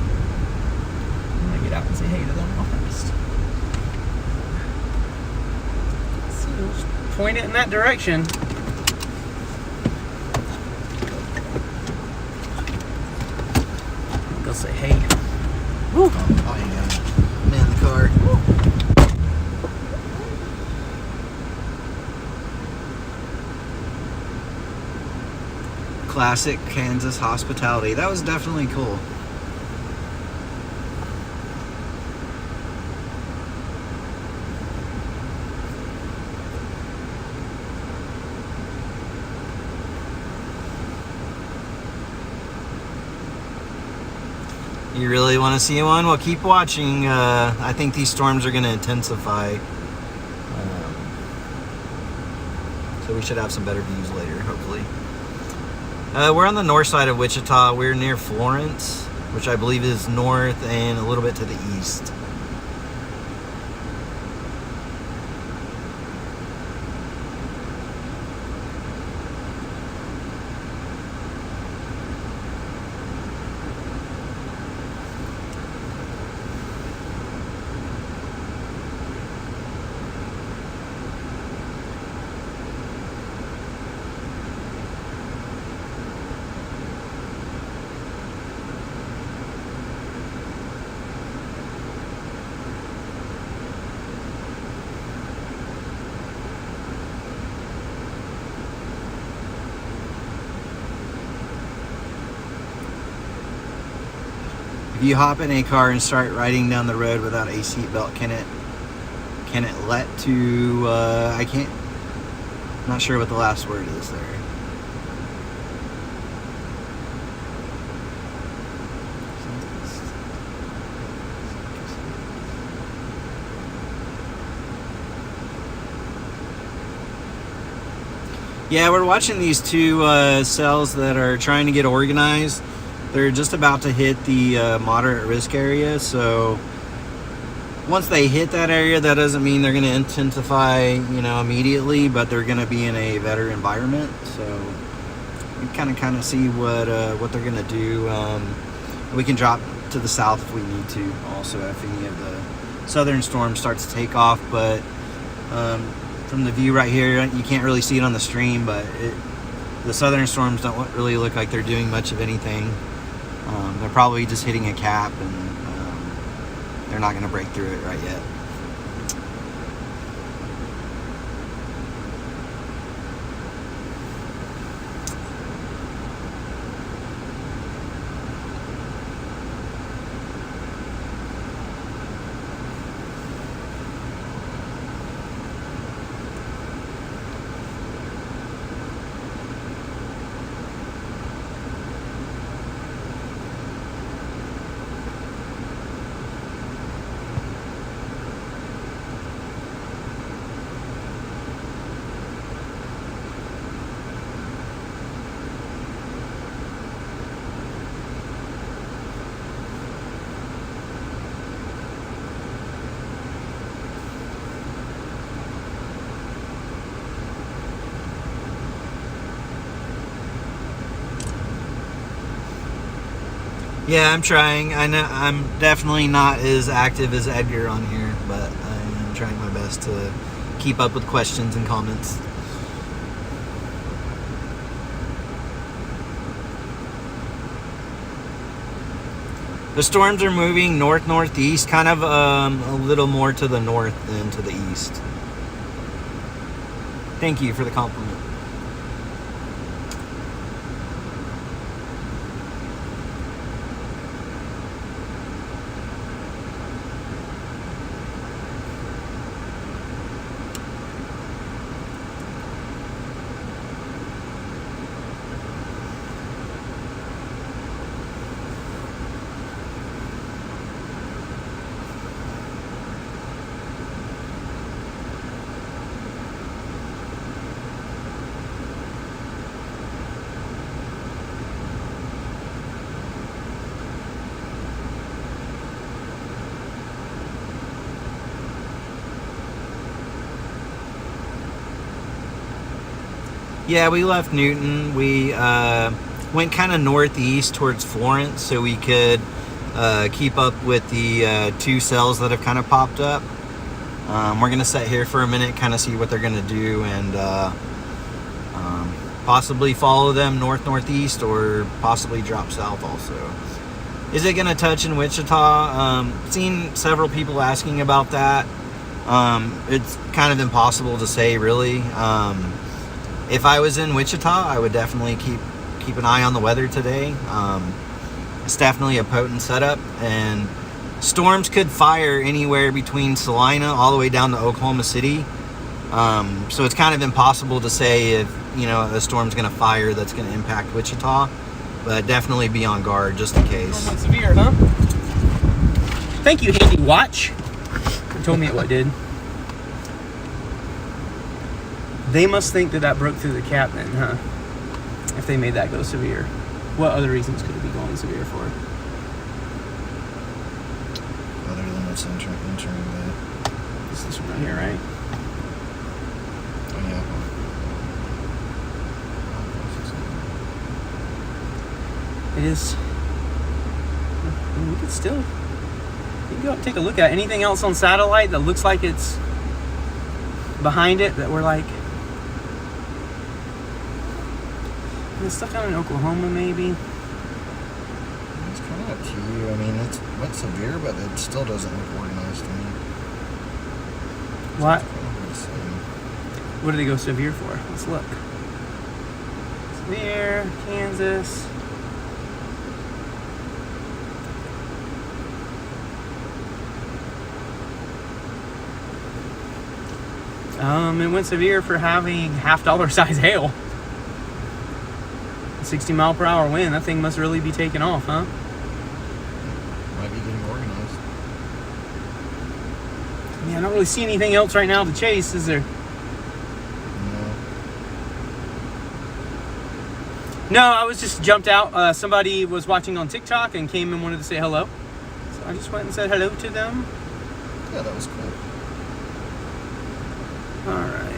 I'm gonna get out and say hey to them first. So just point it in that direction. Go say hey. Woo. Oh yeah. Man, the car. Classic Kansas hospitality. That was definitely cool. You really want to see one? Well, keep watching. I think these storms are going to intensify. So we should have some better views later, hopefully. We're on the north side of Wichita. We're near Florence, which I believe is north and a little bit to the east. If you hop in a car and start riding down the road without a seatbelt, can it let to, I can't, I'm not sure what the last word is there. Yeah, we're watching these two cells that are trying to get organized. They're just about to hit the moderate risk area, so once they hit that area, that doesn't mean they're going to intensify, immediately, but they're going to be in a better environment. So we kind of see what they're going to do. We can drop to the south if we need to, also if any of the southern storm starts to take off. But from the view right here, you can't really see it on the stream, but the southern storms don't really look like they're doing much of anything. They're probably just hitting a cap, and they're not going to break through it right yet. Yeah, I'm trying. I know I'm definitely not as active as Edgar on here, but I am I'm trying my best to keep up with questions and comments. The storms are moving north-northeast, kind of a little more to the north than to the east. Thank you for the compliment. Yeah, we left Newton. We went kind of northeast towards Florence so we could keep up with the 2 cells that have kind of popped up. We're going to sit here for a minute, kind of see what they're going to do, and possibly follow them north-northeast or possibly drop south also. Is it going to touch in Wichita? Seen several people asking about that. It's kind of impossible to say, really. If I was in Wichita, I would definitely keep an eye on the weather today. It's definitely a potent setup, and storms could fire anywhere between Salina all the way down to Oklahoma City. So it's kind of impossible to say if, you know, a storm's going to fire that's going to impact Wichita, but definitely be on guard just in case. Storm went severe, huh? Thank you, handy watch. You told me what did. They must think that broke through the cap then, huh? If they made that go severe. What other reasons could it be going severe for? Other than what's entering that. This one right here, right? Oh, yeah. It is. We could still. You can go up and take a look at it. Anything else on satellite that looks like it's behind it that we're like. There's stuff down in Oklahoma, maybe. It's kind of up to you. I mean, it went severe, but it still doesn't look organized to me. What? It's kind of hard to say. What did they go severe for? Let's look. Severe, Kansas. It went severe for having $half size hail. 60 mile per hour wind. That thing must really be taking off, huh? Might be getting organized. Yeah, I don't really see anything else right now to chase, is there? No. No, I was just jumped out. Somebody was watching on TikTok and came and wanted to say hello. So I just went and said hello to them. Yeah, that was cool. All right.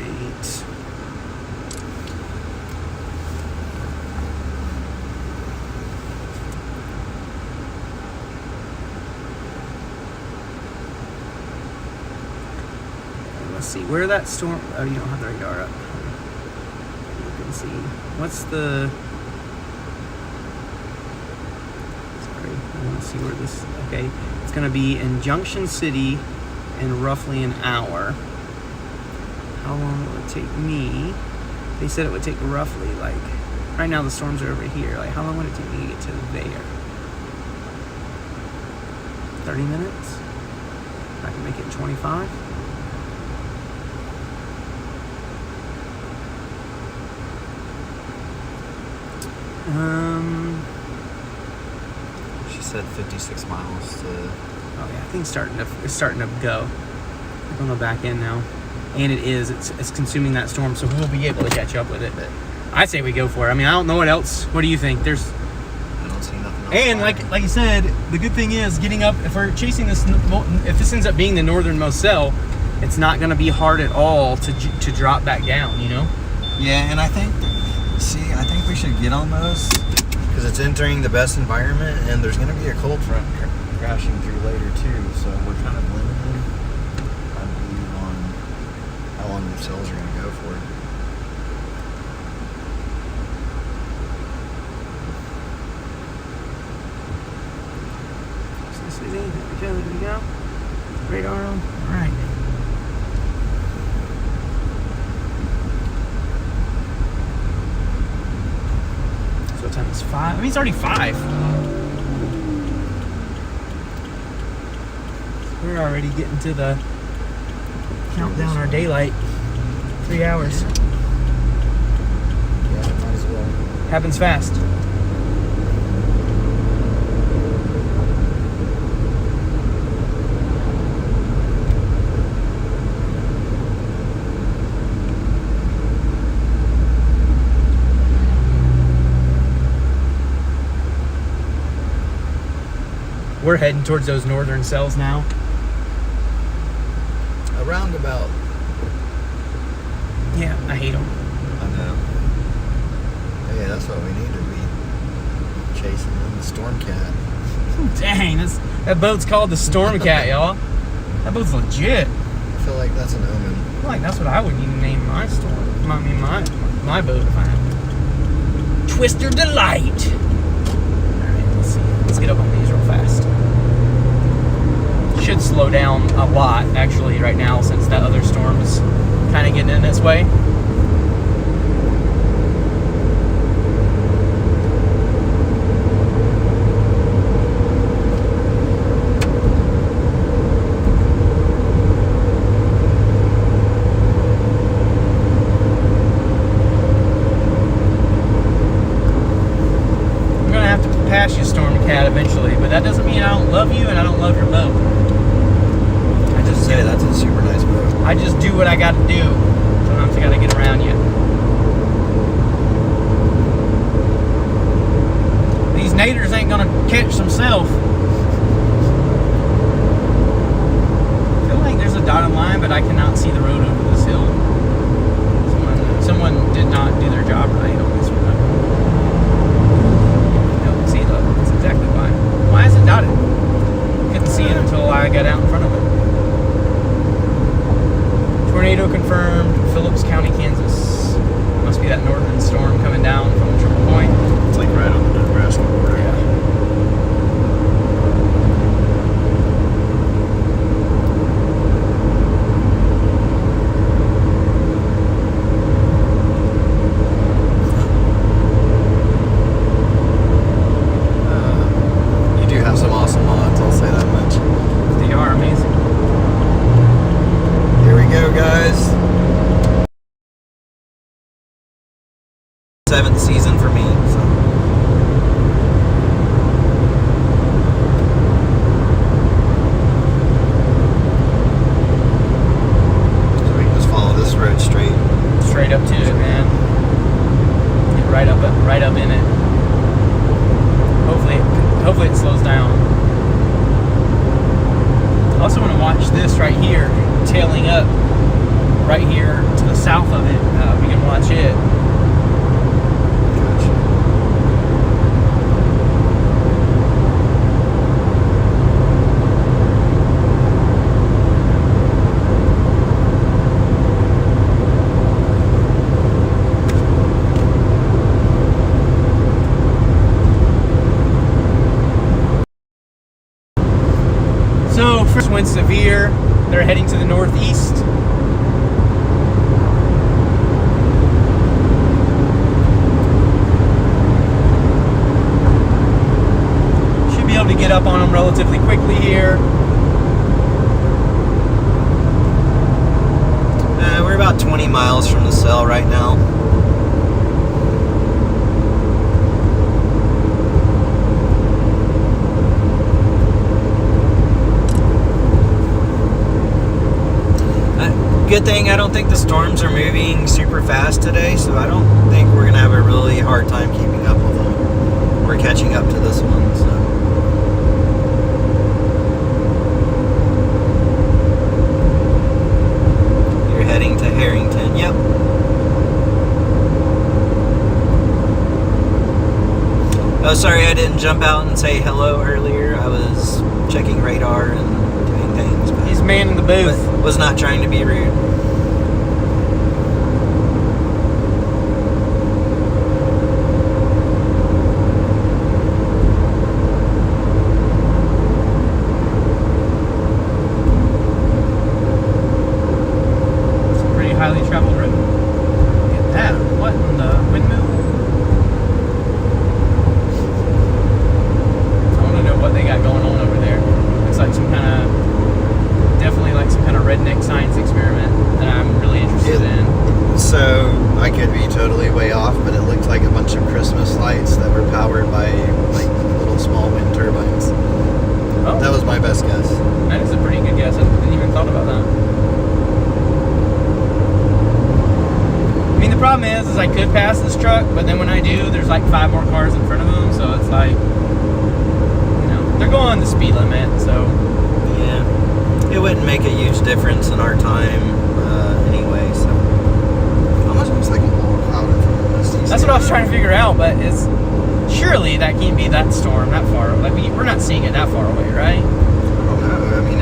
Let's see where that storm. Oh, you don't have the radar up. You can see. What's the? Sorry, I want to see where this. Okay, it's going to be in Junction City in roughly an hour. How long will it take me? They said it would take roughly like. Right now the storms are over here. Like, how long would it take me to get to there? 30 minutes. I can make it in 25. She said 56 miles to... Oh yeah, I think it's starting to go. We're going to go back in now. And it's consuming that storm, so we'll be able to catch up with it. But I say we go for it. I mean, I don't know what else. What do you think? I don't see nothing else. And like you said, the good thing is getting up, if we're chasing this, if this ends up being the northernmost cell, it's not going to be hard at all to drop back down, you know? Yeah, and I think we should get on those because it's entering the best environment, and there's going to be a cold front crashing through later too, so we're kind of limited, I believe. cells are going to go for. There we go. Radar on. All right. So what time is 5? I mean, it's already 5. We're already getting to the count down our daylight. 3 hours. Yeah, might as well. Happens fast. We're heading towards those northern cells now. A roundabout. Yeah, I hate them. I know. Hey, that's what we need to be chasing in the Stormcat. Dang, that boat's called the Stormcat, y'all. That boat's legit. I feel like that's an omen. I feel like that's what I would even name my storm. I mean, my boat if I had. Twister Delight. All right, let's see. Let's get up on these real fast. Should slow down a lot actually right now since that other storm is kind of getting in its way. I'm gonna have to pass you, Stormcat, eventually, but that doesn't mean I don't love you and I don't love your boat. Yeah, that's a super nice boat. I just do what I gotta do. Sometimes I gotta get around you. These naders ain't gonna catch themselves. I feel like there's a dotted line, but I cannot see the road over this hill. Someone did not do their job right on this one. No, see, look, that's exactly why. Why is it dotted? Couldn't see it until I got out in front of it. Tornado confirmed, Phillips County, Kansas. Must be that northern storm coming down from the triple point. It's like right on the Nebraska border. Yeah. You do have some awesome mods, I'll say that much. They are amazing. Here we go, guys. 7th season for me. So. So we can just follow this road straight. Straight up to it, man. Get right up in it. Hopefully it slows down. I also want to watch this right here, tailing up right here to the south of it. We can watch it. So, first wind severe. They're heading to the northeast. Should be able to get up on them relatively quickly here. We're about 20 miles from the cell right now. Good thing I don't think the storms are moving super fast today, so I don't think we're gonna have a really hard time keeping up with them. We're catching up to this one, so. You're heading to Harrington, yep. Oh, sorry I didn't jump out and say hello earlier. I was checking radar and doing things. But He's manning the booth. was not trying to be rude. highly traveled road. Look at that. What in the windmill? I want to know what they got going on over there. Looks like some kind of, definitely like some kind of redneck science experiment that I'm really interested in. So I could be totally way off, but it looked like a bunch of Christmas lights that were powered by like little small wind turbines. Oh, That was my best guess. that is a pretty good guess. I didn't even thought about that. I mean, the problem is I could pass this truck, but then when I do, there's like 5 more cars in front of them, so it's like, you know, they're going the speed limit, so. Yeah, it wouldn't make a huge difference in our time anyway. So Almost looks like a little cloud in front of us. That's what I was trying to figure out, but it's surely that can't be that storm that far. Like we're not seeing it that far away, right? I don't know. I mean,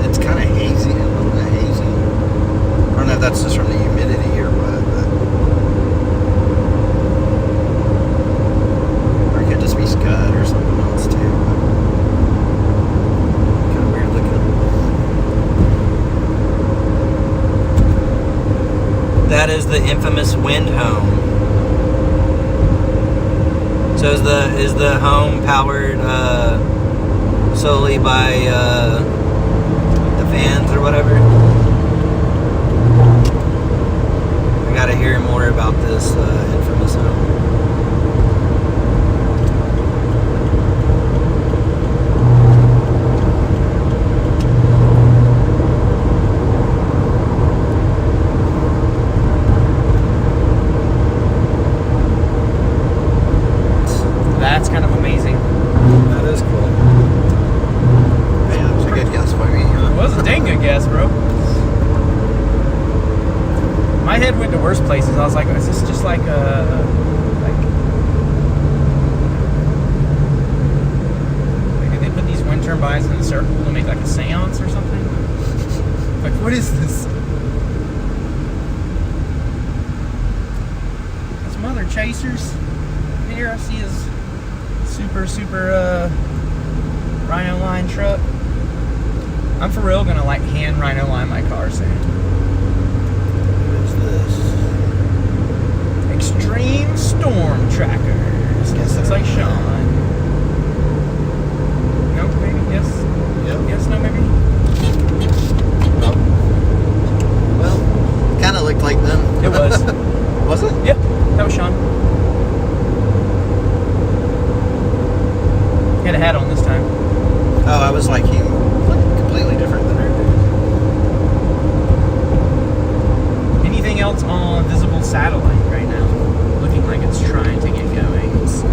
it's kind of hazy, a little bit hazy. I don't know if that's just from the humidity or what, but or it could just be scud or something else too. Kind of weird looking. That is the infamous wind home. So is the home powered solely by the fans or whatever? I gotta hear more about this infamous home. That's kind of amazing. That is cool. Man, that was a good guess by me, It huh? was a dang good guess, bro. My head went to worse places. I was like, is this just like did they put these wind turbines in a circle to make like a seance or something? Like, what is this? Some other chasers. Here I see his super rhino line truck. I'm for real gonna like hand rhino line my car soon. What's this? Extreme Storm Trackers. Guess looks like Sean. No, maybe yes. Yep. Yes, no, maybe. Oh. Well, kind of looked like them. It was. Was it? Yep, that was Sean. He had a hat on this time. Oh, I was like, he looked completely different than her. Anything else on visible satellite right now? Looking like it's trying to get going. Let's see.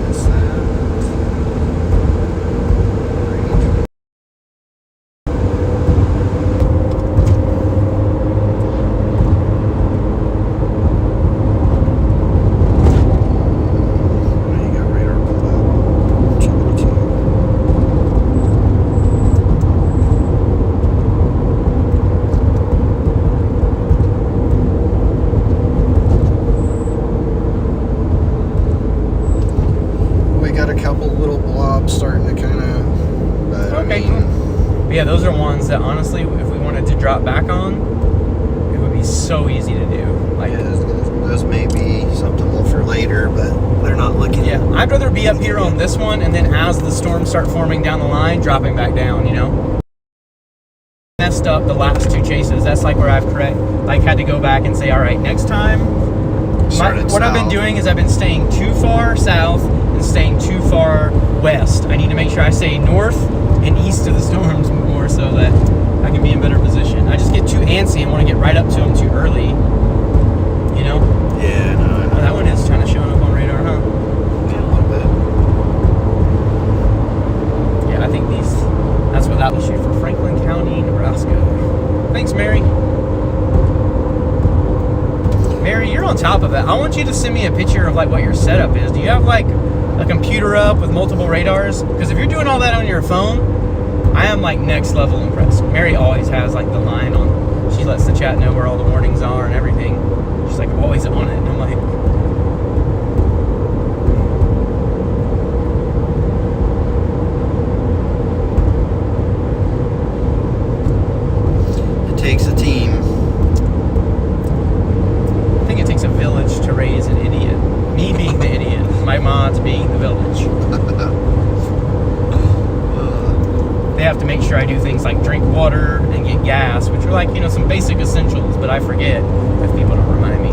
What's that? What do you got radar pulled up? Check it too. We got a couple little blobs starting to kind of, but Okay, I mean, But yeah, those are ones that honestly, if we wanted to drop back on, it would be so easy to do. Like, Yeah, those may be something for later, but they're not looking. yeah, I'd rather be up here on this one, and then as the storms start forming down the line, dropping back down, you know? Messed up the last 2 chases. That's like where I've had to go back and say, all right, next time. What I've been doing is I've been staying too far south and staying too far west. I need to make sure I stay north and east of the storms more so that I can be in better position. I just get too antsy and want to get right up to them too early, you know? Yeah, no, I know. Oh, that one is kind of showing up on radar, huh? Yeah, a little bit. Yeah, I think that's what that will shoot for Franklin County, Nebraska. Thanks, Mary. Mary, you're on top of it. I want you to send me a picture of like what your setup is. Do you have like a computer up with multiple radars? Because if you're doing all that on your phone, I am like next level impressed. Mary always has like the line on. She lets the chat know where all the warnings are and everything. She's like always on it. And I'm like, they have to make sure I do things like drink water and get gas, which are like, you know, some basic essentials, but I forget if people don't remind me.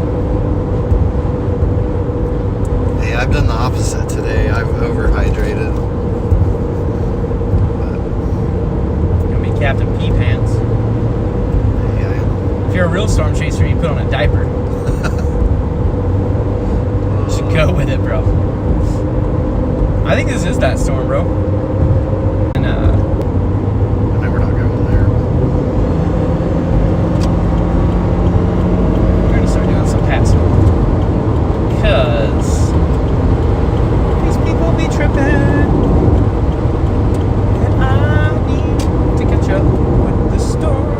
Hey, I've done the opposite today. I've overhydrated. Gonna be Captain P Pants. Yeah. If you're a real storm chaser, you put on a diaper. You should go with it, bro. I think this is that storm, bro. And I know we're not going there. we're gonna start doing some passing. Because these people be tripping. And I need to catch up with the storm.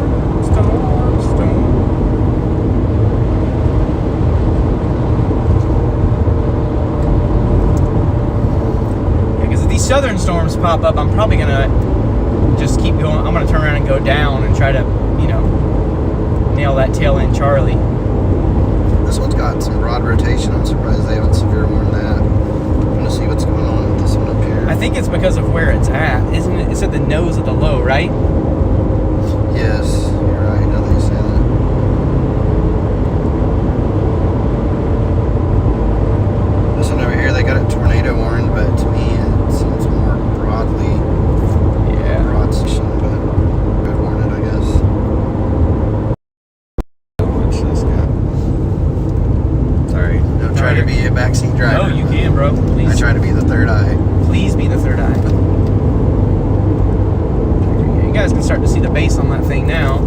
Because if these southern storms pop up, I'm probably gonna just keep going. I'm gonna turn around and go down and try to, you know, nail that tail end Charlie. This one's got some broad rotation. I'm surprised they haven't severe warned that. I'm gonna see what's going on with this one up here. I think it's because of where it's at, isn't it? It's at the nose of the low, right? Yes, you're right. Now that you say that. This one over here, they got it tornado warned, but to me it seems more broadly broad section, but good warned, I guess. Watch this guy. Sorry, don't try to be a backseat driver. No, you can, bro. Please. I try to be the third eye. Please be the third eye. You guys can start to see the base on that thing now.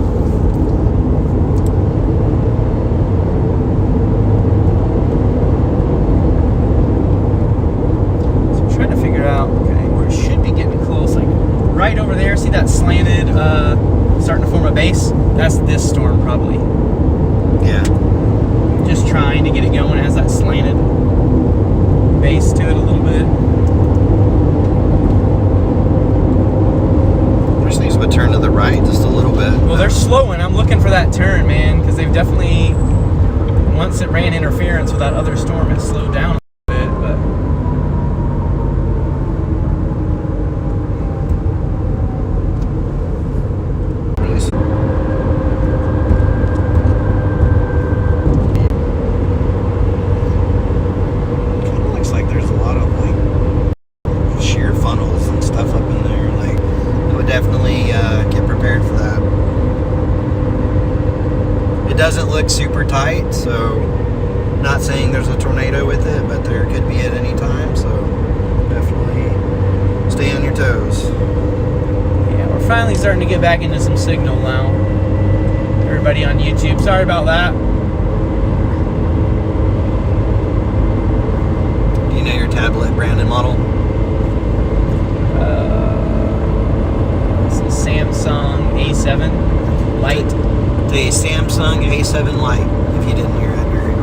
So I'm trying to figure out, okay, where it should be getting close, like right over there. See that slanted, starting to form a base? That's this storm probably. Yeah. Just trying to get it going. It has that slanted base to it a little bit. Just needs to turn to the right just a little bit. Well, they're slowing. I'm looking for that turn, man, because they've definitely, once it ran interference with that other storm, it slowed down a bit, but Kind of looks like there's a lot of like shear funnels and stuff up in there. Like, I would definitely get prepared for that. It doesn't look super tight, so not saying there's a tornado with it, but there could be at any time. So definitely stay on your toes. yeah, we're finally starting to get back into some signal now. Everybody on YouTube, sorry about that. Do you know your tablet brand and model? It's a Samsung A7 Lite. The Samsung A7 Lite, if you didn't hear it, Gary.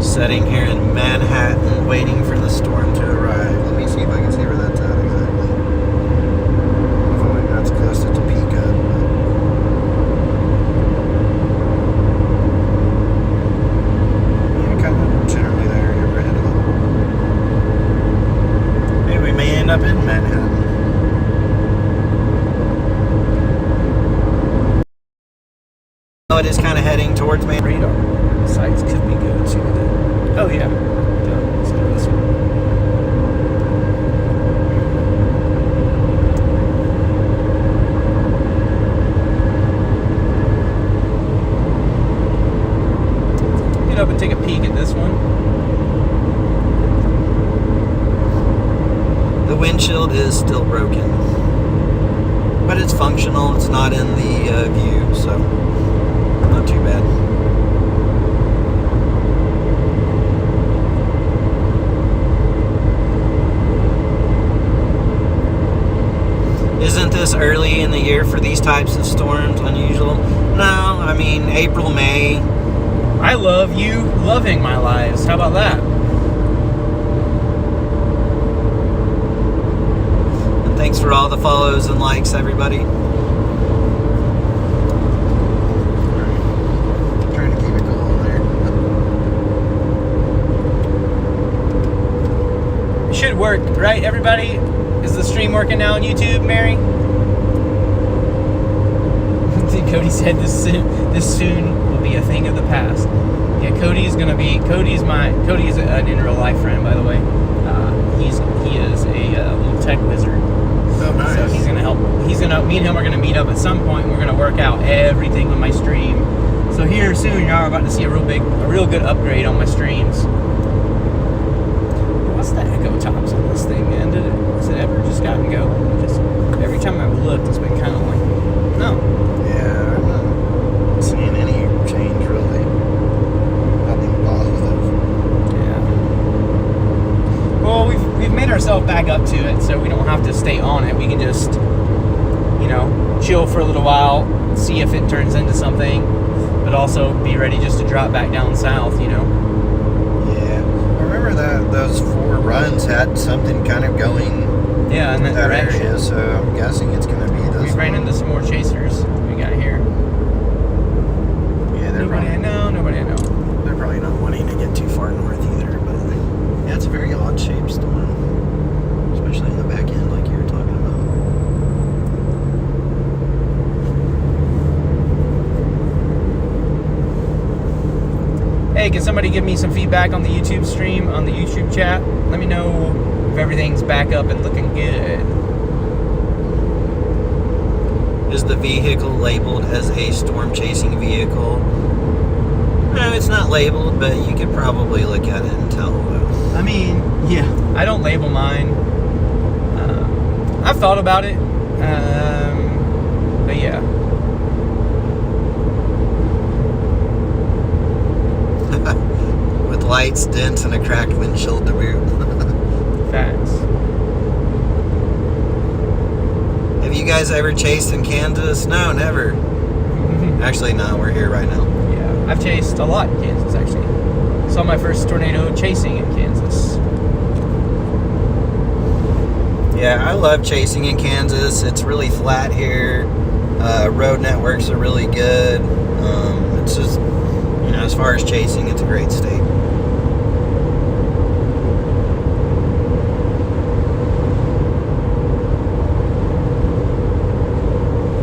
Sitting here in Manhattan, waiting for the storm to arrive. Let me see if I can see where that's at exactly. Oh, that's close to Topeka. Yeah, kind of generally there. You're ahead of it. Maybe we may end up in Manhattan. Oh, it is kind of heading towards me. Radar sites could be good too. Oh yeah. Let's do this one. Get up and take a peek at this one. The windshield is still broken, but it's functional. It's not in the view, so not too bad. Isn't this early in the year for these types of storms unusual? No, I mean April, May. I love you loving my lives. How about that? And thanks for all the follows and likes, everybody. Trying to keep it cool there. should work, right, everybody? Is the stream working now on YouTube, Mary? Cody said this soon will be a thing of the past. Yeah, Cody is an in real life friend, by the way. He is a little tech wizard. Oh, nice. So he's gonna help. Me and him are gonna meet up at some point, and we're gonna work out everything on my stream. So here soon, y'all are about to see a real good upgrade on my streams. What's the echo tops on this thing, man? Has it ever just gotten going? Just every time I've looked, it's been kind of like, no. Yeah, I'm not seeing any change really. Nothing positive. Yeah. Well, we've made ourselves back up to it, so we don't have to stay on it. We can just, chill for a little while, see if it turns into something, but also be ready just to drop back down south, Yeah. I remember that those 4 runs had something kind of going Yeah, in that direction. area, so I'm guessing it's going to be this. We ran into some more chasers we got here. Yeah, Nobody I know. They're probably not wanting to get too far north either, but yeah, it's a very odd shaped storm, especially in the back end, like you were talking about. Hey, can somebody give me some feedback on the YouTube stream, on the YouTube chat? Let me know if everything's back up and looking good. Is the vehicle labeled as a storm chasing vehicle? No, it's not labeled, but you could probably look at it and tell. I mean, yeah, I don't label mine. I've thought about it, but yeah. With lights, dents, and a cracked windshield to boot. Facts. Have you guys ever chased in Kansas? No, never. Actually, no, we're here right now. Yeah, I've chased a lot in Kansas, actually. Saw my first tornado chasing in Kansas. Yeah, I love chasing in Kansas. It's really flat here. Road networks are really good. It's just, as far as chasing, it's a great state.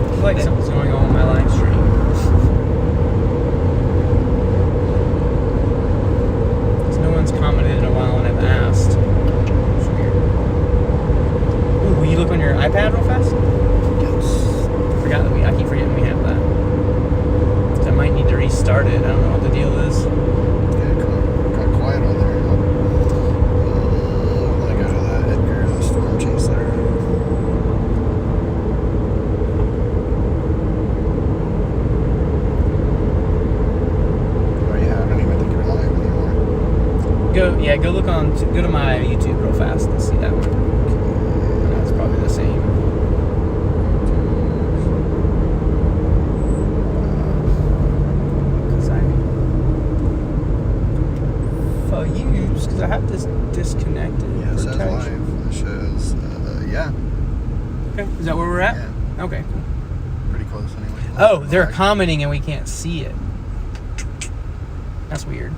I feel like something's going on with my live stream. Because no one's commented in a while and I've asked. It's weird. Ooh, will you look on your iPad real fast? Yes. I keep forgetting we have that. So I might need to restart it. I don't know what the deal is. Yeah, got quiet on there. I'm gonna go to that Edgar, the storm chaser. Oh yeah, I don't even think you're live anymore. Go to my YouTube real fast and see that one. That's probably the same. Because I have this disconnected. Yeah, it says protection. live. It shows, yeah. Okay, is that where we're at? Yeah. Okay, cool. Pretty close anyway. Oh, they're commenting and we can't see it. That's weird.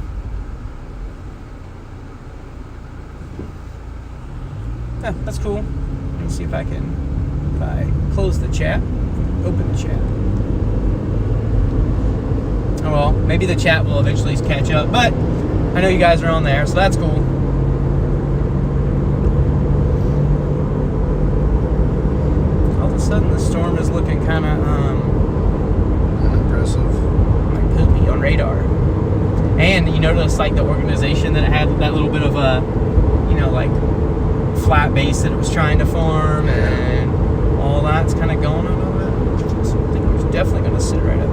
Yeah, that's cool. Let's see if I close the chat, open the chat. Oh well, maybe the chat will eventually catch up, but I know you guys are on there, so that's cool. All of a sudden, the storm is looking kind of unimpressive. like poopy on radar. And you notice, like, the organization that it had that little bit of a, like flat base that it was trying to form, and all that's kind of going a little bit. So I think it's definitely going to sit right up.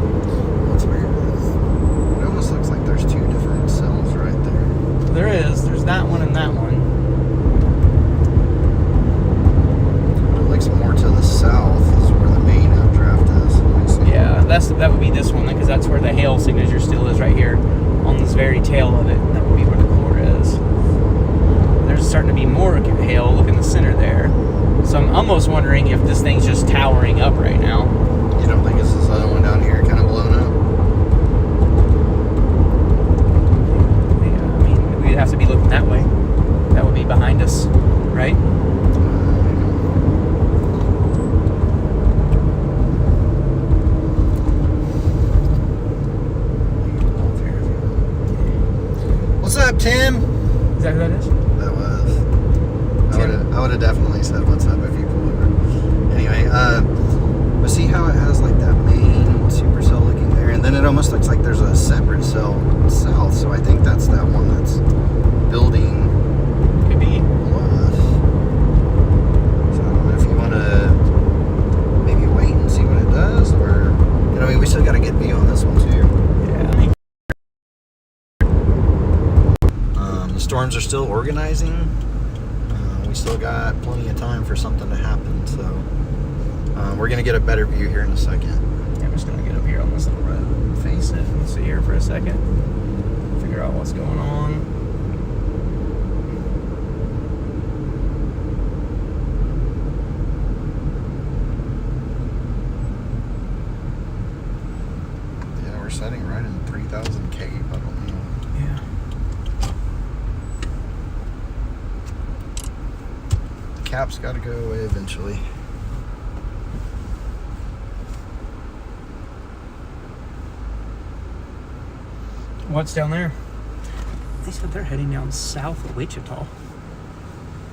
That's weird. It almost looks like there's 2 different cells right there. There's that one and that one. It looks more to the south is where the main updraft is. Let me see. Yeah, that would be this one, because that's where the hail signature still is, right here on this very tail of it. That would be where the core is. There's starting to be more hail. Look in the center there. So I'm almost wondering if this thing's just towering up right now. You don't think it's this other one down here kind of blown up? Yeah, I mean, we'd have to be looking that way. That would be behind us. that is? That was. I would have definitely said what's up if you pulled over. Anyway, but see how it has like that main supercell looking there, and then it almost looks like there's a separate cell south. So I think that's that one that's building Could be. below us. So I don't know if you want to maybe wait and see what it does, or I mean, we still got a good view on this one too. Yeah. The storms are still organizing. We still got plenty of time for something to happen, so we're gonna get a better view here in a second. Yeah, I'm just gonna get up here on this little road and face it and sit here for a second. Figure out what's going on. Yeah, we're setting right in 3,000 K. I don't know. Yeah. The cap's got to go away eventually. What's down there? They said they're heading down south of Wichita.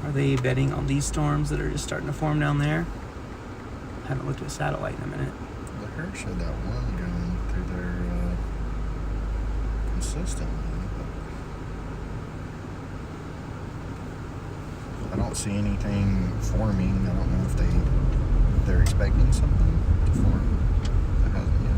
Are they betting on these storms that are just starting to form down there? I haven't looked at a satellite in a minute. The herd showed that one going through there consistently. But I don't see anything forming. I don't know if they're expecting something to form. That hasn't yet.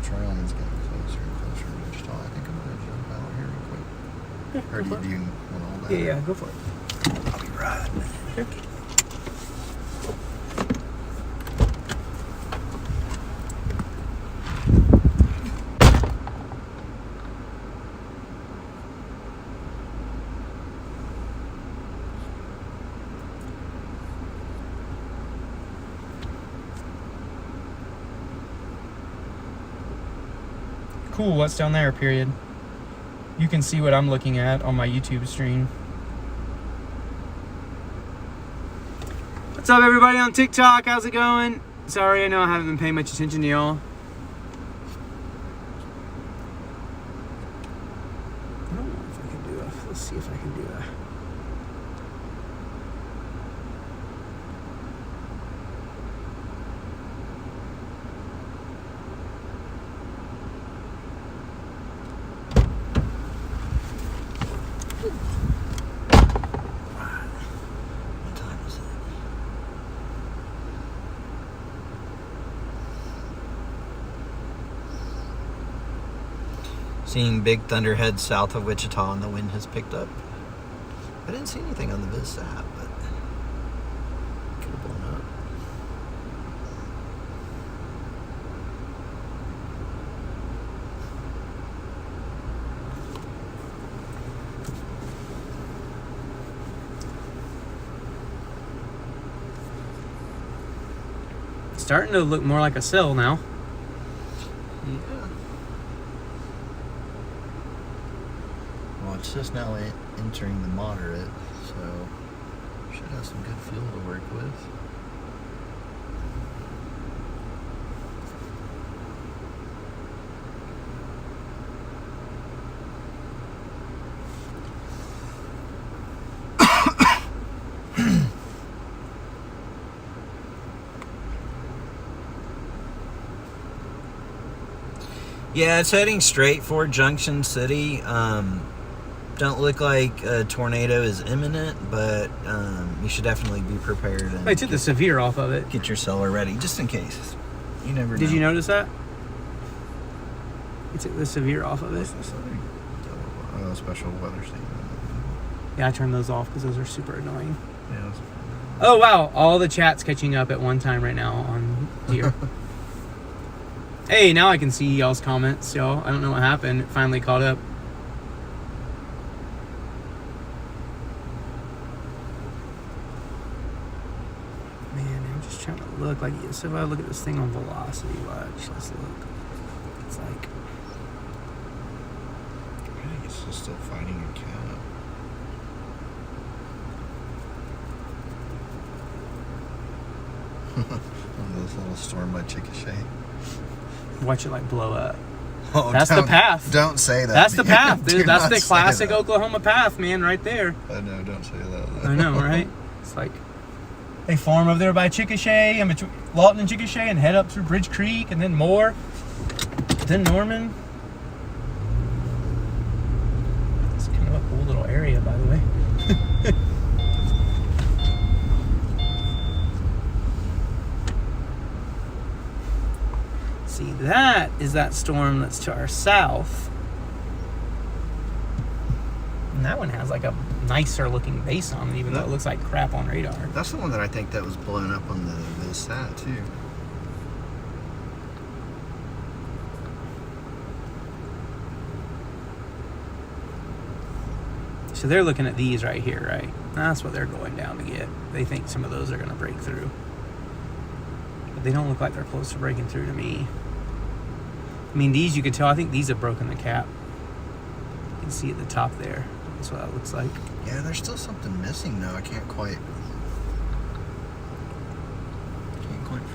Trail is getting closer and closer to Wichita. I think I'm gonna jump out here real quick. Or do you want all that? Yeah, go for it. I'll be right. Okay. Cool, what's down there, period? You can see what I'm looking at on my YouTube stream. What's up, everybody on TikTok? How's it going? Sorry, I know I haven't been paying much attention to y'all. I don't know if I can do a... Let's see if I can do a... What time is it? Seeing big thunderhead south of Wichita, and the wind has picked up. I didn't see anything on the VisApp, but could have blown up. It's starting to look more like a cell now. Yeah. Well, it's just now entering the moderate, so should have some good fuel to work with. Yeah, it's heading straight for Junction City. Don't look like a tornado is imminent, but you should definitely be prepared. And I took the severe off of it. get your cellar ready, just in case. You never know. Did you notice that? I took the severe off of it. Special weather statement. Yeah, I turned those off because those are super annoying. Yeah. Oh, wow. All the chat's catching up at one time right now on here. Hey, now I can see y'all's comments, y'all. I don't know what happened. It finally caught up. Man, I'm just trying to look. Like, so if I look at this thing on velocity, watch. Let's look. It's like... I think it's just still fighting a cat. this little storm by Chickasha. Watch it like blow up. Oh, That's the path. Don't say that. That's the path, Do dude. That's not the say classic that. Oklahoma path, man, right there. I know, don't say that. I know, right? It's like they farm over there by Chickasha and between Lawton and Chickasha and head up through Bridge Creek and then more, then Norman. It's kind of a cool little area, by the way. See, that is that storm that's to our south. And that one has like a nicer looking base on it, even though it looks like crap on radar. That's the one that I think that was blown up on the sat too. So they're looking at these right here, right? That's what they're going down to get. They think some of those are going to break through. But they don't look like they're close to breaking through to me. I mean, these you can tell, I think these have broken the cap. You can see at the top there. That's what that looks like. Yeah, there's still something missing though. I can't quite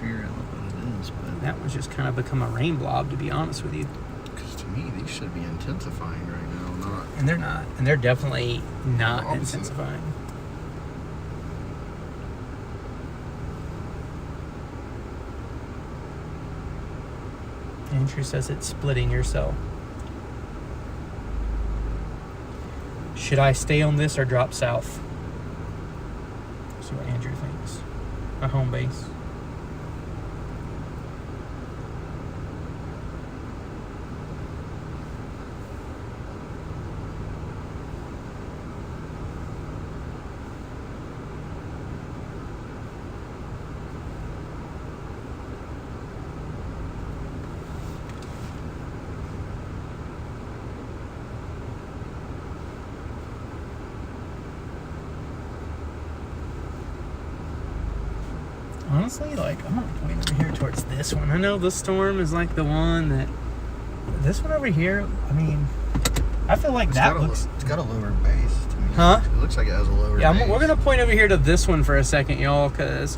figure out what it is. But That one's just kind of become a rain blob, to be honest with you. because to me these should be intensifying right now, not. And they're not. And they're definitely not Opposite. intensifying. Andrew says it's splitting your cell. Should I stay on this or drop south? See what Andrew thinks. A home base. Honestly, like, I'm gonna point over here towards this one. I know this storm is like the one that. This one over here, I mean, I feel like It's that got looks. it's got a lower base to me. Huh? It looks like it has a lower Yeah, base. we're gonna point over here to this one for a second, y'all, because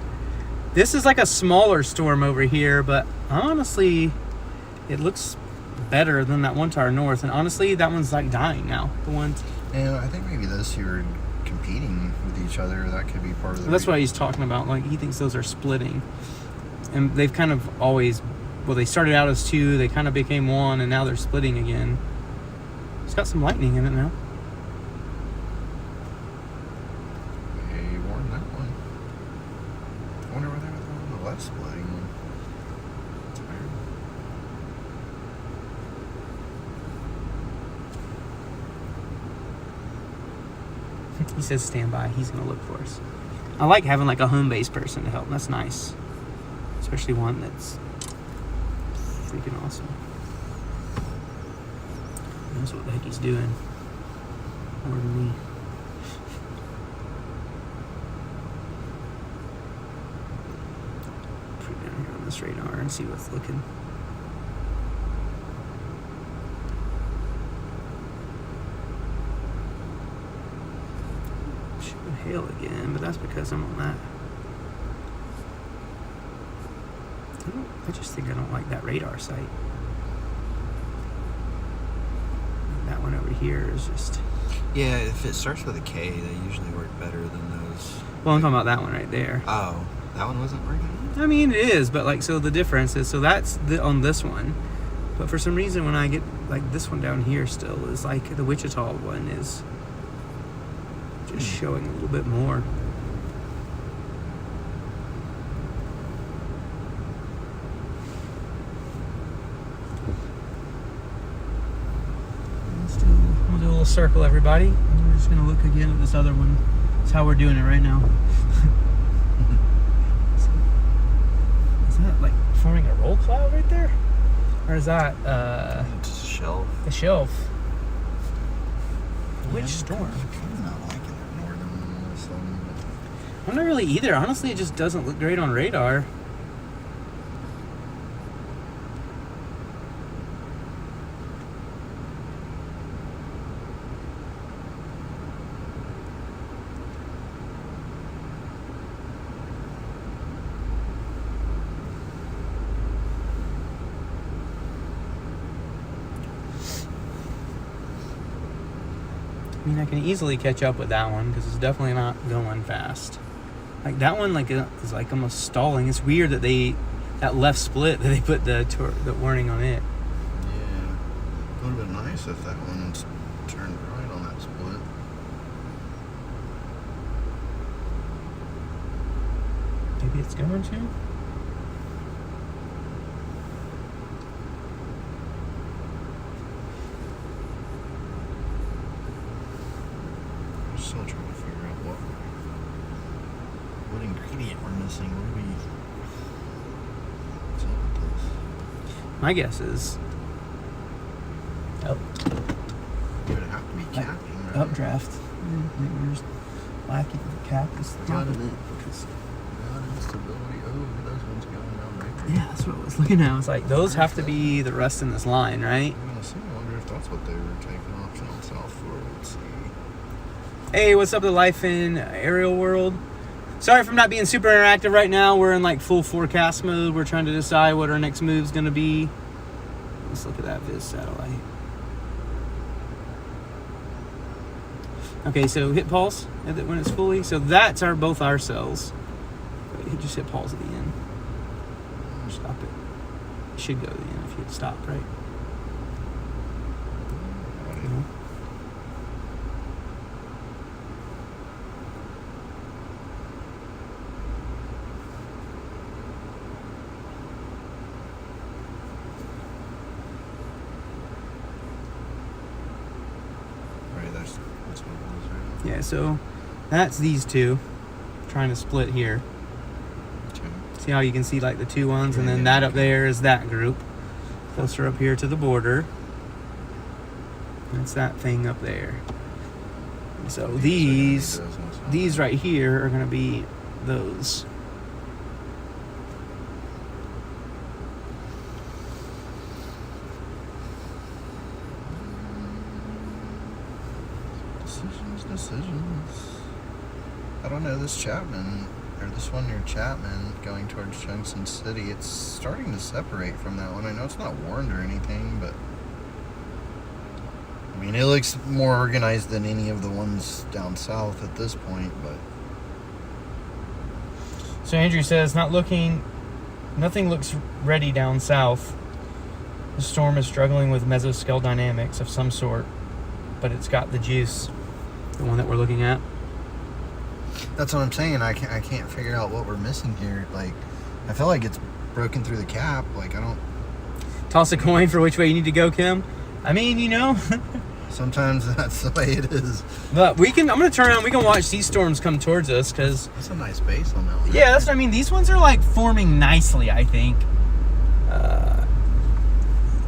this is like a smaller storm over here, but honestly, it looks better than that one to our north. And honestly, that one's like dying now. The one. Yeah, I think maybe those two are competing with each other. That could be part of the. That's what he's talking about. Like, he thinks those are splitting, and they've kind of always. Well, they started out as two, they kind of became one, and now they're splitting again. It's got some lightning in it now. Hey, warned that one. I wonder where they're on the left splitting one. It's weird. He says stand by. He's going to look for us. I like having like a home base person to help. That's nice. Especially one that's freaking awesome. He knows what the heck he's doing. More than me. Put it down here on this radar and see what's looking. Hail again, but that's because I'm on that. I just think I don't like that radar site. That one over here is just. Yeah, if it starts with a K, they usually work better than those. Well, I'm talking about that one right there. Oh, that one wasn't working? I mean, it is, but like, so the difference is, so that's on this one. But for some reason, when I get like this one down here, still is like the Wichita one is just showing a little bit more. We'll do a little circle, everybody. And we're just gonna look again at this other one. That's how we're doing it right now. Is that like forming a roll cloud right there? Or is that It's a shelf. the shelf? Which storm? I'm not liking that northern one all of a sudden, but I'm not really either. Honestly, it just doesn't look great on radar. I mean, I can easily catch up with that one because it's definitely not going fast. Like that one, like is like almost stalling. It's weird that that left split that they put the warning on it. Yeah, it would have been nice if that one turned right on that split. Maybe it's going to. I'm still trying to figure out what ingredient we're missing. What do we? What's up with this? My guess is It would have to be capping, right? updraft. Maybe we're just lacking the cap. Is Got it. Got instability. Oh, those ones going down right there. yeah, that's what I was looking at. I was like, those have to be the rest in this line, right? I'm gonna see. I wonder if that's what they were taking off down south for. Let's see. Hey, what's up, the life in aerial world? Sorry for not being super interactive right now. We're in like full forecast mode. We're trying to decide what our next move's gonna be. Let's look at that Viz satellite. Okay, so hit pulse when it's fully. So that's both our cells. Wait, just hit pause at the end. Stop it. It should go to the end if you hit stop, right? No. Right, that's what it was, right? Yeah, so that's these two trying to split here. Okay. See how you can see like the two ones, and then Yeah, that up okay. there is that group. Closer up here to the border. That's that thing up there. And so these right here are going to be those. Decisions. I don't know, this Chapman, or this one near Chapman going towards Junction City, it's starting to separate from that one. I know it's not warned or anything, but I mean, it looks more organized than any of the ones down south at this point, but So Andrew says, nothing looks ready down south. The storm is struggling with mesoscale dynamics of some sort, but it's got the juice. The one that we're looking at. that's what I'm saying. I can't figure out what we're missing here. Like, I feel like it's broken through the cap. Like, I don't. Toss a coin for which way you need to go, Kim. I mean, you know. Sometimes that's the way it is. But I'm going to turn around. We can watch these storms come towards us because. That's a nice base on that one. Yeah, that's what I mean. These ones are like forming nicely, I think.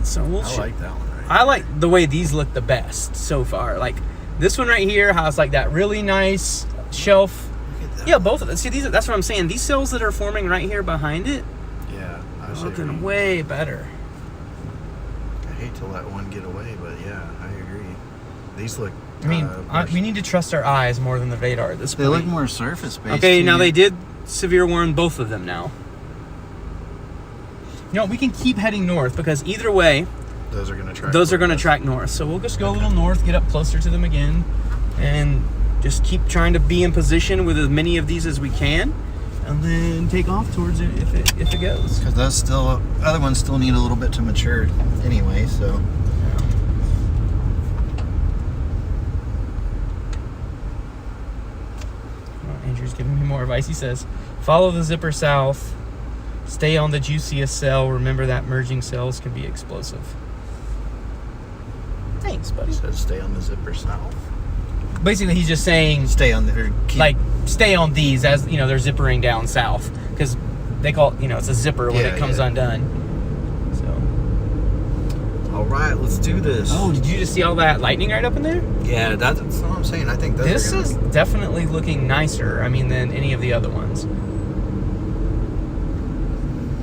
So we'll. I like that one. Right I like the way these look the best so far. Like this one right here has like that really nice shelf. Look at that. Yeah, both of them. See, that's what I'm saying. These cells that are forming right here behind it Yeah, are looking way better. I hate to let one get away, but yeah, I agree. These look. I mean, we need to trust our eyes more than the radar at this They point. look more surface based. Okay, now they did severe warn both of them now. You know, we can keep heading north because either way, those are going to track. those are going to track north. So we'll just go a little north, get up closer to them again, and just keep trying to be in position with as many of these as we can, and then take off towards it if it goes. Because those other ones still need a little bit to mature anyway, so. Andrew's giving me more advice. He says, follow the zipper south, stay on the juiciest cell. Remember that merging cells can be explosive. Thanks, buddy. Says stay on the zipper south. Basically, he's just saying, Stay on there. stay on these as, you know, they're zippering down south. Because they call it, you know, it's a zipper when it comes undone. So. All right, let's do this. Oh, did you just see all that lightning right up in there? Yeah, that's That's what I'm saying. I think those This are is definitely looking nicer, than any of the other ones.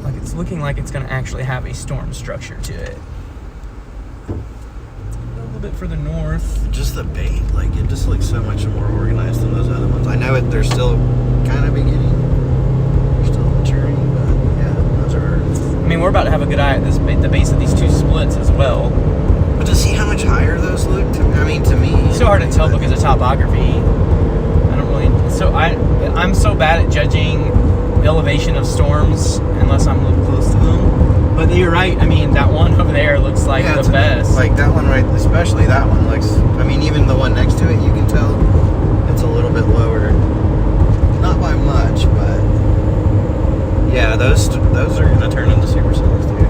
Like, it's looking like it's going to actually have a storm structure to it. A little bit further north. just the bait. Like, it just looks so much more organized than those other ones. I know they're still kind of beginning. They're still maturing, but yeah, those are. I mean, we're about to have a good eye at the base of these two splits as well. But to see how much higher those look, to me, It's so hard to tell because of topography. I don't really. I'm so bad at judging elevation of storms unless I'm close to them. But you're right. I mean, that one over there looks like the best. Like that one, right? Especially that one looks. Even the one next to it, you can tell it's a little bit lower. Not by much, but yeah, those are gonna turn into supercells, dude.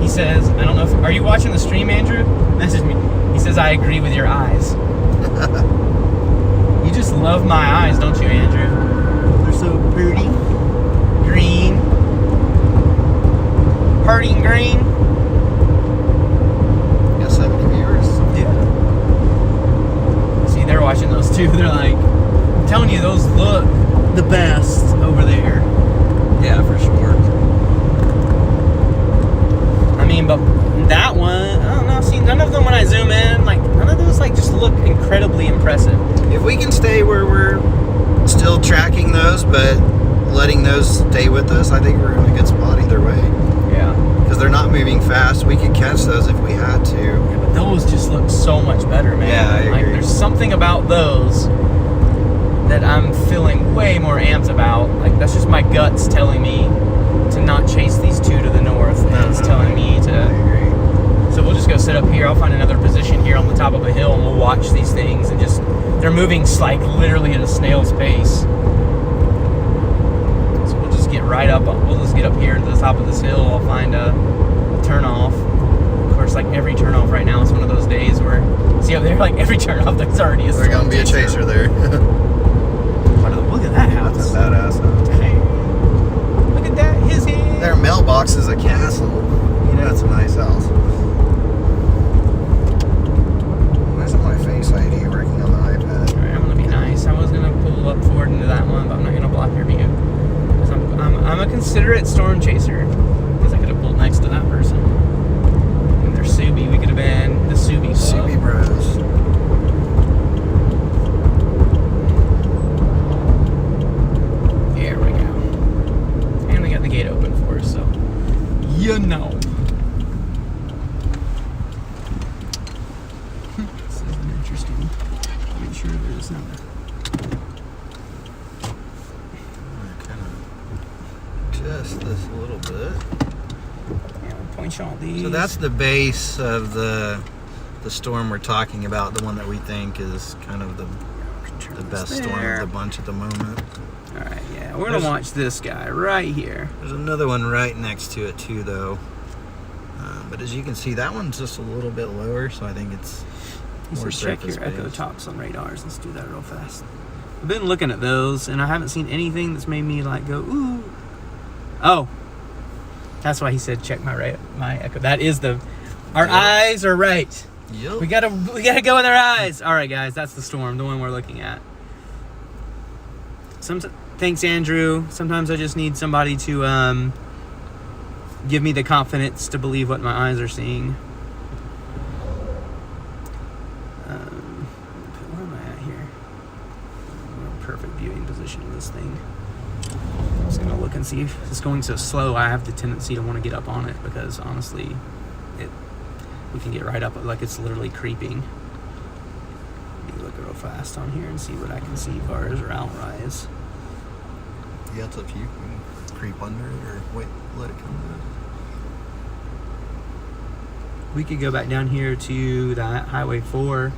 He says, I don't know if... Are you watching the stream, Andrew? Message me. He says, I agree with your eyes. You just love my eyes, don't you, Andrew? They're so pretty. Green. Hurting green. Got 70 viewers. Yeah. See, they're watching those too. They're like, I'm telling you, those look the best over there. Yeah, for sure. But that one, I don't know. See, none of them when I zoom in, none of those just look incredibly impressive. If we can stay where we're still tracking those, but letting those stay with us, I think we're in a good spot either way. Yeah. Because they're not moving fast. We could catch those if we had to. Yeah, but those just look so much better, man. Yeah, I agree. There's something about those that I'm feeling way more amped about. That's just my guts telling me to not chase these two to the north. And it's telling me to... I agree. So we'll just go sit up here. I'll find another position here on the top of a hill and we'll watch these things and just... They're moving literally at a snail's pace. So we'll just get right up. We'll just get up here to the top of this hill. I'll find a turnoff. Of course, every turnoff right now is one of those days where... See up there? Every turnoff there's already a There's gonna be a chaser there. Look at that house. That's a badass house. Look at that. His head. Their mailbox is a castle. It's a nice house. Why isn't my Face ID working on the iPad? Alright, I'm gonna be nice. I was gonna pull up forward into that one, but I'm not gonna block your view. Because I'm a considerate storm chaser. Because I could have pulled next to that person. And they're Subi. We could have been the Subi Club. Subi Bros. There we go. And we got the gate open for us, so you know. This is an interesting. Make sure there's not. Kind of adjust this a little bit. Yeah, we'll point you all these. So that's the base of the storm we're talking about, the one that we think is kind of the best storm of the bunch at the moment. Alright, yeah. We're gonna watch this guy right here. There's another one right next to it too, though. But as you can see, that one's just a little bit lower, so I think it's more Check your surface echo based. tops on radars. Let's do that real fast. I've been looking at those, and I haven't seen anything that's made me go, ooh. Oh, that's why he said check my echo. That is our eyes are right. Yep. We gotta go with our eyes. All right, guys, that's the storm, the one we're looking at. Thanks, Andrew. Sometimes I just need somebody to give me the confidence to believe what my eyes are seeing. Where am I at here? We're in perfect viewing position of this thing. I'm just gonna look and see if it's going so slow. I have the tendency to want to get up on it because honestly, we can get right up it's literally creeping. Let me look real fast on here and see what I can see as far as route rise. Yeah, it's up to you. You can creep under it or wait, let it come to it. We could go back down here to that Highway 4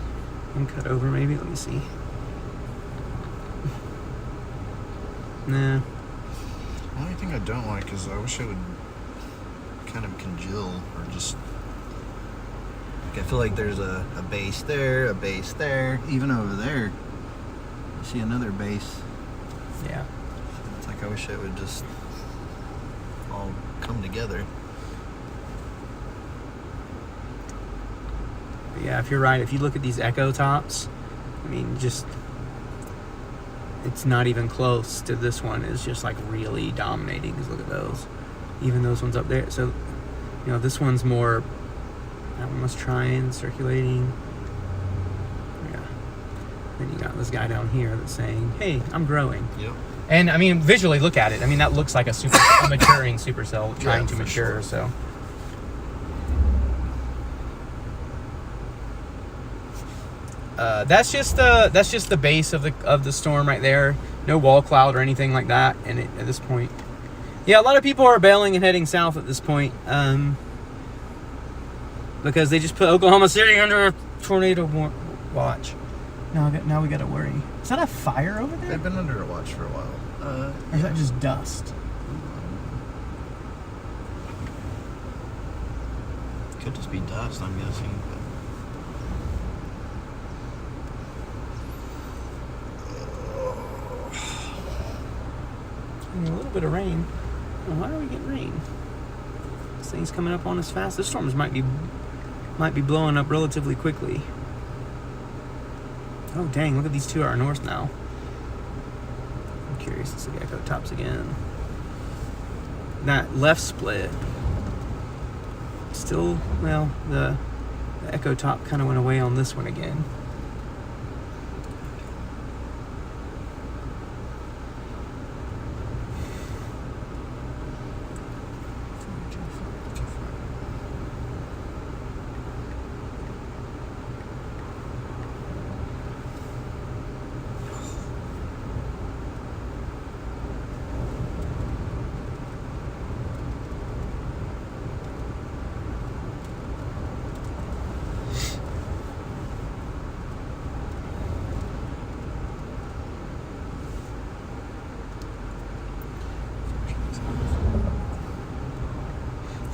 and cut over maybe. Let me see. Nah. The only thing I don't like is I wish it would kind of congeal or just... I feel like there's a base there, a base there. Even over there, you see another base. Yeah. It's I wish it would just all come together. But yeah, if you're right, if you look at these echo tops, it's not even close to this one. It's just really dominating. Because look at those. Even those ones up there. So, this one's more... That one was trying, circulating. Yeah. Then you got this guy down here that's saying, hey, I'm growing. Yep. And I mean, visually look at it. I mean, that looks like a maturing supercell trying to for mature. sure. So. That's just the base of the storm right there. No wall cloud or anything like that. And at this point, yeah, a lot of people are bailing and heading south at this point, because they just put Oklahoma City under a tornado watch. Now we got to worry. Is that a fire over there? They've been under a watch for a while. Or is that just dust? Could just be dust, I'm guessing. A little bit of rain. Well, why are we getting rain? This thing's coming up on us fast. This storms might be blowing up relatively quickly. Oh dang! Look at these two to our north now. I'm curious to see the echo tops again. That left split. Still, well, the echo top kind of went away on this one again.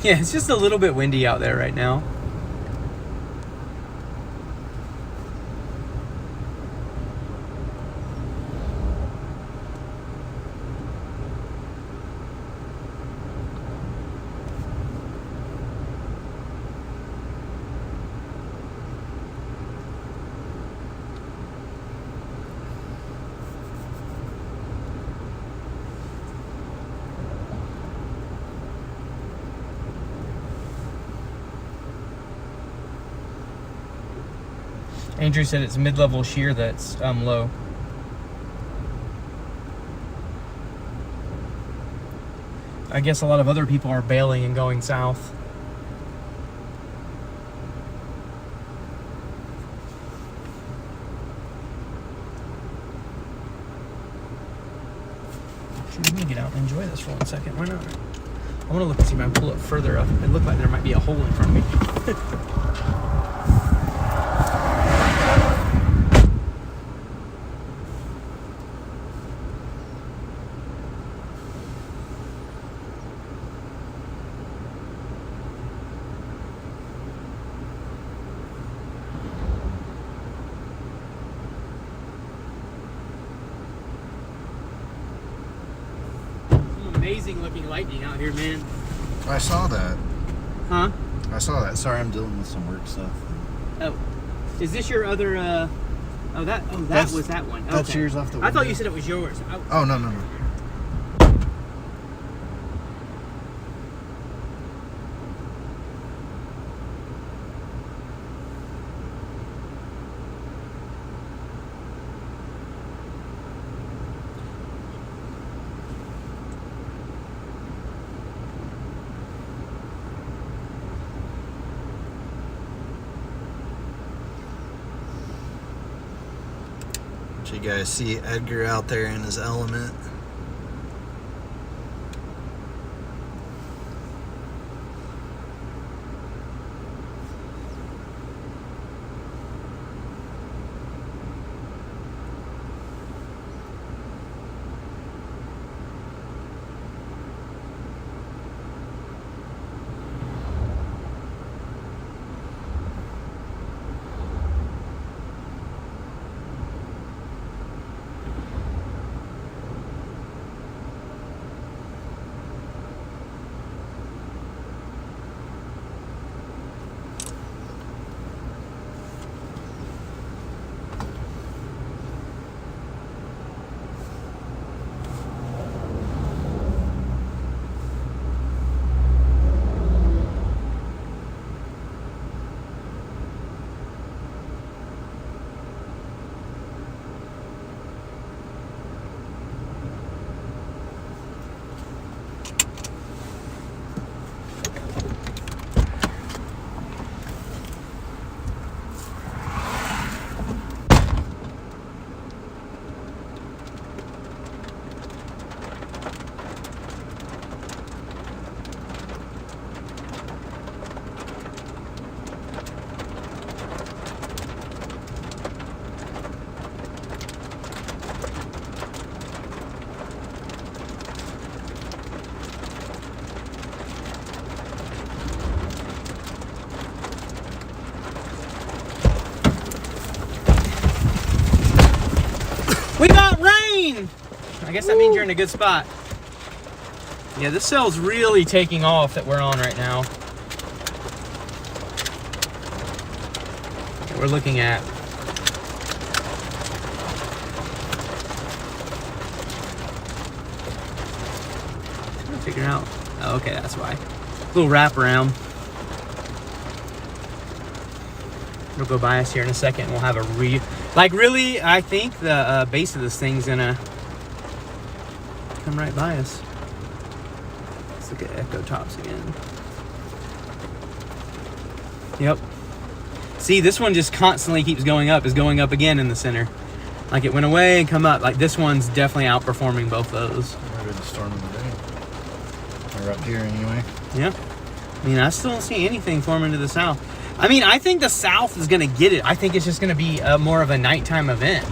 Yeah, it's just a little bit windy out there right now. Andrew said it's mid-level shear that's low. I guess a lot of other people are bailing and going south. Actually, let me get out and enjoy this for 1 second. Why not? I want to look and see if I can pull it further up. It looked like there might be a hole in front of me. Amazing looking lightning out here, man. I saw that. Huh? I saw that. Sorry, I'm dealing with some work stuff. Oh, is this your other? That was that one. That's Okay. yours off the I thought window. you said it was yours. Oh no. You guys see Edgar out there in his element. I guess that means you're in a good spot. Yeah, this cell's really taking off that we're on right now. That we're looking at. Trying to figure out. Oh, okay, that's why. Little wraparound. It'll go by us here in a second, and we'll have a really, I think the base of this thing's gonna come right by us. Let's look at echo tops again. Yep. See, this one just constantly keeps going up, is going up again in the center. Like it went away and come up. Like this one's definitely outperforming both those. Maybe the storm of the day. Or up here anyway. Yeah. I mean, I still don't see anything forming to the south. I mean, I think the south is going to get it. I think it's just going to be more of a nighttime event.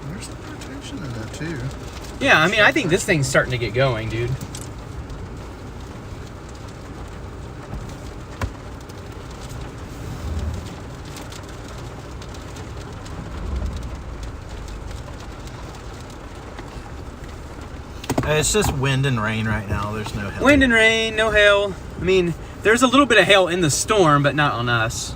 There's some rotation in there too. Yeah, I mean, I think this thing's starting to get going, dude. It's just wind and rain right now. There's no hail. Wind and rain, no hail. I mean, there's a little bit of hail in the storm, but not on us.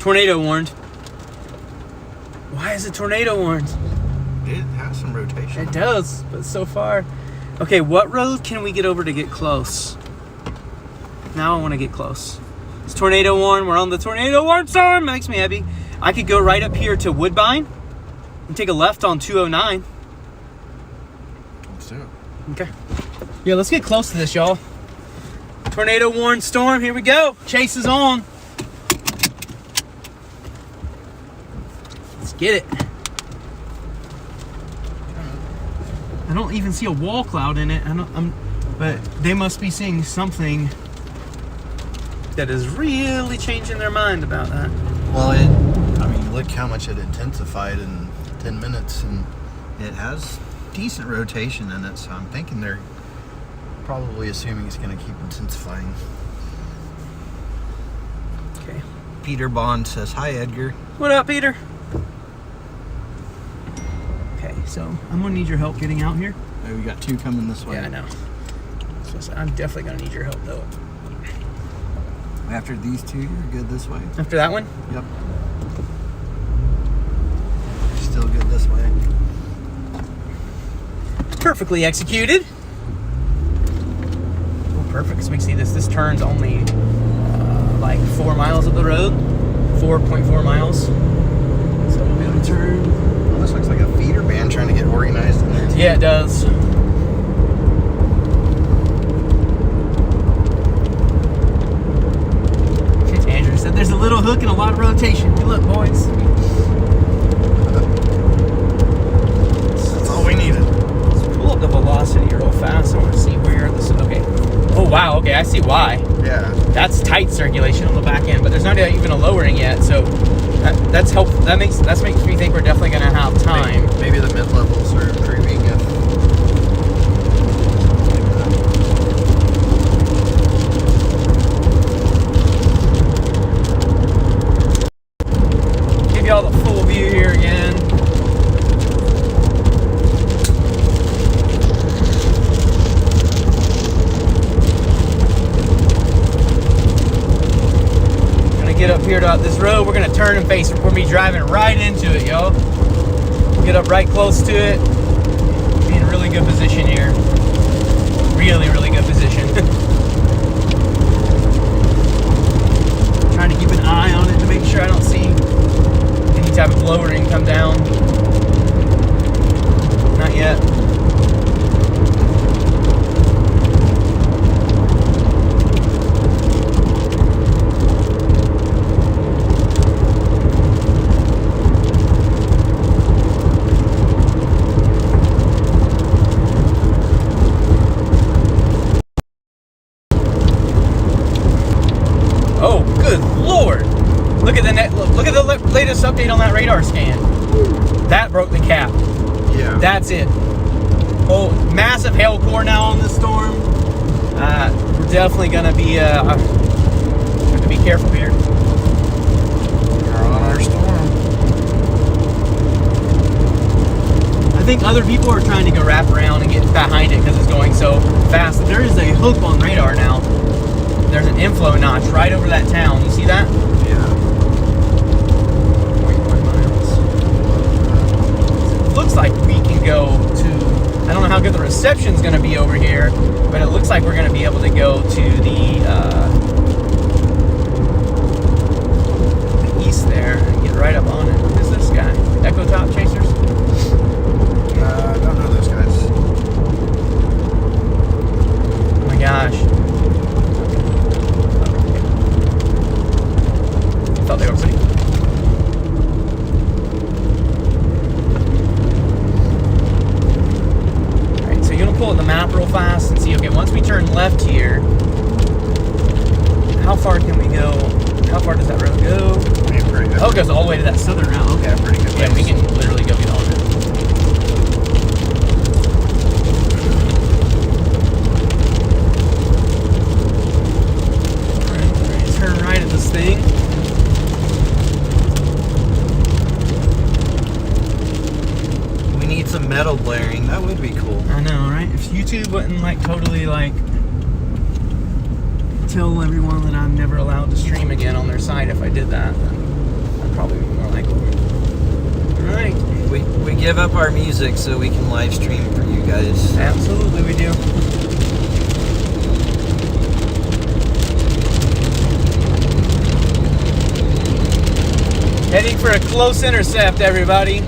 Tornado warned. Why is it tornado warned? It has some rotation. It does, but so far. Okay, what road can we get over to get close? Now I want to get close. It's tornado warned. We're on the tornado warned storm. Makes me happy. I could go right up here to Woodbine and take a left on 209. Let's do it. Okay. Yeah, let's get close to this, y'all. Tornado warned storm. Here we go. Chase is on. Let's get it. I don't even see a wall cloud in it. But they must be seeing something that is really changing their mind about that. Well, I mean, look how much it intensified in 10 minutes, and It has decent rotation in it, so I'm thinking they're probably assuming it's going to keep intensifying. Okay. Peter Bond says, "Hi, Edgar." What up, Peter? Okay, so I'm gonna need your help getting out here. Oh, we got two coming this way. Yeah, I know. So I'm definitely gonna need your help though. After these two, you're good this way. After that one? Yep. Still good this way. Perfectly executed. Oh, perfect. So we can see this. This turns only like 4 miles up the road. 4.4 miles. So we'll be able to turn. Well, this looks like a feeder band trying to get organized in there. Yeah, it does. Andrew said there's a little hook and a lot of rotation. Good luck, boys. That's all we needed. Let's pull up the velocity real fast. I want to see where this is. Okay. Oh, wow. Okay, I see why. Yeah. That's tight circulation on the back end, but there's not even a lowering yet, so that's helpful. That makes me think we're definitely going to have time. Maybe the mid-levels are improving if... Give y'all the full view here again. Get up here to this road. We're gonna turn and face it. We're gonna be driving right into it, y'all. Get up right close to it. Be in really good position here. Really, really good position. Trying to keep an eye on it to make sure I don't see any type of lowering come down. Not yet. Good Lord. Look at the latest update on that radar scan. That broke the cap. Yeah. That's it. Oh, massive hail core now on this storm. We're definitely gonna be have to be careful here. We're on our storm. I think other people are trying to go wrap around and get behind it because it's going so fast. There is a hook on radar now. There's an inflow notch right over that town. You see that? Yeah. 0.1 miles. It looks like we can go to, I don't know how good the reception's going to be over here, but it looks like we're going to be able to go to the east there and get right up on it. Who's this guy? Echo Top Chasers? I don't know those guys. Oh my gosh. Thought they were pretty. Alright, so you're gonna pull up the map real fast and see, okay, once we turn left here, how far can we go? How far does that road go? Pretty good. Oh, it goes all the way to that southern route. Okay, Pretty good. yeah, we can literally go get on it. Alright, turn right at this thing. We need some metal blaring. That would be cool. I know, right? If YouTube wouldn't like totally like tell everyone that I'm never allowed to stream again on their site if I did that, then I'd probably be more like, alright. We give up our music so we can live stream for you guys. Absolutely we do. Heading for a close intercept, everybody.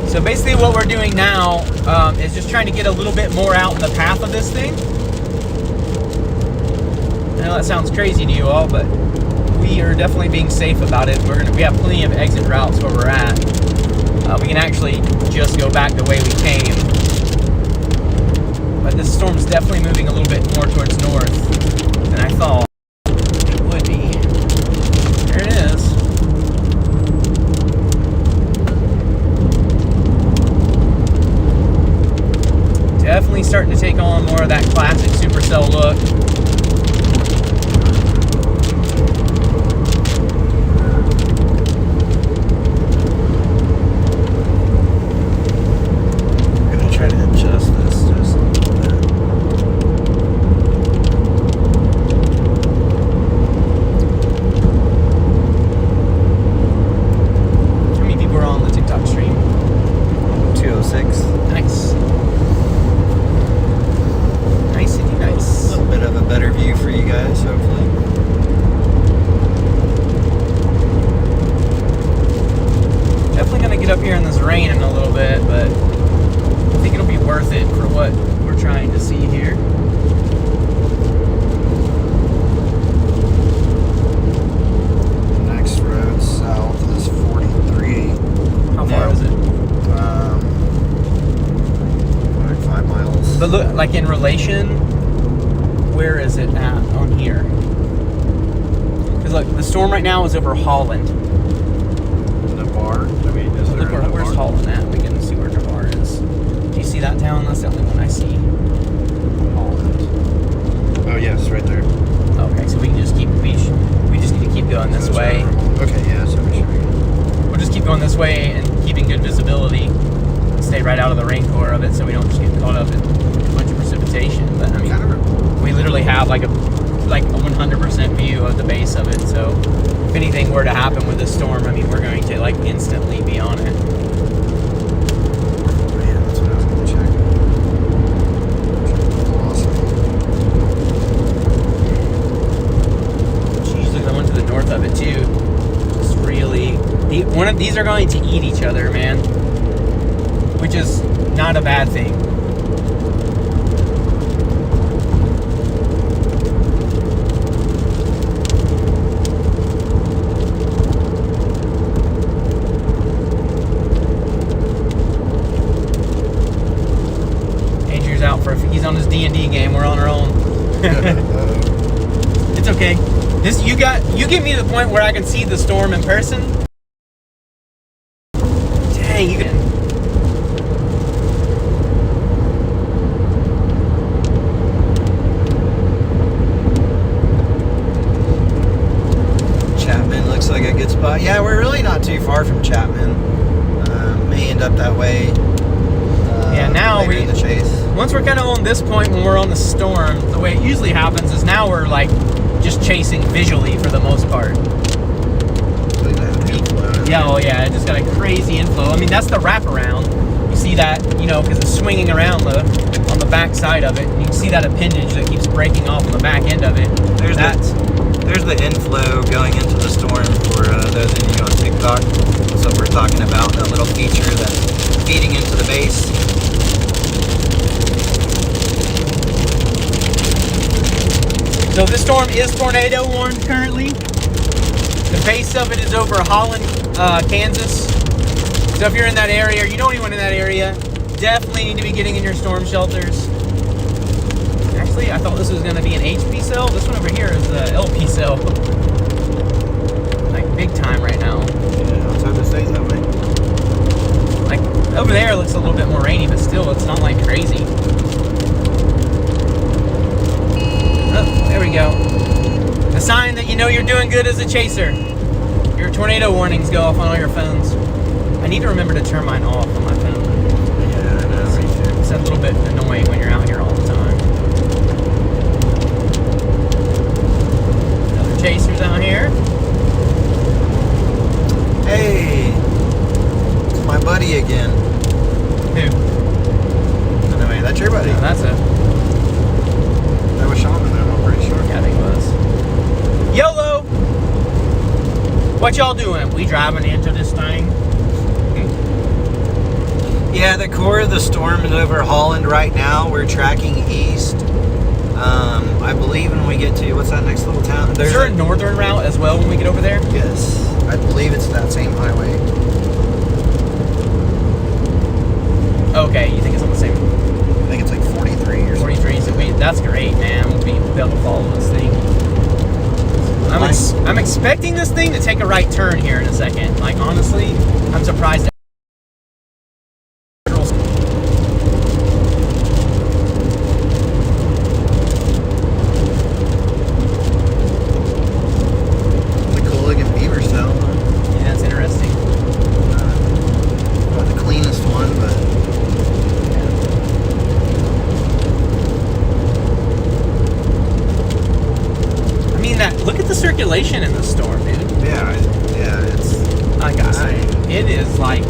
So basically what we're doing now is just trying to get a little bit more out in the path of this thing. I know that sounds crazy to you all, but we are definitely being safe about it. We have plenty of exit routes where we're at. We can actually just go back the way we came. But this storm's definitely moving a little bit more towards north than I thought it would be. There it is. Definitely starting to take on more of that classic supercell look. Try to adjust this just a little bit. How many people are on the TikTok stream? 206. Nice. Nice. A little bit of a better view for you guys, hopefully. Definitely gonna get up here in this rain in a little bit, but I think it'll be worth it for what we're trying to see here. The next road south is 43. How far is it? Like 5 miles. But look, like in relation, where is it at on here? Because look, the storm right now is over Holland. Navarre. I mean, is there Look a where's Navarre? Holland at? We can see where Navarre is. Do you see that town? That's the only one I see. Holland. Oh yes, right there. Okay, so we can just keep we just need to keep going this So it's way. right. Okay, yeah, so we should be. We'll just keep going this way and keeping good visibility and stay right out of the rain core of it so we don't just get caught up in a bunch of precipitation. But I mean, we literally have like a 100% view of the base of it. So if anything were to happen with this storm, I mean, we're going to like instantly be on it. Yeah, that's what I was gonna check. Awesome. Jeez, look at the one to the north of it too. Just really, one of these are going to eat each other, man, which is not a bad thing. on his D&D game. We're on our own. It's okay. You get me to the point where I can see the storm in person. Dang, you can. Chapman looks like a good spot. Yeah, we're really not too far from Chapman. May end up that way. Yeah, now later in the chase. Once we're kind of on this point when we're on the storm, the way it usually happens is now we're like just chasing visually for the most part. Yeah, oh yeah, it just got a crazy inflow. I mean, that's the wraparound. You see that, you know, because it's swinging around on the back side of it. And you can see that appendage that keeps breaking off on the back end of it. There's the inflow going into the storm for those of you on TikTok. That's what we're talking about, that little feature that's feeding into the base. So this storm is tornado warned currently. The base of it is over Holland, Kansas. So if you're in that area, or you know anyone in that area, definitely need to be getting in your storm shelters. Actually, I thought this was going to be an HP cell. This one over here is the LP cell. Like big time right now. Yeah, it's hard to say that way. Like over there it looks a little bit more rainy, but still it's not like crazy. Oh, there we go. A sign that you know you're doing good as a chaser. Your tornado warnings go off on all your phones. I need to remember to turn mine off on my phone. Yeah, I know, right there. It's a little bit annoying when you're out here all the time. Another chasers out here. Hey, it's my buddy again. Who? Anyway, that's your buddy. No, that's a... That was Shaman, though, I'm pretty sure. Yeah, I think it was. YOLO! What y'all doing? We driving into this thing? Yeah, the core of the storm is over Holland right now. We're tracking east. I believe when we get to, what's that next little town? Is there a northern route as well when we get over there? Yes. I believe it's that same highway. Okay, you think it's on the same... I think it's like 43 or something. 43, so that's great, man. We'll be able to follow this thing. I'm expecting this thing to take a right turn here in a second. Like, honestly, I'm surprised. The Culligan Beaver cell. Yeah, it's interesting. Not the cleanest one, but I mean, look at the circulation in the storm, dude. yeah, it's It is like,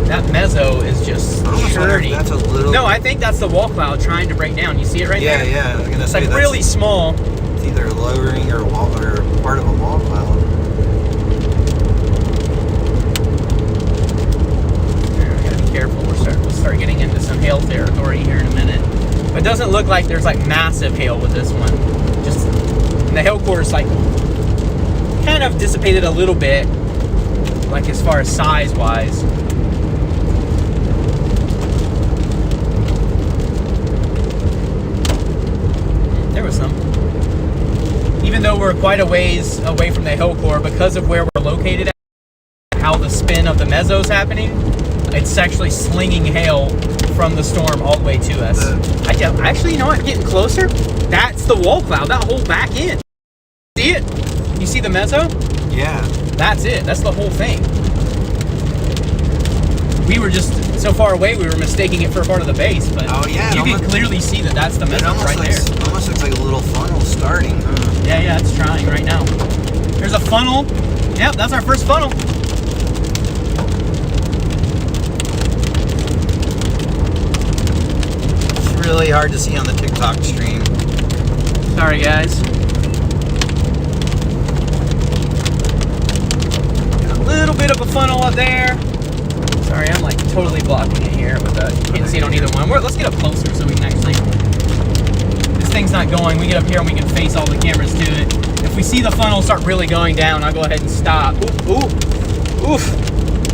that mezzo is just almost wonder if churning. that's a little. No, I think that's the wall cloud trying to break down. You see it right Yeah, there? yeah. I was gonna It's say like that's really small. It's either lowering or part of a wall cloud. Yeah, we gotta be careful. We'll start getting into some hail territory here in a minute. But it doesn't look like there's like massive hail with this one. Just the hail core is like kind of dissipated a little bit, like as far as size wise. There was some. Even though we're quite a ways away from the hail core, because of where we're located at, how the spin of the mezzo is happening, it's actually slinging hail from the storm all the way to us. Actually, you know what? Getting closer. That's the wall cloud. That whole back end. See it? You see the mezzo? Yeah. That's it. That's the whole thing. We were just so far away. We were mistaking it for a part of the base, but Oh, yeah, you can almost- clearly see that that's the It mezzo almost right there. almost looks like a little funnel starting, huh? Yeah, it's trying right now. There's a funnel. Yep, that's our first funnel. It's really hard to see on the TikTok stream. Sorry, guys. Got a little bit of a funnel up there. Sorry, I'm like totally blocking it here with you can't see it on either one. Let's get up closer so we can actually... This thing's not going. We get up here and we can face all the cameras to it. If we see the funnel start really going down, I'll go ahead and stop. Oof, oof,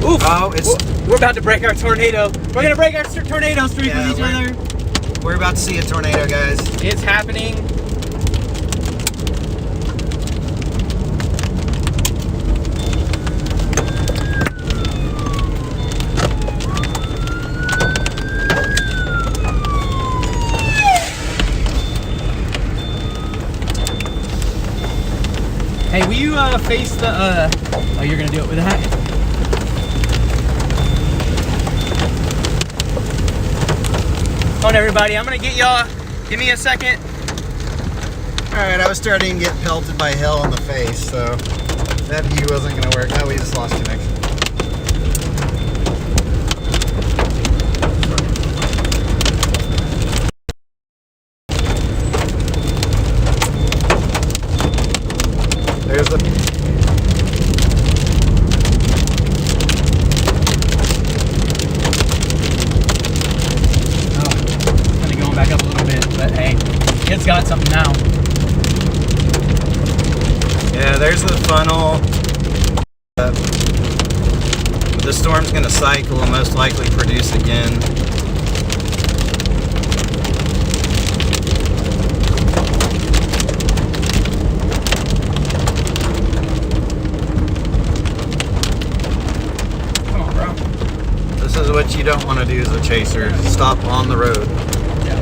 oof. Oh, it's... We're about to break our tornado. We're gonna break our tornado streak Yeah, with each other. We're about to see a tornado, guys. It's happening. Hey, will you face the, oh, you're gonna do it with that? Hold on, everybody, I'm gonna get y'all, give me a second. Alright, I was starting to get pelted by hail in the face, so that view wasn't gonna work. Oh, we just lost connection. There's the... Kind of going back up a little bit, but hey, it's got something now. Yeah, there's the funnel. The storm's gonna cycle and most likely produce again. Come on, bro. This is what you don't want to do as a chaser. Stop on the road. Yeah.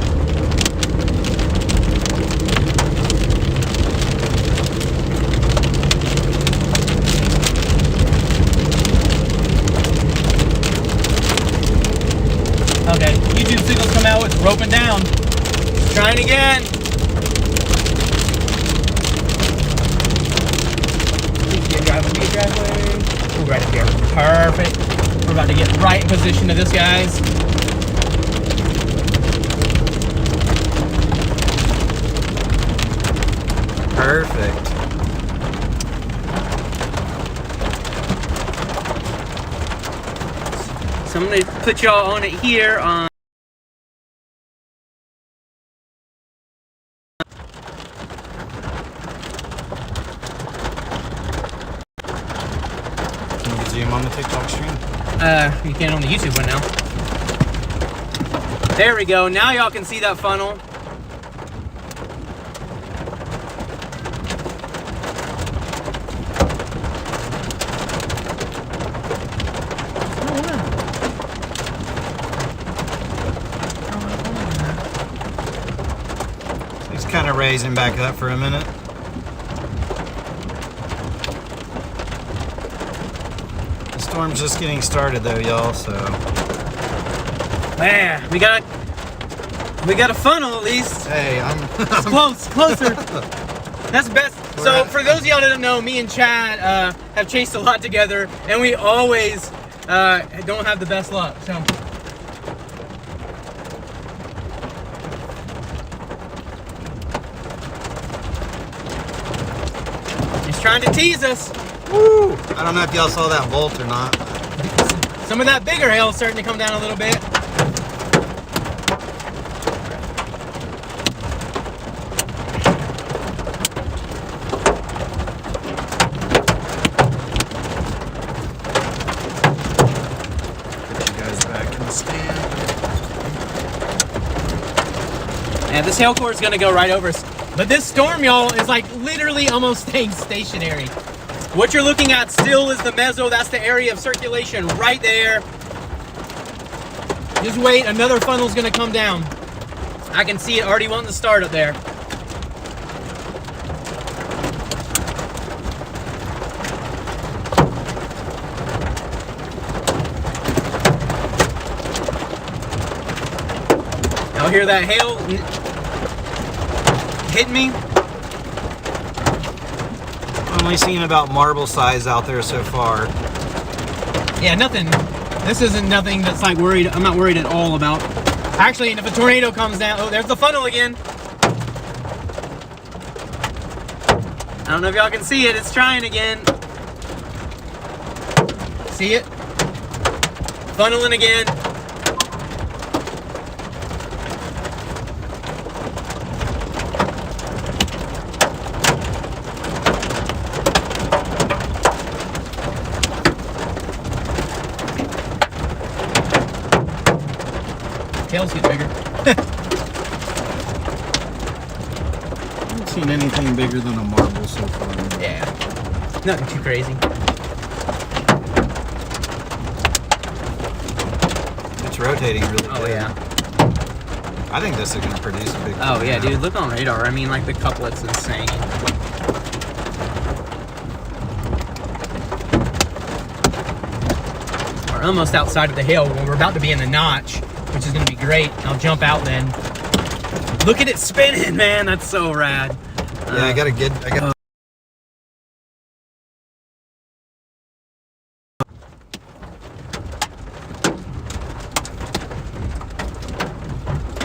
Okay, YouTube signals come out, it's roping down. Trying again. Be a driveway. Ooh, right up here. Perfect. We're about to get right in position to this, guys. Perfect. So I'm gonna put y'all on it here on. Can you zoom on the TikTok stream? You can on the YouTube one now. There we go. Now y'all can see that funnel. He's kind of raising back up for a minute. The storm's just getting started though, y'all, so. Man, we got a funnel at least. Hey, It's closer. That's the best. So for those of y'all that don't know, me and Chad have chased a lot together, and we always don't have the best luck. So he's trying to tease us. woo! I don't know if y'all saw that bolt or not. Some of that bigger hail is starting to come down a little bit. Put you guys back in the stand. And this hail core is going to go right over us. But this storm, y'all, is like literally almost staying stationary. What you're looking at still is the mezzo. That's the area of circulation right there. Just wait, another funnel's going to come down. I can see it already wanting to start up there. Y'all hear that hail hitting me? I'm only seeing about marble size out there so far. Yeah, nothing. This isn't nothing that's like worried. I'm not worried at all about. Actually, and if a tornado comes down, oh, there's the funnel again. I don't know if y'all can see it. It's trying again. See it? Funneling again. Tails get bigger. haven't seen anything bigger than a marble so far. Yeah, nothing too crazy. It's rotating really good. Oh yeah. I think this is going to produce a big Oh yeah, tornado. dude. Look on radar. I mean, like the couplet's insane. We're almost outside of the hill. Well, we're about to be in the notch, which is going to be great. I'll jump out then. Look at it spinning, man. That's so rad. Yeah, I got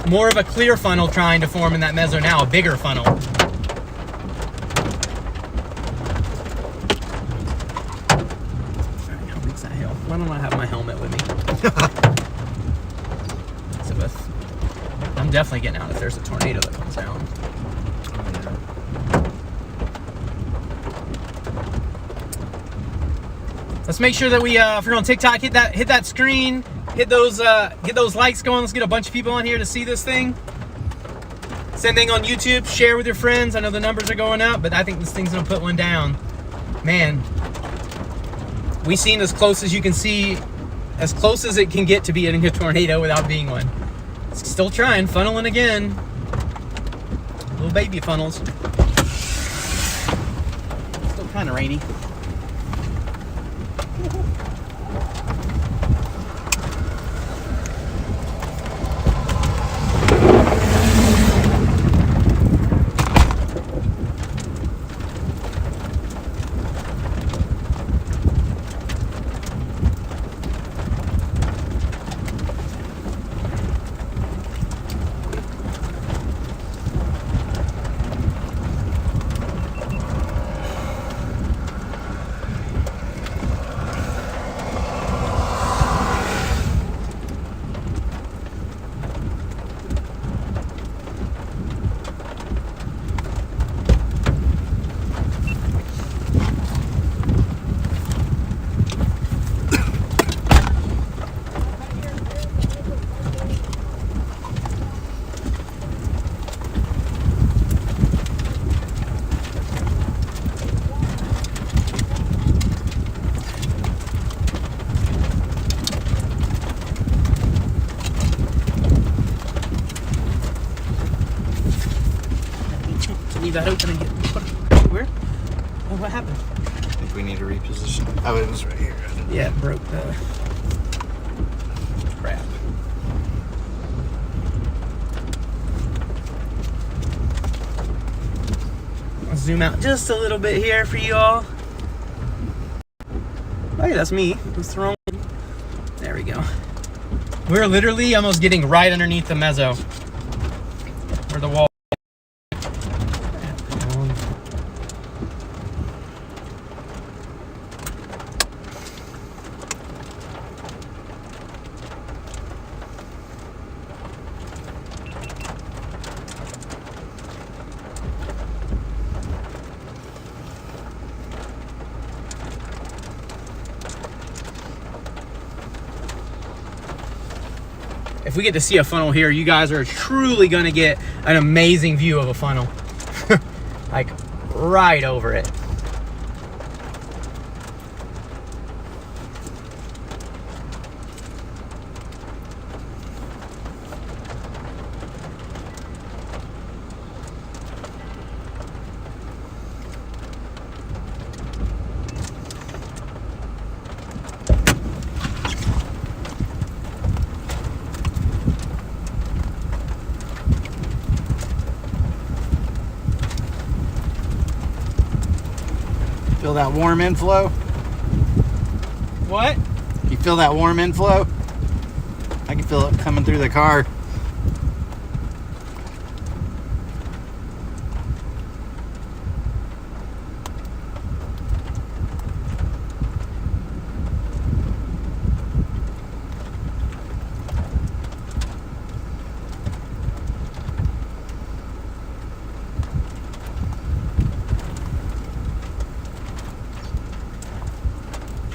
more of a clear funnel trying to form in that mezzo now, a bigger funnel. Alright, how big's that hill? Why don't I have my helmet with me? So I'm definitely getting out if there's a tornado that comes down. Let's make sure that we, if you're on TikTok, hit that screen, get those likes going. Let's get a bunch of people on here to see this thing. Same thing on YouTube. Share with your friends. I know the numbers are going up, but I think this thing's gonna put one down. Man, we seen as close as you can see, as close as it can get to being a tornado without being one. Still trying, funneling again. Little baby funnels. Still kind of rainy. Leave that open and get put where? Oh, what happened? I think we need to reposition. Oh, it was right here. Yeah, it broke the crap. I'll zoom out just a little bit here for you all. Oh yeah, that's me. That's the wrong one. There we go. We're literally almost getting right underneath the mezzo. Where the wall. If we get to see a funnel here, you guys are truly gonna get an amazing view of a funnel. Like right over it. Feel that warm inflow? What? You feel that warm inflow? I can feel it coming through the car.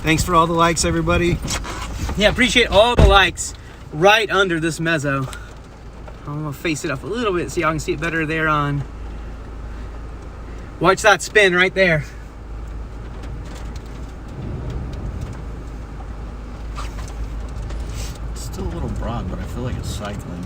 Thanks for all the likes, everybody. Yeah, appreciate all the likes right under this mezzo. I'm gonna face it up a little bit so y'all can see it better there on Watch that spin right there. It's still a little broad, but I feel like it's cycling.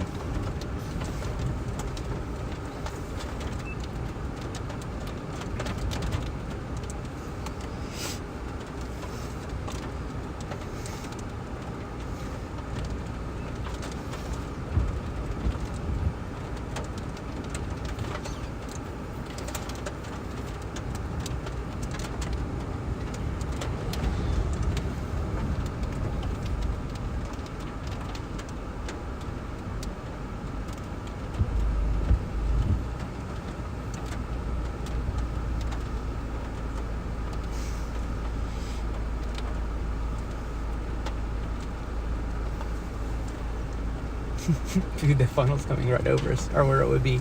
Dude, the funnel's coming right over us, or where it would be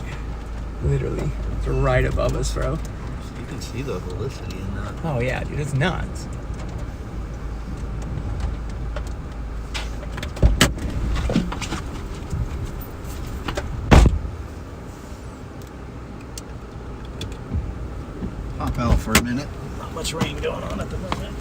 literally right above us, bro. You can see the velocity in that. Oh yeah, dude, it's nuts. Pop out for a minute. Not much rain going on at the moment.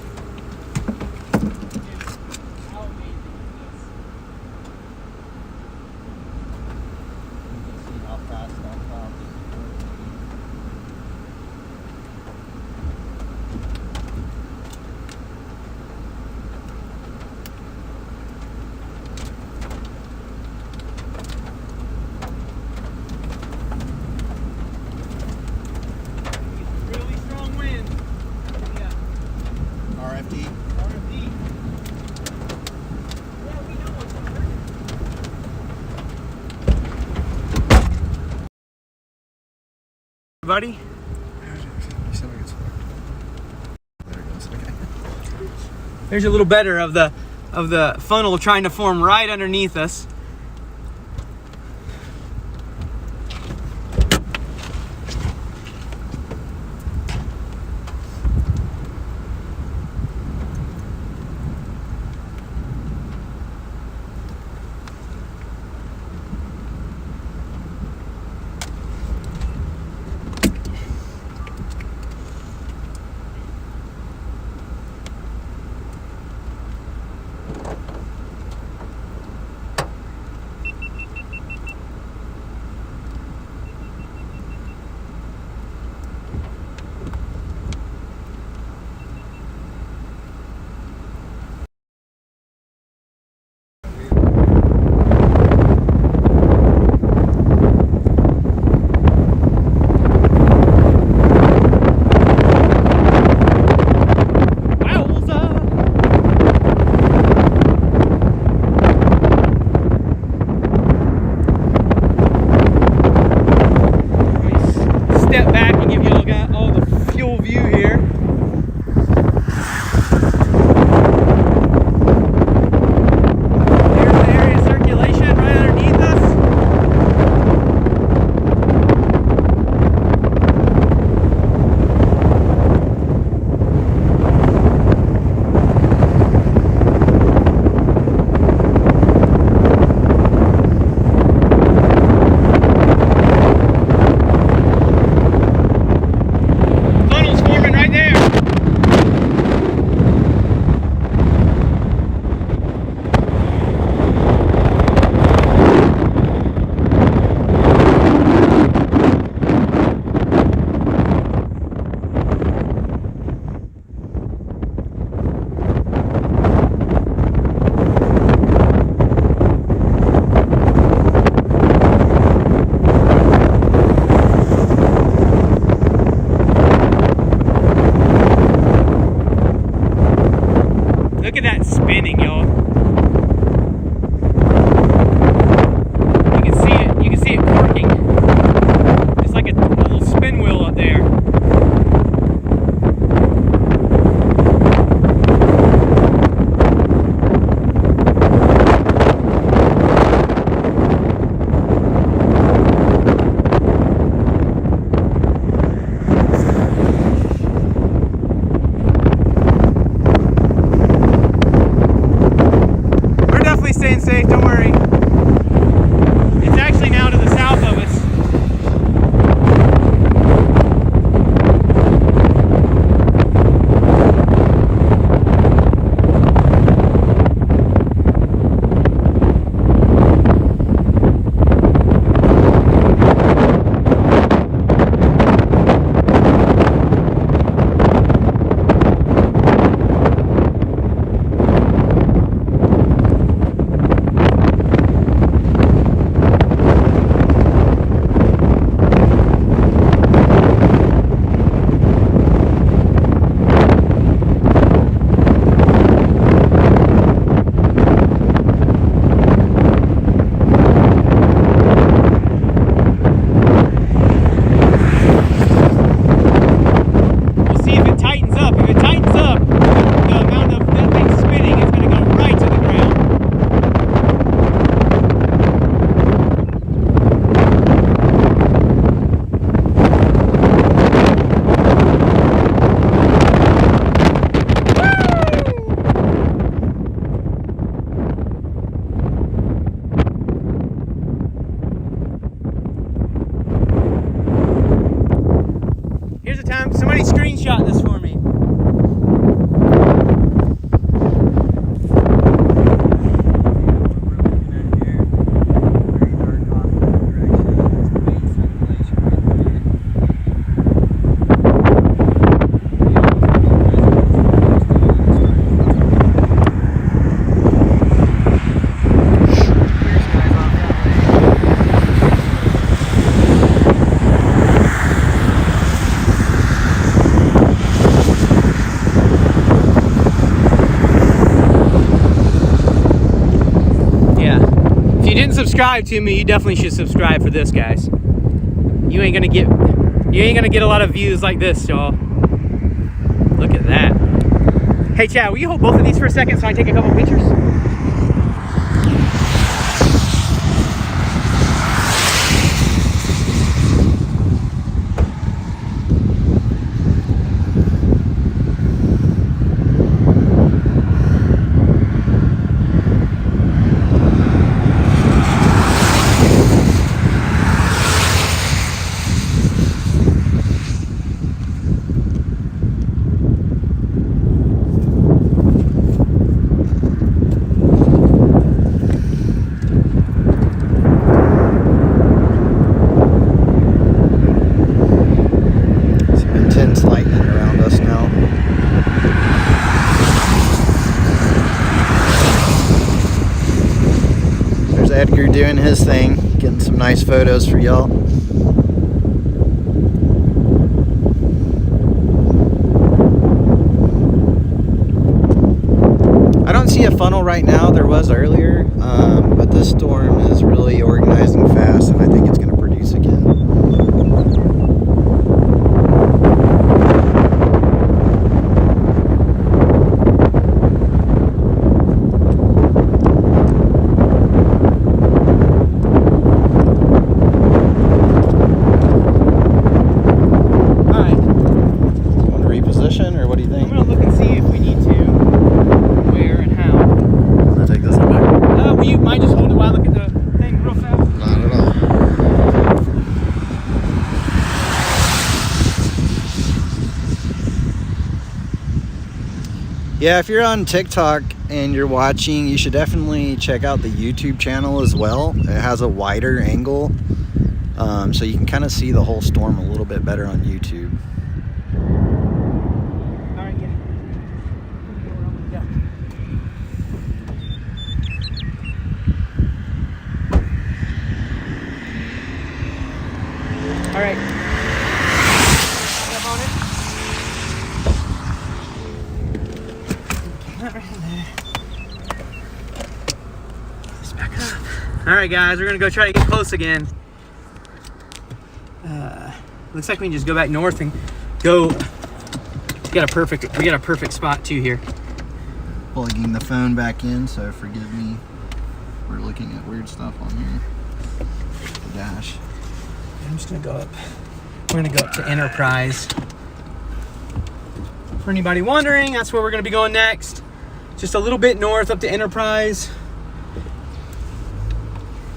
Really strong wind. Yeah. RFD. RFD. Yeah, we know what's happening. Buddy? There it goes. Okay. There's a little better of the funnel trying to form right underneath us. Step back and give you all the fuel view here. There's the area of circulation right underneath us. Funnel's forming right there. Look at that spinning, y'all. You can see it corking. It's like a little spin wheel up there. didn't subscribe to me, you definitely should subscribe for this, guys. You ain't gonna get a lot of views like this, y'all. Look at that. Hey Chad, will you hold both of these for a second so I can take a couple pictures? Edgar doing his thing, getting some nice photos for y'all. I don't see a funnel right now. There was earlier, but this storm is really organizing fast, and I think it's going to produce again. Yeah, if you're on TikTok and you're watching, you should definitely check out the YouTube channel as well. It has a wider angle, so you can kind of see the whole storm a little bit better on YouTube. All right, yeah. All right. Step on it. All right, guys, we're gonna go try to get close again. Looks like we can just go back north and go. We got a perfect spot too here. Plugging the phone back in, so forgive me. We're looking at weird stuff on here. The dash. I'm just gonna go up. We're gonna go up to Enterprise. For anybody wondering, that's where we're gonna be going next. Just a little bit north up to Enterprise.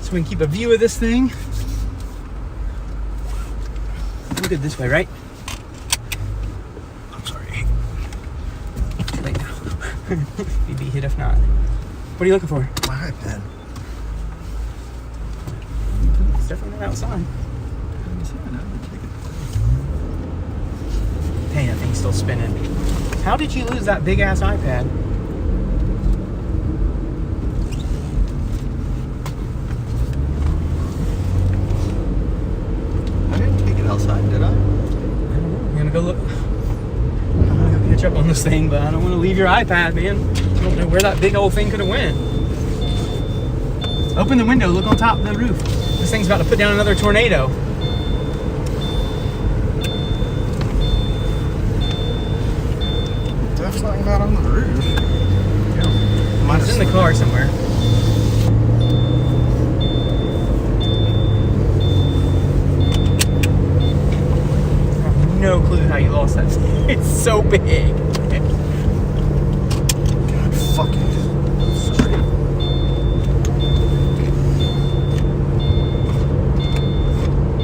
So we can keep a view of this thing. We're good this way, right? I'm sorry. Too late now. You'd be hit if not. What are you looking for? My iPad. It's definitely not outside. Hey, that thing's still spinning. How did you lose that big ass iPad? Outside, did I? I don't know. I'm gonna go look. I'm gonna go catch up on this thing, but I don't want to leave your iPad, man. I don't know where that big old thing could have went. Open the window. Look on top of the roof. This thing's about to put down another tornado. Definitely not on the roof. Yeah. It's in the car somewhere. No clue how you lost that. It's so big. God, fuck it. Sorry. I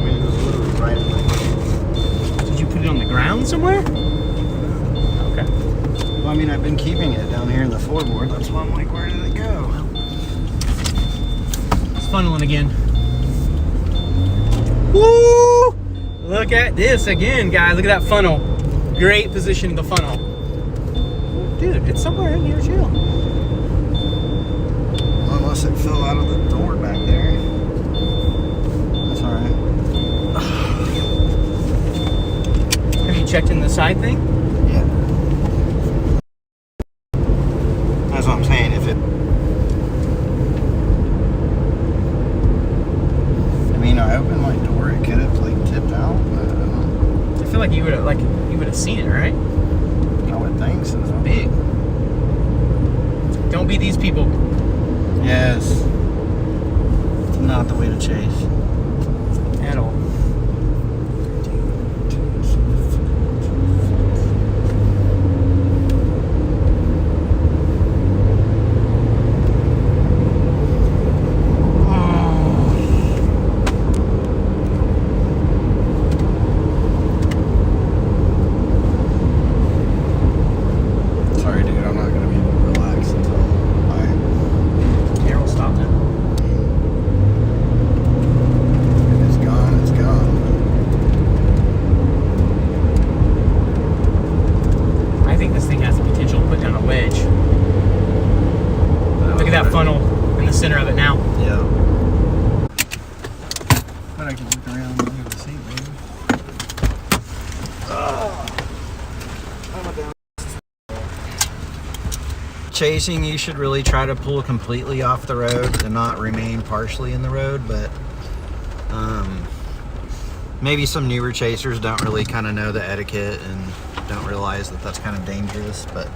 mean, it was literally right in my hand. Did you put it on the ground somewhere? Okay. Well, I mean, I've been keeping it down here in the floorboard. That's why I'm like, where did it go? It's funneling again. Woo! Look at this again, guys. Look at that funnel. Great position of the funnel. Dude, it's somewhere in here, too. Unless it fell out of the door back there. That's alright. Have you checked in the side thing? Yeah. That's what I'm saying. If it... like you would have seen it, right? I would think so. Big. Don't be these people. Yes. It's not the way to chase. At all. Sorry, dude. I'm not gonna be able to relax until Here, we'll stop now. if it's gone. It's gone. I think this thing has the potential to put down a wedge. Look at that funnel in the center of it now. Yeah. But I can look around and look at the seat, baby. Chasing, you should really try to pull completely off the road and not remain partially in the road, but maybe some newer chasers don't really kind of know the etiquette and don't realize that that's kind of dangerous, but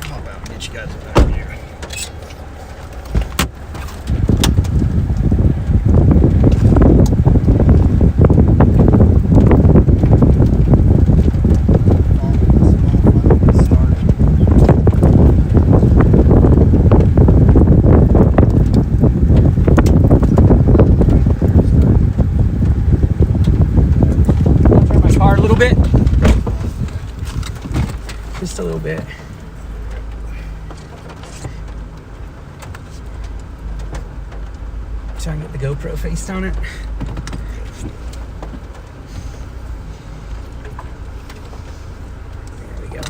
how about get you guys back here? Turn my car a little bit. Just a little bit. Try and get the GoPro face on it. There we go.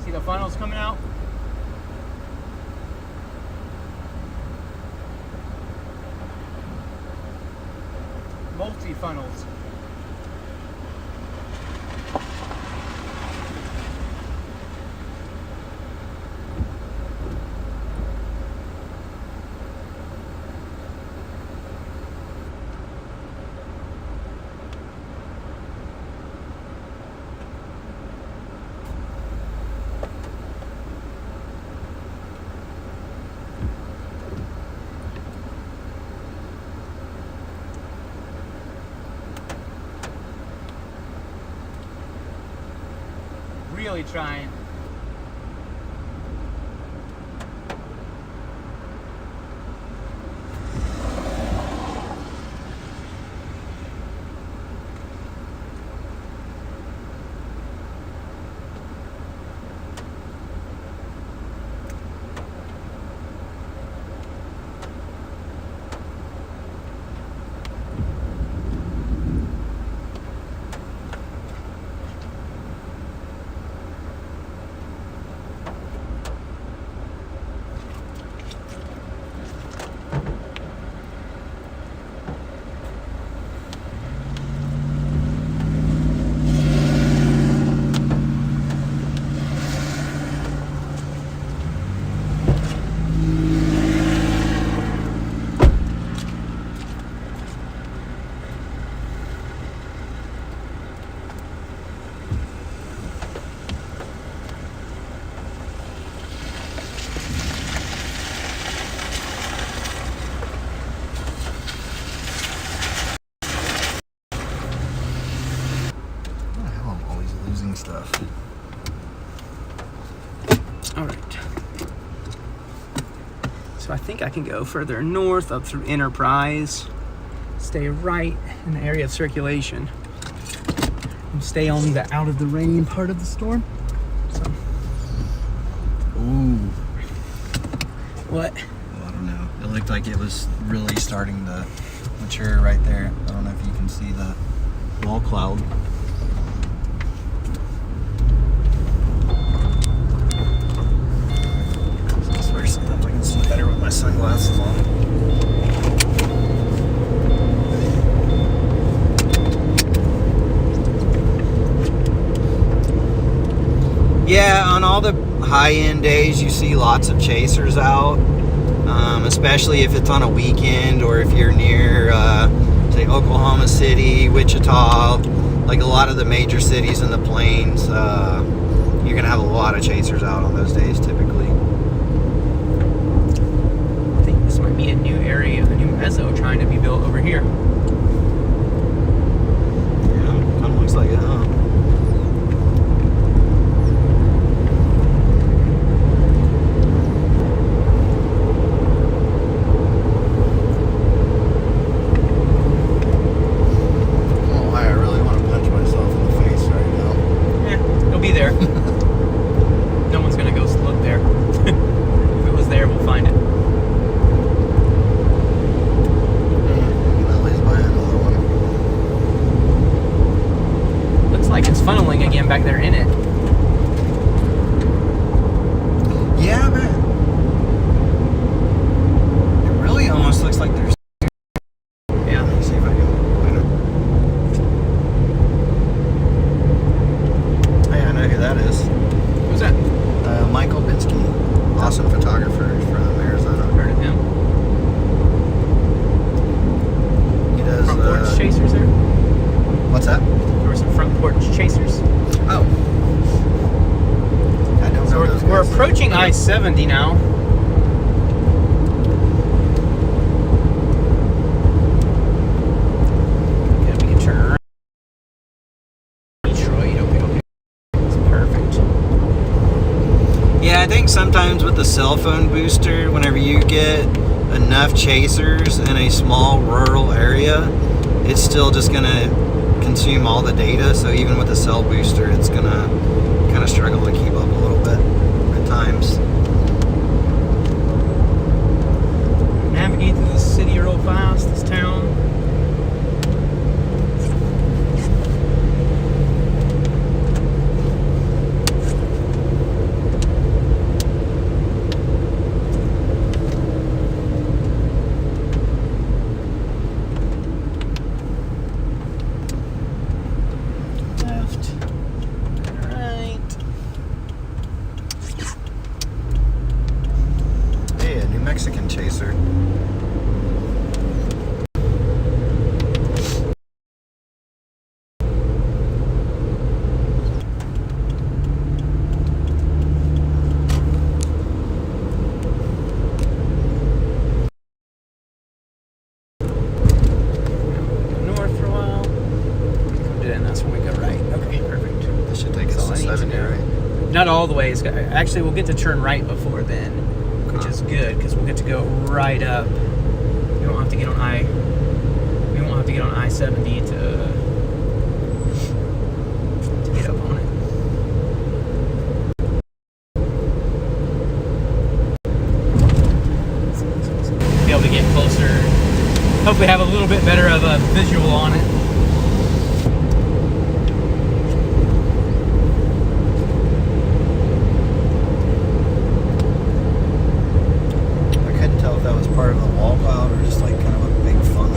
See the funnels coming out? Multi-funnels. Really trying. So I think I can go further north up through Enterprise, stay right in the area of circulation, and stay on the out of the rain part of the storm. So. Ooh. What? Well, I don't know. It looked like it was really starting to mature right there. I don't know if you can see the wall cloud. I swear sometimes I can see better with my sunglasses on. Yeah, on all the high-end days, you see lots of chasers out, especially if it's on a weekend or if you're near, say, Oklahoma City, Wichita, like a lot of the major cities in the plains. You're going to have a lot of chasers out on those days, typically. I think this might be a new area, a new mezzo trying to be built over here. Yeah, kind of looks like it, huh? Be there. No one's gonna go look there. If it was there, we'll find it. Ellie's buying another one. Looks like it's funneling again back there in it. Yeah, but it really almost looks like there's. Yeah. Let me see if I can find it. Hey, I know who that is. Who's that? Michael Binsky, awesome photographer from Arizona. Heard of him. He does. Front porch chasers there. What's that? There were some front porch chasers. Oh. I don't So know those we're guys. approaching I-70 now. Okay, we can turn around. Detroit, okay. It's perfect. Yeah, I think sometimes with the cell phone booster, whenever you get enough chasers in a small rural area, it's still just gonna consume all the data. So even with the cell booster, it's gonna kind of struggle to keep up a little bit at times. Navigate through this city real fast, this town. Left, right. Hey, a New Mexican chaser. North for a while. Come to, and that's when we go right. Okay, perfect. This should take That's us all I to need to 70, know. right? Not all the way. Actually, we'll get to turn right before then, which is good because we'll get to go right up. We won't have to get on We won't have to get on I-70 to get up on it. Be able to get closer. Hopefully, have a little bit better of a visual on it. I couldn't tell if that was part of the wall cloud or just like kind of a big funnel.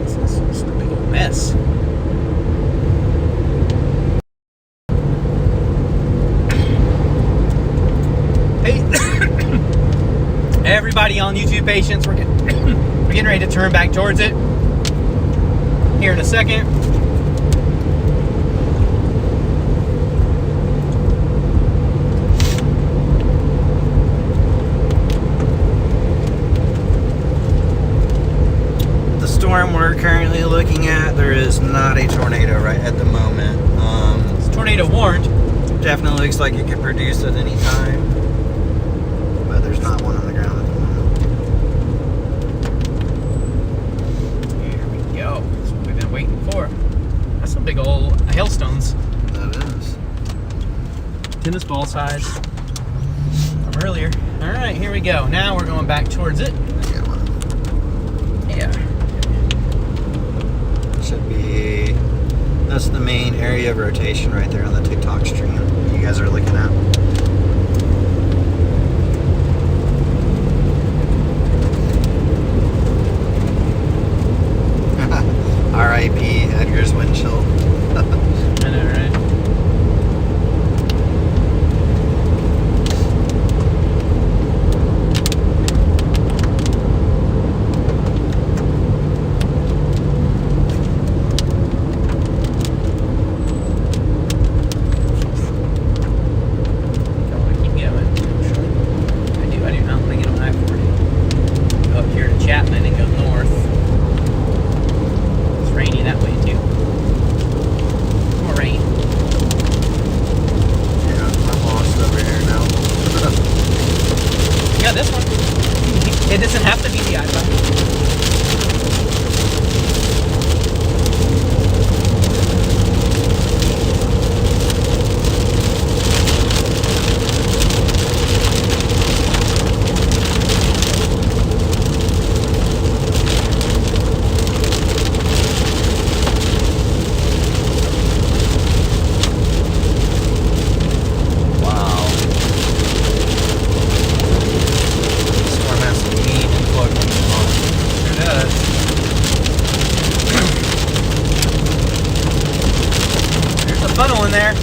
This is just a big old mess. Hey, everybody on YouTube, patience. We're getting ready to turn back towards it here in a second. storm we're currently looking at, there is not a tornado right at the moment. It's tornado warned. Definitely looks like it could produce at any time, but there's not one on the ground at the moment. Here we go. That's what we've been waiting for. That's some big old hailstones. That is. Tennis ball size from earlier. All right, here we go. Now we're going back towards it. I get one. Yeah. Should be. That's the main area of rotation right there on the TikTok stream you guys are looking at. R.I.P. Edgar's windshield. I know, right? It doesn't have to be the iPhone. Funnel in there.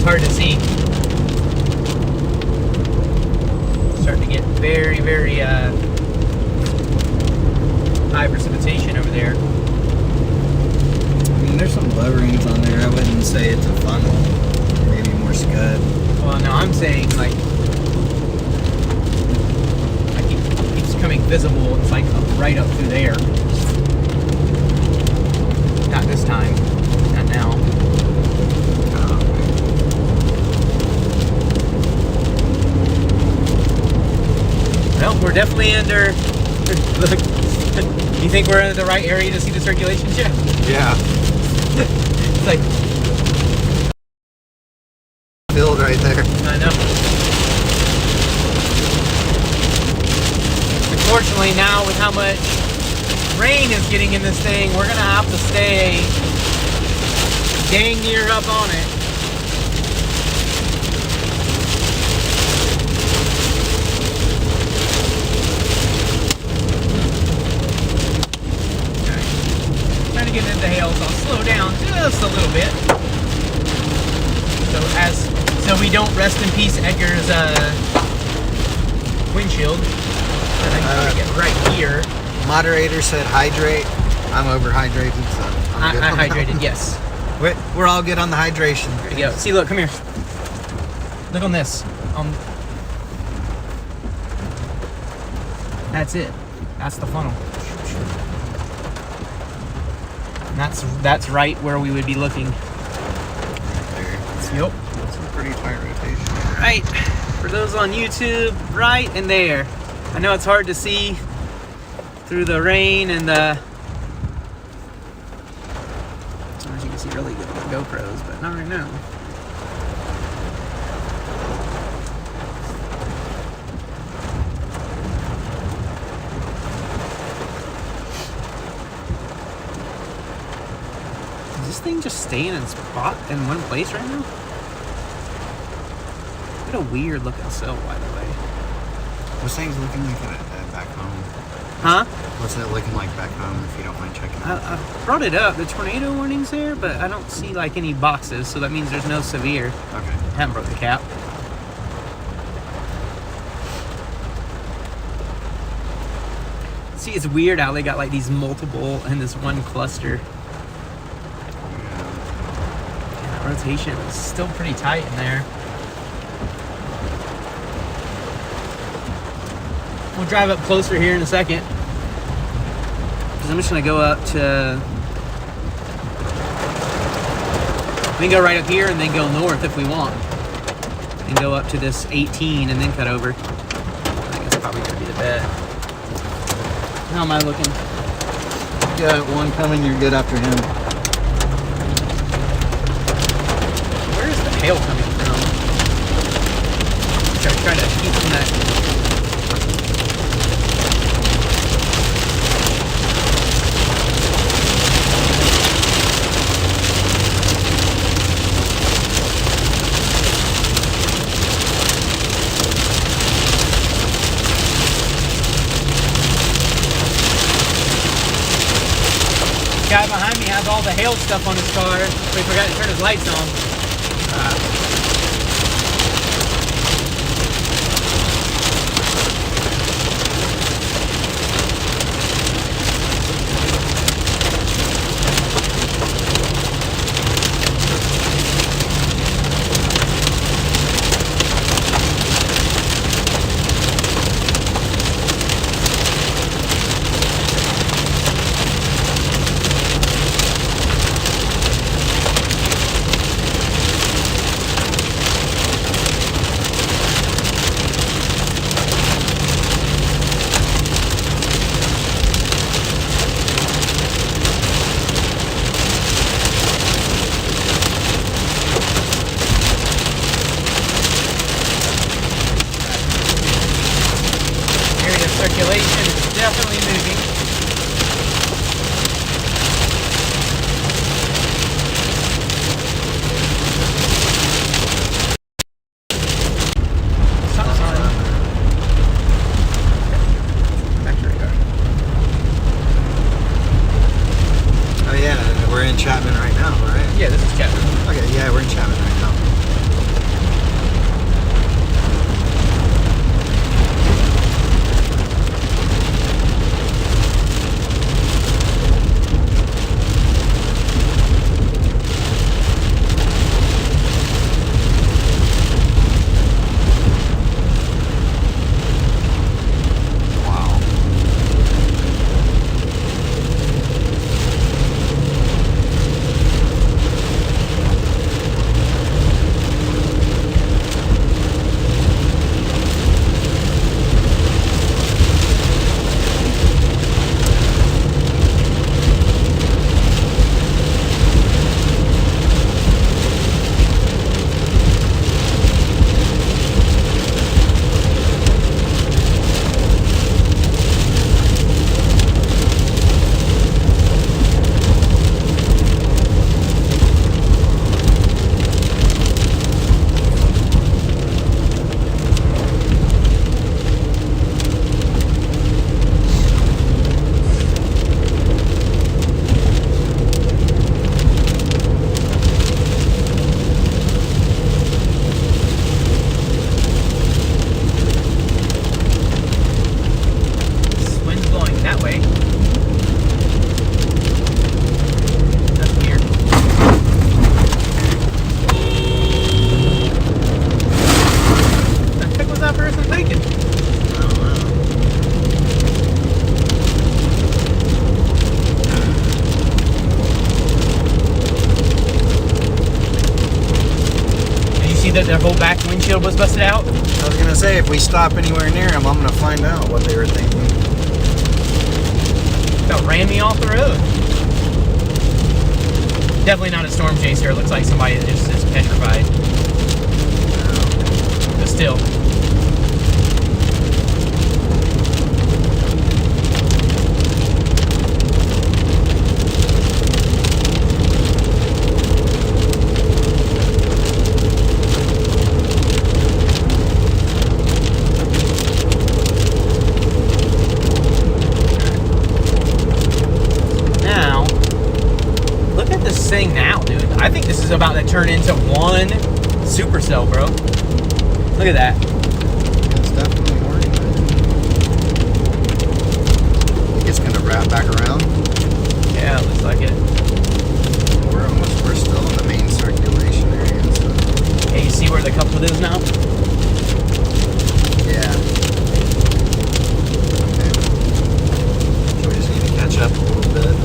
Hard to see. Starting to get very, very high precipitation over there. I mean, there's some low rings on there. I wouldn't say it's a funnel. Maybe more scud. Well, no, I'm saying like it keeps coming visible. It's like right up through there. Not this time. Not now. Well, we're definitely under. Look, you think we're in the right area to see the circulation check? Yeah. It's like Filled right there. I know. Unfortunately, now with how much rain is getting in this thing, we're gonna have to stay dang near up on it. Trying to get into hail, so I'll slow down just a little bit. So we don't rest in peace Edgar's windshield. And I'm trying to get right here. Moderator said hydrate. I'm overhydrated, so I'm good I on that hydrated, one. yes. We're all good on the hydration. There you go. See, look, come here. Look on this. That's it. That's the funnel. And that's right where we would be looking. Yep. That's a pretty tight rotation. Right. For those on YouTube, right in there. I know it's hard to see through the rain and the... Sometimes you can see really good on the GoPros, but not right now. Is this thing just staying in spot in one place right now? What a weird looking cell, by the way. What's things looking like back home? Huh? What's it looking like back home, if you don't mind checking out? I brought it up. The tornado warning's there, but I don't see like any boxes, so that means there's no severe. Okay. I haven't broke the cap. See, it's weird how they got like these multiple in this one cluster. Yeah, that rotation is still pretty tight in there. We'll drive up closer here in a second. Because I'm just going to go up to... We can go right up here and then go north if we want. And go up to this 18 and then cut over. I think that's probably going to be the bet. How am I looking? You got one coming, you're good after him. Where is the hail coming from? Try to keep from that... Guy behind me has all the hail stuff on his car, so he forgot to turn his lights on. Circulation is definitely moving. Something's on. Back to radar. Oh yeah, we're in Chapman right now, right? Yeah, this is Chapman. Okay, yeah, we're in Chapman right now. their whole back windshield was busted out? I was gonna say, if we stop anywhere near them, I'm gonna find out what they were thinking. That ran me off the road. Definitely not a storm chaser. It looks like somebody that just is petrified. But still. Thing now, dude. I think this is about to turn into one supercell, bro. Look at that. It's definitely working. It's gonna wrap back around. Yeah, it looks like it. We're still in the main circulation area. So. Hey, you see where the couplet is now? Yeah. Okay. So we just need to catch up a little bit.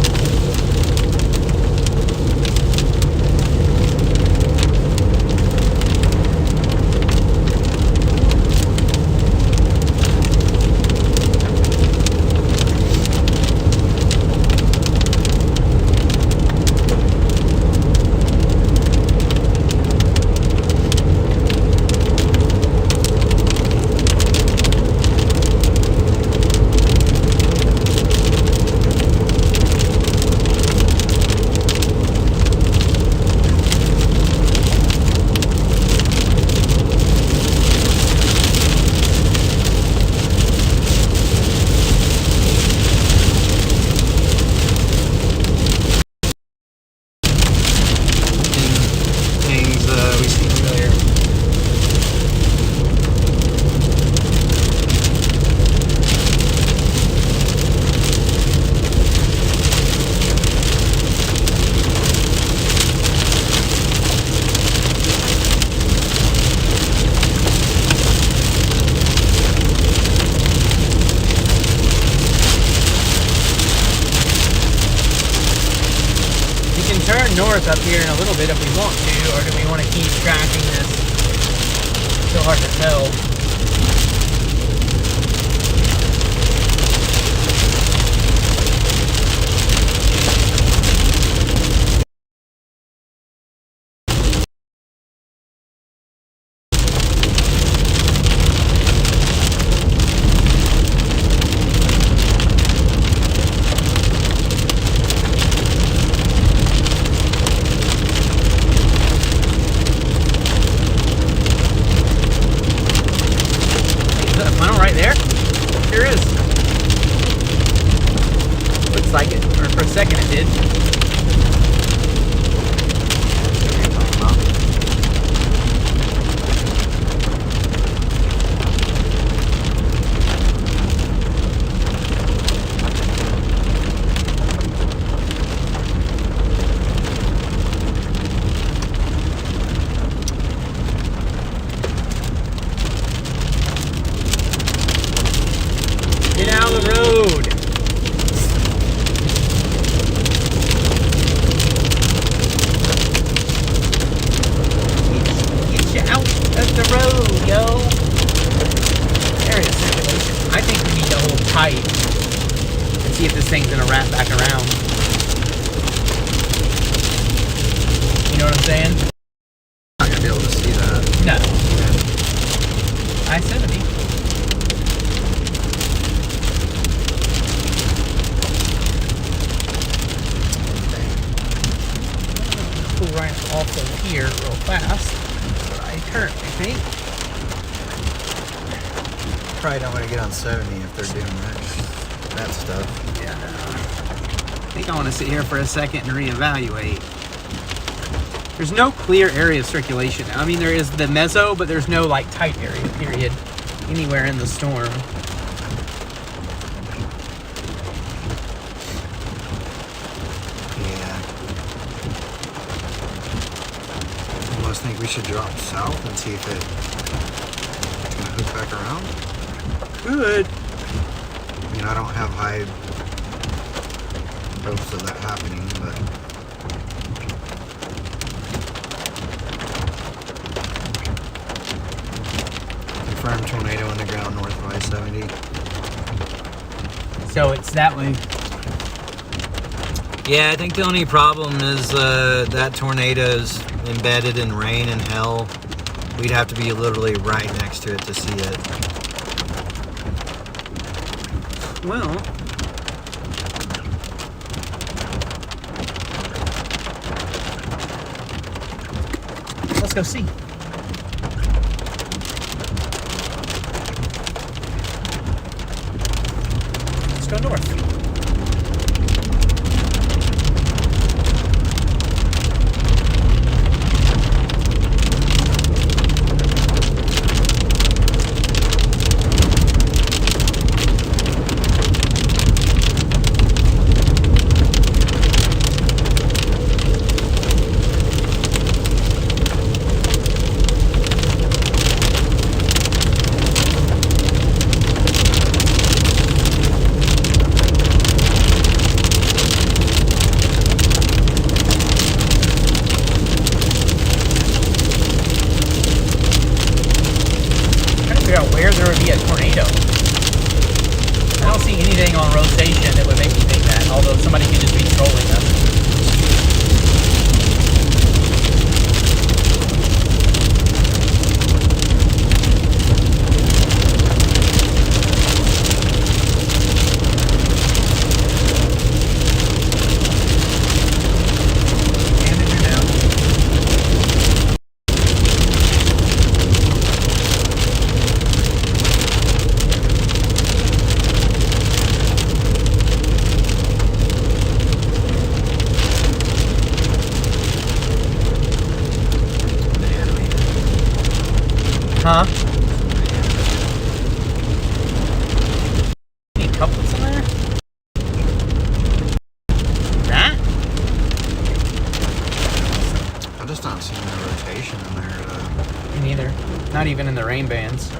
Turn north up here in a little bit if we want to, or do we want to keep tracking this? It's so hard to tell. Like it, or for a second it did. Get out of the road. The road, yo. Area circulation. I think we need to hold tight and see if this thing's gonna wrap back around. You know what I'm saying? I'm not gonna be able to see that. No. I-70. Pull right off of here real fast. Turn, I think. Probably don't want to get on 70 if they're doing that stuff. Yeah, I think I want to sit here for a second and reevaluate. There's no clear area of circulation. I mean, there is the mezzo, but there's no like tight area, period, anywhere in the storm. I think we should drop south and see if it's gonna hook back around. Good. I mean, I don't have high hopes of that happening, but confirmed tornado on the ground north of I-70. So it's that way. Yeah, I think the only problem is that tornado's embedded in rain and hail. We'd have to be literally right next to it to see it. Well, let's go see. Let's go north. Where there would be a tornado. I don't see anything on rotation that would make me think that, although somebody could just be trolling us. Huh? Any couplets in there? That? I'm just not seeing the rotation in there. Me neither. Not even in the rain bands.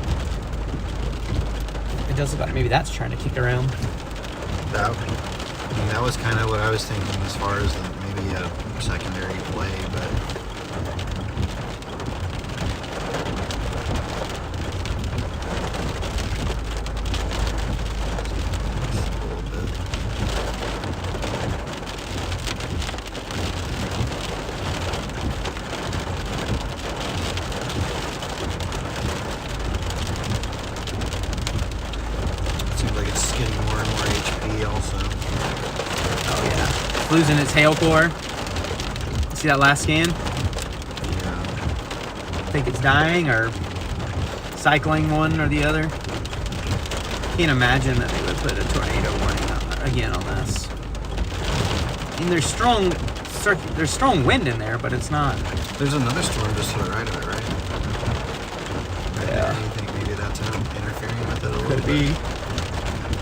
It does look like maybe that's trying to kick around. That was kind of what I was thinking as far as maybe a secondary play, but. Losing its hail core. See that last scan? Yeah. Think it's dying or cycling one or the other. Can't imagine that they would put a tornado warning again on this. I mean, there's strong wind in there, but it's not. There's another storm just to the right of it, right? Yeah. You think maybe that's interfering with it a little Could bit? be.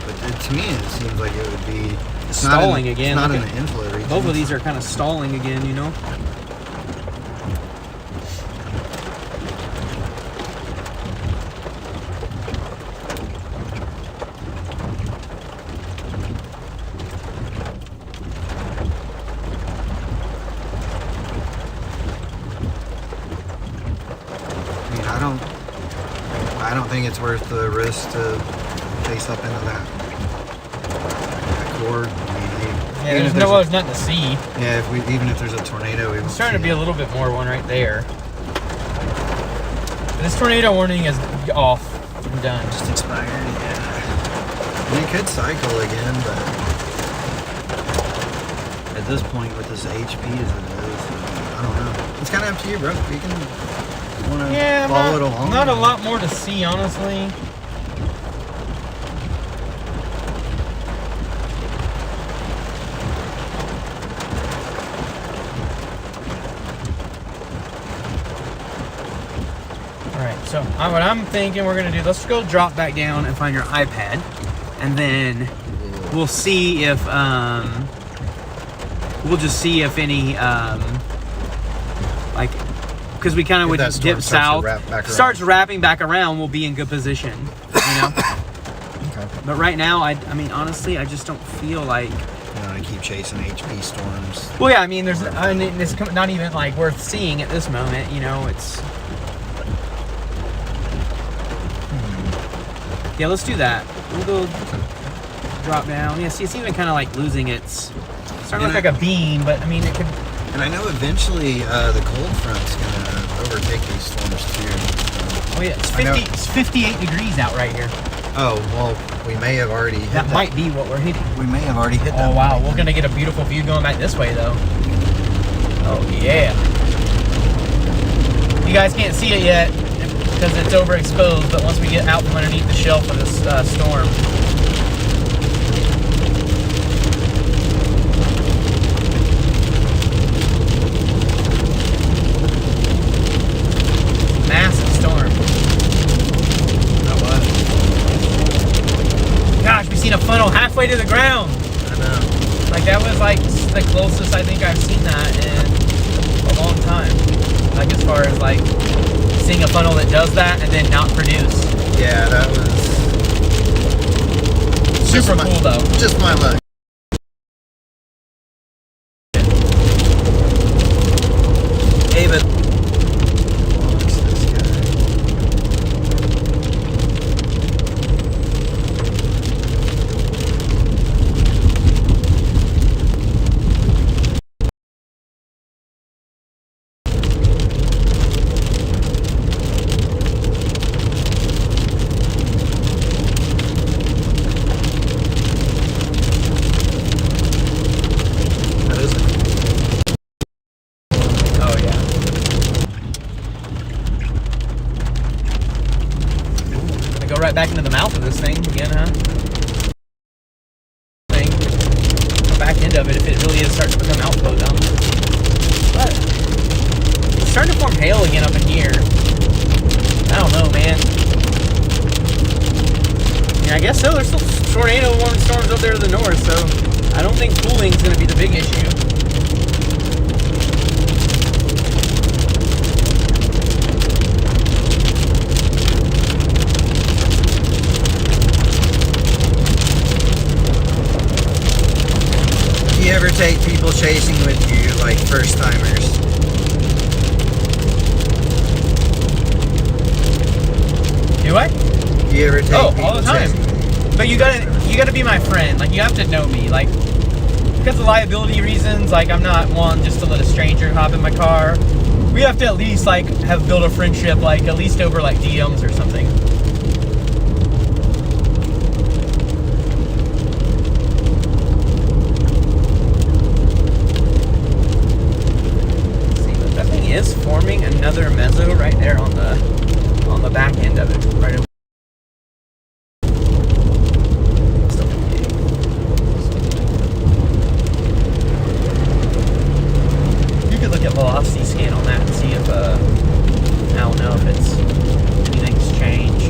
But to me, it seems like it would be Stalling again. It's not in the inflow region. Both of these are kind of stalling again, you know? I mean, I don't think it's worth the risk to face up into that cord. I mean, Yeah, there's nothing to see. Yeah, even if there's a tornado, It's starting to be a little bit more one right there. But this tornado warning is off and done. Just expired, yeah. I mean, it could cycle again, but at this point with this HP as it is, I don't know. It's kind of up to you, bro. You can want to follow it along. Not a lot more to see, honestly. So what I'm thinking we're gonna do, let's go drop back down and find your iPad, and then we'll see if we'll just see if any like, because we kind of would dip south, starts wrapping back around, we'll be in good position, you know. Okay. But right now, I mean, honestly, I just don't feel like. You want to keep chasing HP storms. Well, yeah, I mean, it's not even like worth seeing at this moment, you know. It's. Yeah, let's do that. We'll go drop down. Yeah, see, it's even kind of like losing its... It's starting to look like a bean, but I mean, it could... And I know eventually the cold front's going to overtake these storms too. Oh yeah, it's 58 degrees out right here. Oh, well, we may have already hit that. That might be what we're hitting. We may have already hit that. Oh wow, we're gonna get a beautiful view going back this way though. Oh yeah. You guys can't see it yet because it's overexposed, but once we get out from underneath the shelf of this storm. Massive storm. That was. Gosh, we've seen a funnel halfway to the ground. I know. Like that was like the closest I think I've seen that in a long time. Like as far as like seeing a funnel that does that and then not produce. Yeah, that was Super cool though. Just my luck. Hey, but watch this guy. That is Oh yeah. Gonna go right back into the mouth of this thing again, huh? The back end of it if it really is starting to become outflow down. But it's starting to form hail again up in here. I don't know, man. Yeah, I guess so. There's still tornado warning storms up there to the north, so I don't think cooling's gonna be the big issue. Do you ever take people chasing with you, like first timers? Do I? Do you ever take Oh, people all the time. chasing with you? But you gotta be my friend. Like you have to know me. Like because of liability reasons, like I'm not one just to let a stranger hop in my car. We have to at least like have built a friendship, like at least over like DMs or something. See, but that thing is forming another mezzo right there on the back end of it, right over. Look at velocity scan on that and see if I don't know if anything's changed.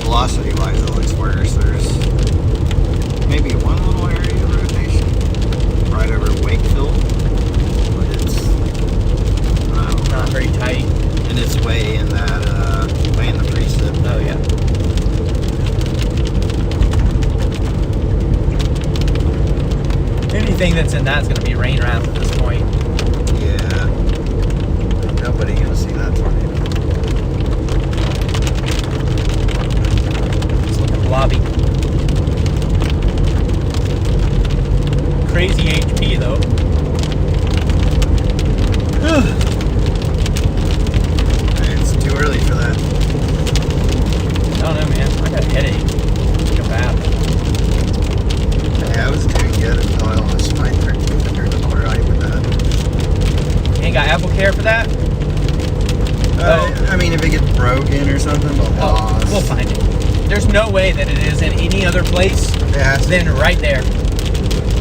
Velocity wise, it looks worse. There's maybe one little area of rotation right over Wakefield, but it's Not very tight. and it's way in that way in the precip. Oh yeah. Anything that's in that's gonna be rain wrath at this point. Yeah, nobody gonna see that tornado. It's looking blobby. Crazy HP though. It's too early for that. I don't know, man. I got a headache. Feel bad. Yeah, I was doing good until I almost find $1,300 right with that. You ain't got Apple Care for that? I mean, if it gets broken or something, but Oh, lost. we'll find it. There's no way that it is in any other place It has to. than right there.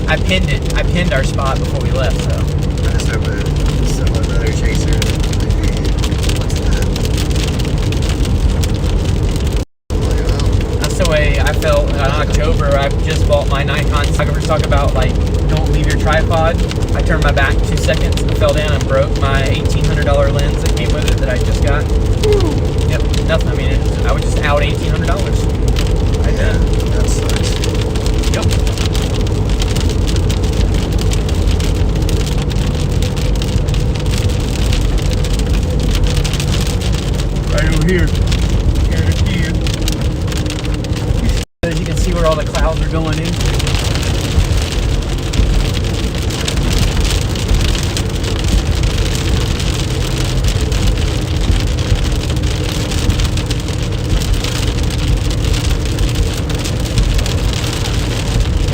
I pinned it. I pinned our spot before we left, so. I just hope it's some other chaser. Maybe, what's that? That's the way I felt in October. I just bought my Nikon. Photographers talk about like, don't leave your tripod. I turned my back 2 seconds and fell down and broke my $1,800 lens that came with it that I just got. Woo. Yep, nothing. I mean, I was just out $1,800. Yeah, that sucks. Yep. here. Here to here. As you can see where all the clouds are going in.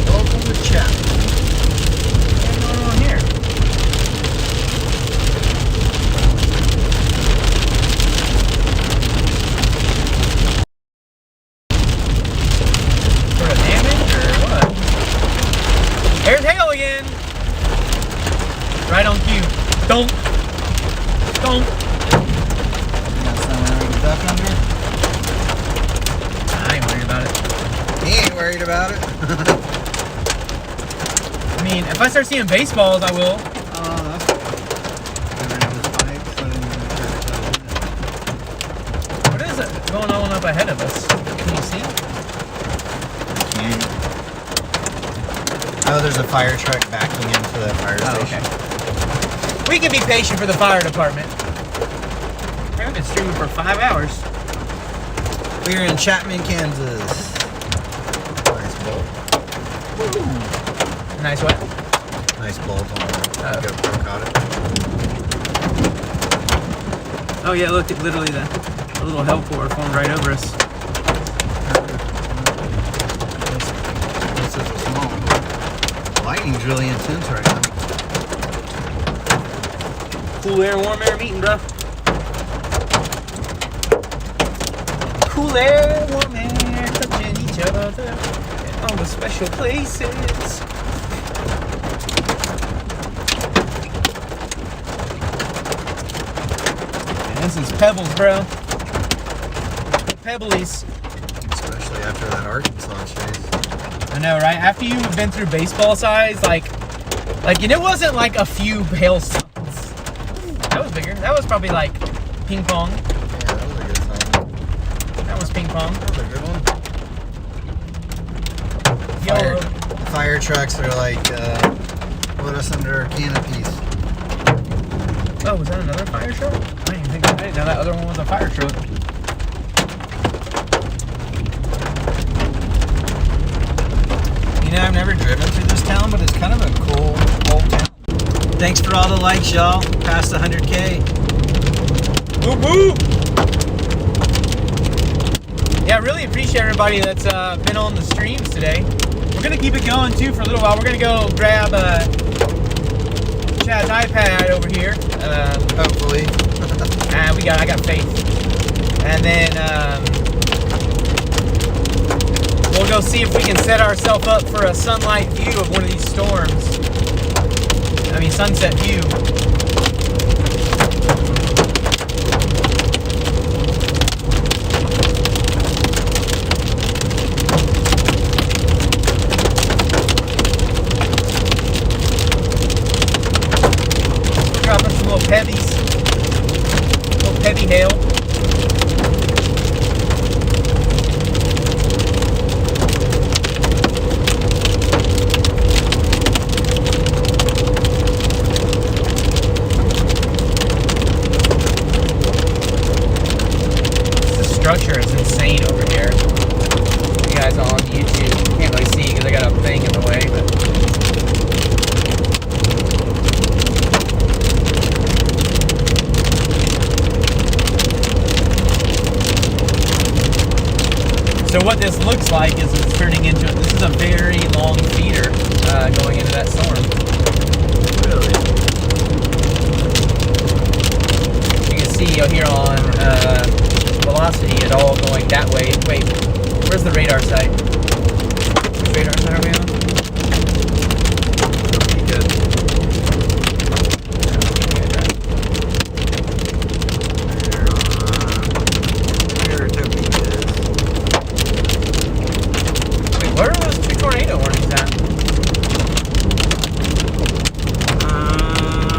Welcome to Chapter. What's going on here? Sort of damage or what? There's hail again. Right on cue. Don't. Don't. Got somewhere we can duck under? I ain't worried about it. He ain't worried about it. I mean, if I start seeing baseballs, I will. Oh, that's good. What is it going on up ahead of us? Can you see? Oh, there's a fire truck backing into the fire station. Okay. We can be patient for the fire department. I've been streaming for 5 hours. We're in Chapman, Kansas. Nice bolt. Nice what? Nice bolt on the GoPro caught it. Oh yeah, look at literally the little hellport falling right over us. This is a small one. Lightning's really intense right now. Cool air, warm air meeting, bro. Cool air, warm air, touching each other in all the special places. And this is Pebbles, bro. Pebblies. Especially after that Arkansas chase. I know, right? After you've been through baseball size, and it wasn't like a few hailstones. That was bigger. That was probably like ping pong. Yeah, that was a good sign. That was ping pong. That was a good one. Yo, Fire trucks are like, put us under canopies. oh, was that another fire truck? I didn't know that other one was a fire truck. You know, I've never driven through this town, but it's kind of a cool old town. Thanks for all the likes, y'all. Past 100K. Woo woo! Yeah, I really appreciate everybody that's been on the streams today. We're gonna keep it going too for a little while. We're gonna go grab Chad's iPad over here. Hopefully. I got faith. And then we'll go see if we can set ourselves up for a sunlight view of one of these storms. I mean, sunset view. Dropping some little pebbies. Little pebby hail. Structure is insane over here. You guys on YouTube can't really see because I got a thing in the way, but so what this looks like is it's turning into, this is a very long feeder going into that storm. Really? You can see here on velocity it all going that way. Wait, where's the radar site? Which radar site are we on? Pretty good. Where Toby is. Wait, where are those 2 tornado warnings at?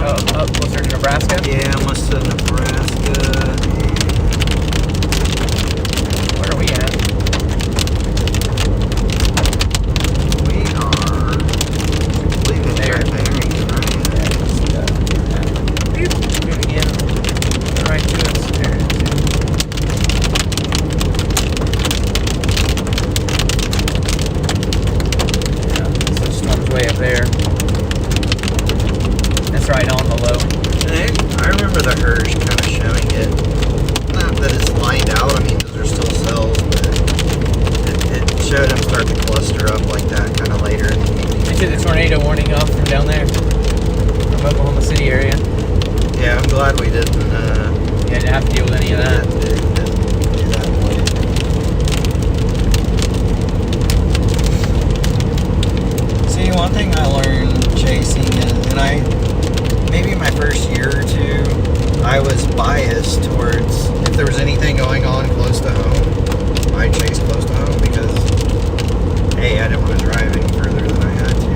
Oh, up closer to Nebraska? Yeah, must have Nebraska. Where are we at? We are leaving There. that bearing, right? Do it again. Right to us. There. just right on the low. And I remember the Hirsch kind of showing it. Not that it's lined out. I mean, those are still cells, but it showed them start to cluster up like that kind of later in the evening. They took the tornado warning off from down there, from Oklahoma City area. Yeah, I'm glad we didn't. Yeah, didn't have to deal with any of that. Do that way. See, one thing I learned chasing is, maybe my first year or two, I was biased towards if there was anything going on close to home, I chased close to home because, hey, I didn't want to drive any further than I had to,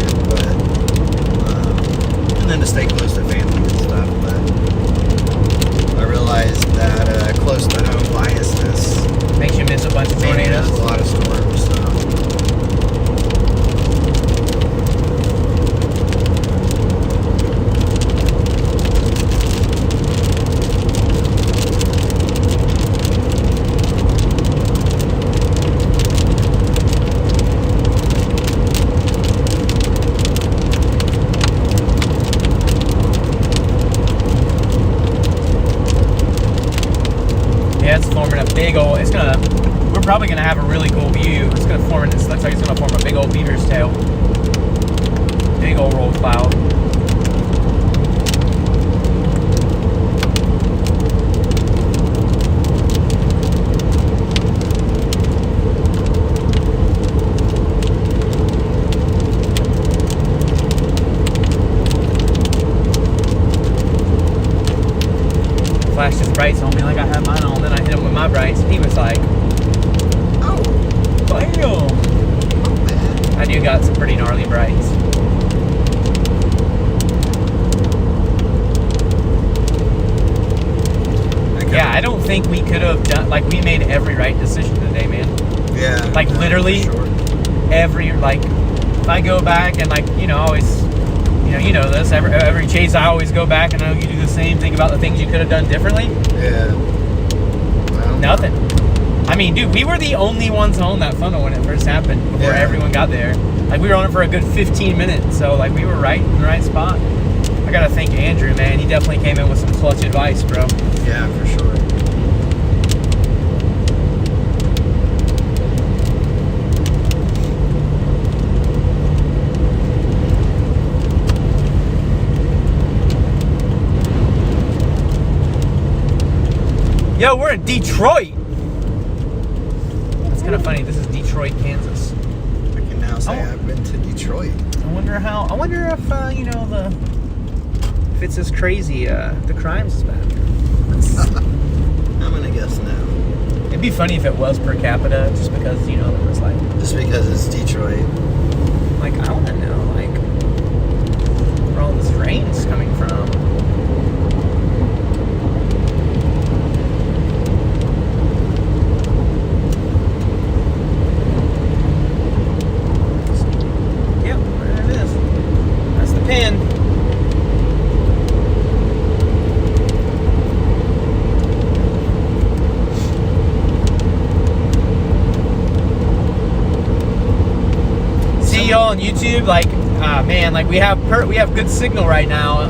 and then to stay close to family and stuff, but I realized that close to home biasness Makes you miss a bunch of made me miss tornadoes. a lot of storms, so. Yeah, it's forming a big old. We're probably gonna have a really cool view. It's gonna form. This looks like it's gonna form a big old beaver's tail. Big old roll cloud. Flashed his brights on me like I had mine on. Then I hit him with my brights, and he was like, Oh, "Bam!" I do got some pretty gnarly brights. Yeah, I don't think we could have done, like, we made every right decision today, man. yeah. Like, literally, for sure. every, like, if I go back and, like, always, you know this, every chase I always go back and I know you do the same, think about the things you could have done differently. Yeah. Well, Nothing. I mean, dude, we were the only ones on that funnel when it first happened, before Yeah. everyone got there. Like, we were on it for a good 15 minutes, so, like, we were right in the right spot. I gotta thank Andrew, man. He definitely came in with some clutch advice, bro. Yeah, for sure. Yo, we're in Detroit. It's kind of funny. This is Detroit, Kansas. I can now say Oh. I've been to Detroit. I wonder if if it's as crazy, the crimes is bad. I'm gonna guess no. It'd be funny if it was per capita, just because, there was like, Just because it's Detroit. I want to know, like, where all this rain is coming from. Yep, there it is. That's the pin. See y'all on YouTube, we have good signal right now.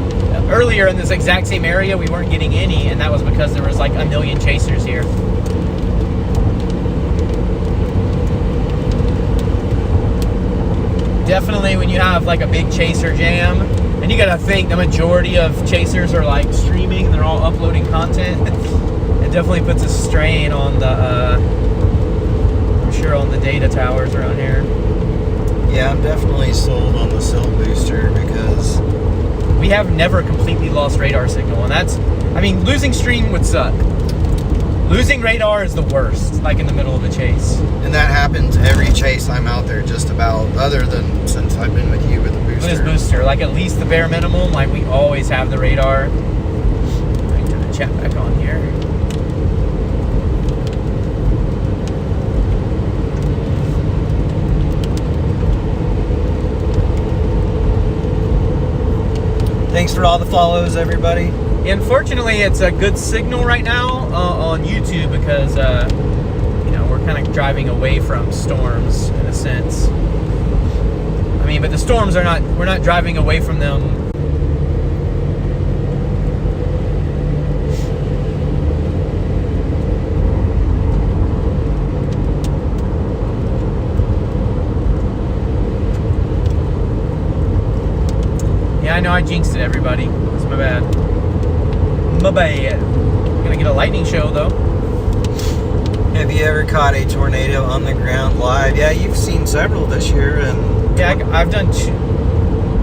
Earlier in this exact same area, we weren't getting any, and that was because there was like a million chasers here. Definitely when you have like a big chaser jam, and you gotta think the majority of chasers are like streaming, they're all uploading content. It definitely puts a strain on the, I'm sure, on the data towers around here. Yeah, I'm definitely sold on the cell booster because We have never completely lost radar signal, and losing stream would suck. Losing radar is the worst, like in the middle of a chase. and that happens every chase I'm out there just about, other than since I've been with you with the booster. This booster, like at least the bare minimum, like we always have the radar. I can turn the chat back on here. Thanks for all the follows, everybody. Unfortunately, it's a good signal right now on YouTube because, we're kind of driving away from storms in a sense. But the storms we're not driving away from them I jinxed it, everybody. It's my bad. My bad. Gonna get a lightning show though. Have you ever caught a tornado on the ground live? Yeah, you've seen several this year, and Yeah, I've done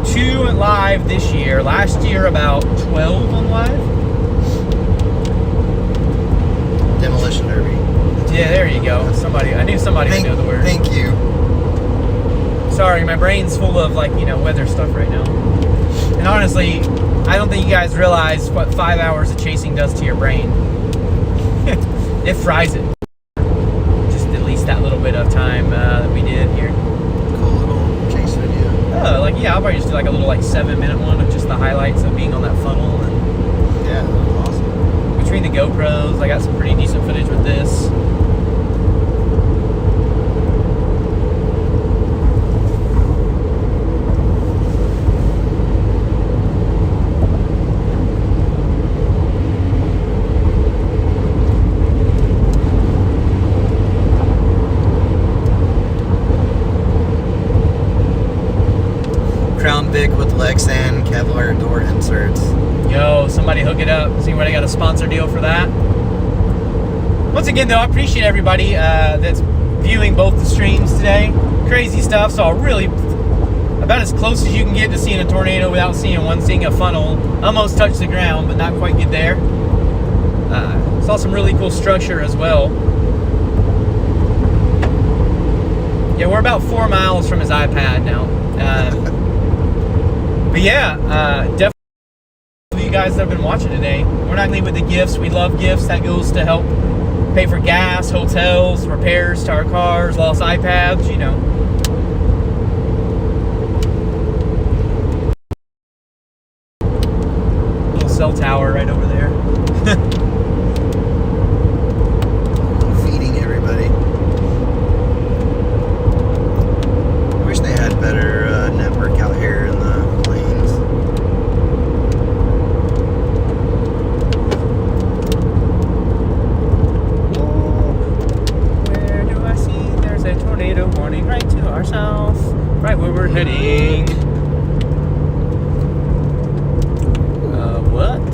two live this year. Last year, about 12 on live. demolition derby. Yeah, there you go. I knew somebody would know the word. Thank you. Sorry, my brain's full of weather stuff right now. And honestly, I don't think you guys realize what 5 hours of chasing does to your brain. It fries it. Just at least that little bit of time that we did here. Cool little chase video. Oh, I'll probably just do a little 7-minute one of just the highlights of being on that funnel. And Yeah, that was awesome. between the GoPros, I got some pretty decent footage with this. Crown Vic with Lexan Kevlar door inserts. Yo, somebody hook it up. See where they got a sponsor deal for that. Once again, though, I appreciate everybody that's viewing both the streams today. Crazy stuff. Saw really about as close as you can get to seeing a tornado without seeing one. Seeing a funnel almost touch the ground, but not quite get there. Saw some really cool structure as well. Yeah, we're about 4 miles from his iPad now. But yeah, definitely you guys that have been watching today. We're not leaving with the gifts. We love gifts. That goes to help pay for gas, hotels, repairs to our cars, lost iPads, Little cell tower right over there. Feeding everybody. I wish they had better network out here in the plains. Where do I see there's a tornado warning right to our south, right where we're heading? What?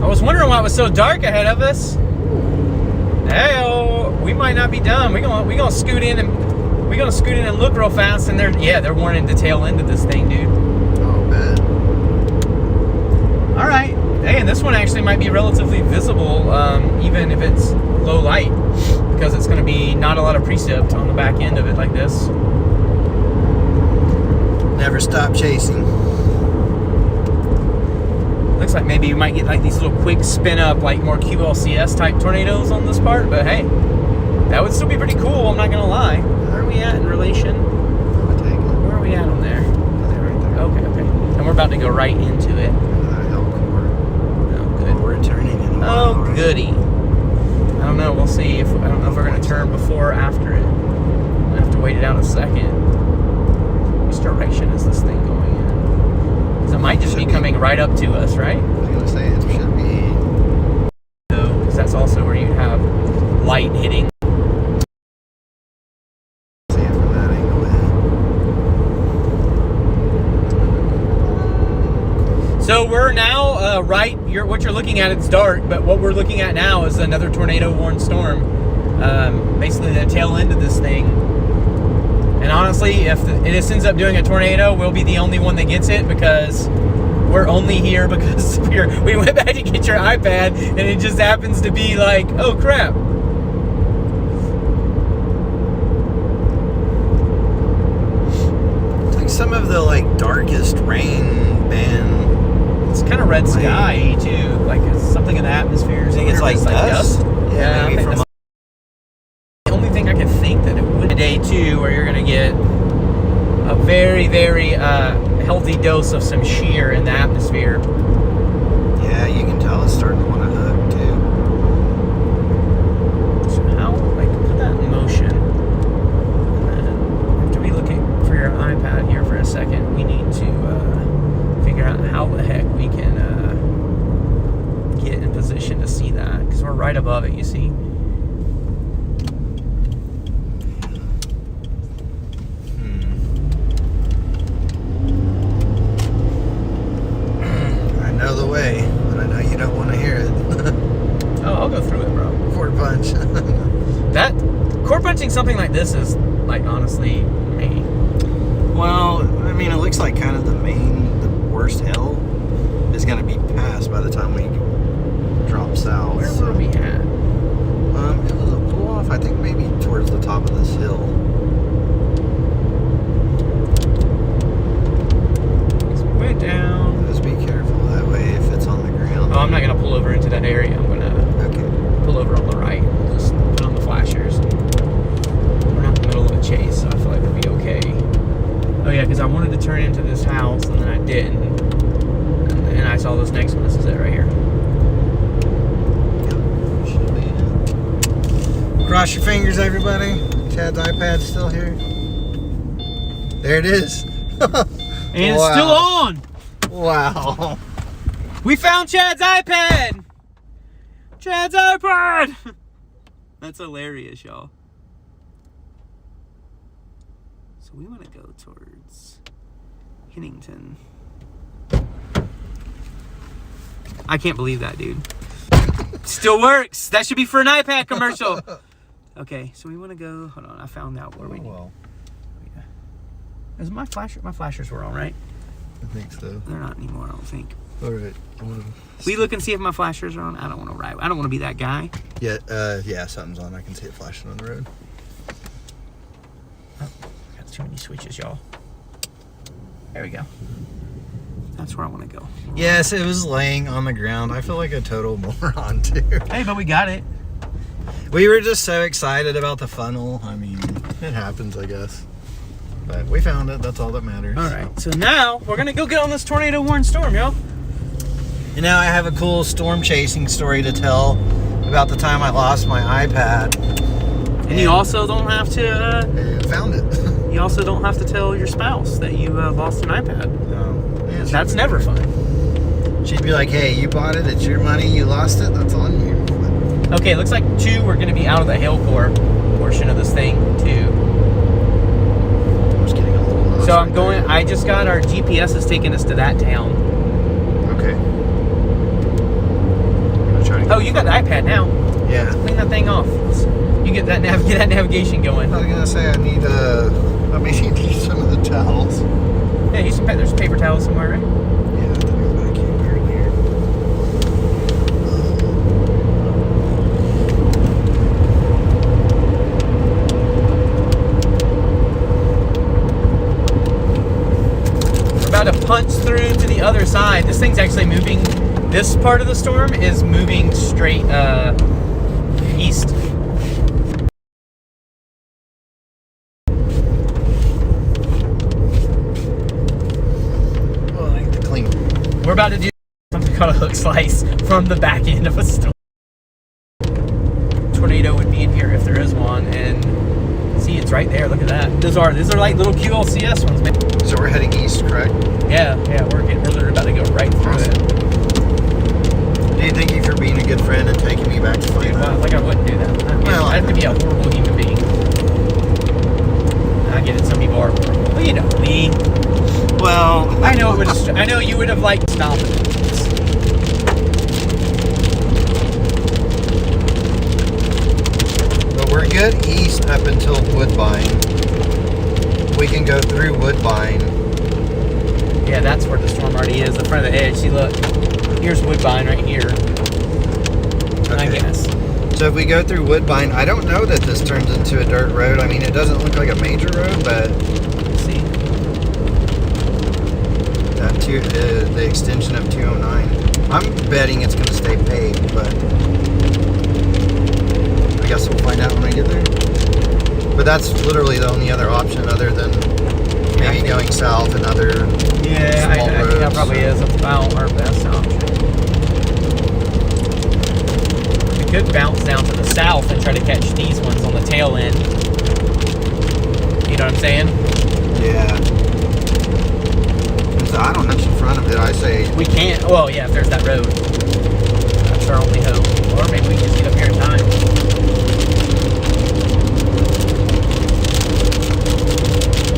I was wondering why it was so dark ahead of us. Hey, we might not be done. We're gonna scoot in and look real fast. And they're warning the tail end of this thing, dude. Oh, bad. All right. Hey, and this one actually might be relatively visible, even if it's low light, because it's going to be not a lot of precip on the back end of it like this. Never stop chasing. Looks like maybe you might get these little quick spin up, more QLCS type tornadoes on this part, but hey, that would still be pretty cool. I'm not gonna lie. Where are we at in relation? I'll take it. Where are we at on there? They're right there. Okay. And we're about to go right into it. Oh, good. we're turning in a while, Oh, right? goody. I don't know. We'll see. I don't know if we're gonna turn before or after it. We'll have to wait it out a second. Which direction is this thing going in? Because it might just be coming right up to us, right? I was gonna say it should be. Because that's also where you have light hitting. See it from that angle. So we're now what you're looking at, it's dark, but what we're looking at now is another tornado warned storm. Basically the tail end of this thing. And honestly, if it ends up doing a tornado, we'll be the only one that gets it, because we're only here because we went back to get your iPad and it just happens to be oh crap. It's like some of the darkest rain band. It's kind of red sky too, it's something in the atmosphere. I think it's dust. Yeah, maybe from the only thing I can think that it would day two, where you're gonna get a very, very healthy dose of some shear in the atmosphere. Yeah, you can tell it's starting to want to hook too. So how put that in motion? And then after we look for your iPad here for a second, we need to figure out how the heck we can get in position to see that, because we're right above it, you see. way, and I know you don't want to hear it. Oh, I'll go through it, bro. Cord punch. That cord punching something like this is like honestly me. Well, I mean, it looks like kind of the worst hill is going to be passed by the time we drop south. Where were we at? It was a pull off, I think maybe towards the top of this hill. So we went down. Just be careful that way if it's on the ground. Oh, I'm not gonna pull over into that area. I'm gonna pull over on the right. Just put on the flashers. We're not in the middle of a chase, so I feel like we'll be okay. Oh yeah, because I wanted to turn into this house and then I didn't. And I saw this next one. This is it right here. Cross your fingers, everybody. Chad's iPad's still here. There it is. And it's still on. Wow. We found Chad's iPad. Chad's iPad. That's hilarious, y'all. So we want to go towards Hennington. I can't believe that, dude. Still works. That should be for an iPad commercial. Okay, so we want to go. Hold on, I found out where we need. Well, Yeah. Is my flashers were on, right? I think so. They're not anymore, I don't think. All right. Will you look and see if my flashers are on? I don't want to ride. I don't want to be that guy. Yeah, yeah, something's on. I can see it flashing on the road. Oh, got too many switches, y'all. There we go. That's where I want to go. Yes, it was laying on the ground. I feel like a total moron, too. Hey, but we got it. We were just so excited about the funnel. I mean, It happens, I guess. but we found it. That's all that matters. All right, so now we're going to go get on this tornado warned storm, y'all. And now I have a cool storm chasing story to tell about the time I lost my iPad. And you also don't have to. Found it. You also don't have to tell your spouse that you lost an iPad. No. Yeah, That's never fun. she'd be like, "Hey, you bought it. It's your money. You lost it. That's on you." Okay, looks like two we're going to be out of the hail core portion of this thing too. I'm just getting a little lost. So I'm going. I just got our GPS is taking us to that town. Okay. I'm gonna try to Oh, you got the iPad now. Yeah. Clean that thing off. You get that get that navigation going. I was gonna say I need need some of the towels. Yeah, there's paper towels somewhere, right? Yeah, I think I'm back here. We're about to punch through to the other side. This thing's actually moving. This part of the storm is moving straight east. Oh, I need to clean. We're about to do something called a hook slice from the back end of a storm. Tornado would be in here if there is one, and see, it's right there. Look at that. These are like little QLCS ones, man. So we're heading east, correct? Yeah, we're literally about to go right through it. Do you thank you for being a good friend and taking me back to find Dude, well, out? like I wouldn't do that. Well, I have to be a horrible human being. I get it. Some people are horrible. Well, you know me. Well, I know it would. I know you would have liked stopping. but we're good east up until Woodbine. We can go through Woodbine. Yeah, that's where the storm already is. The front of the edge. See, look. Here's Woodbine right here. I Okay. guess. So if we go through Woodbine, I don't know that this turns into a dirt road. I mean, it doesn't look like a major road, but Let's see. the extension of 209. I'm betting it's going to stay paved, but I guess we'll find out when we get there. But that's literally the only other option other than maybe going south and other Yeah, I small think that roads. probably is about our best option. We could bounce down to the south and try to catch these ones on the tail end. You know what I'm saying? Yeah. So I don't know what's in front of it. I say, We can't. Well, yeah, if there's that road. That's our only hope. Or maybe we can just get up here in time.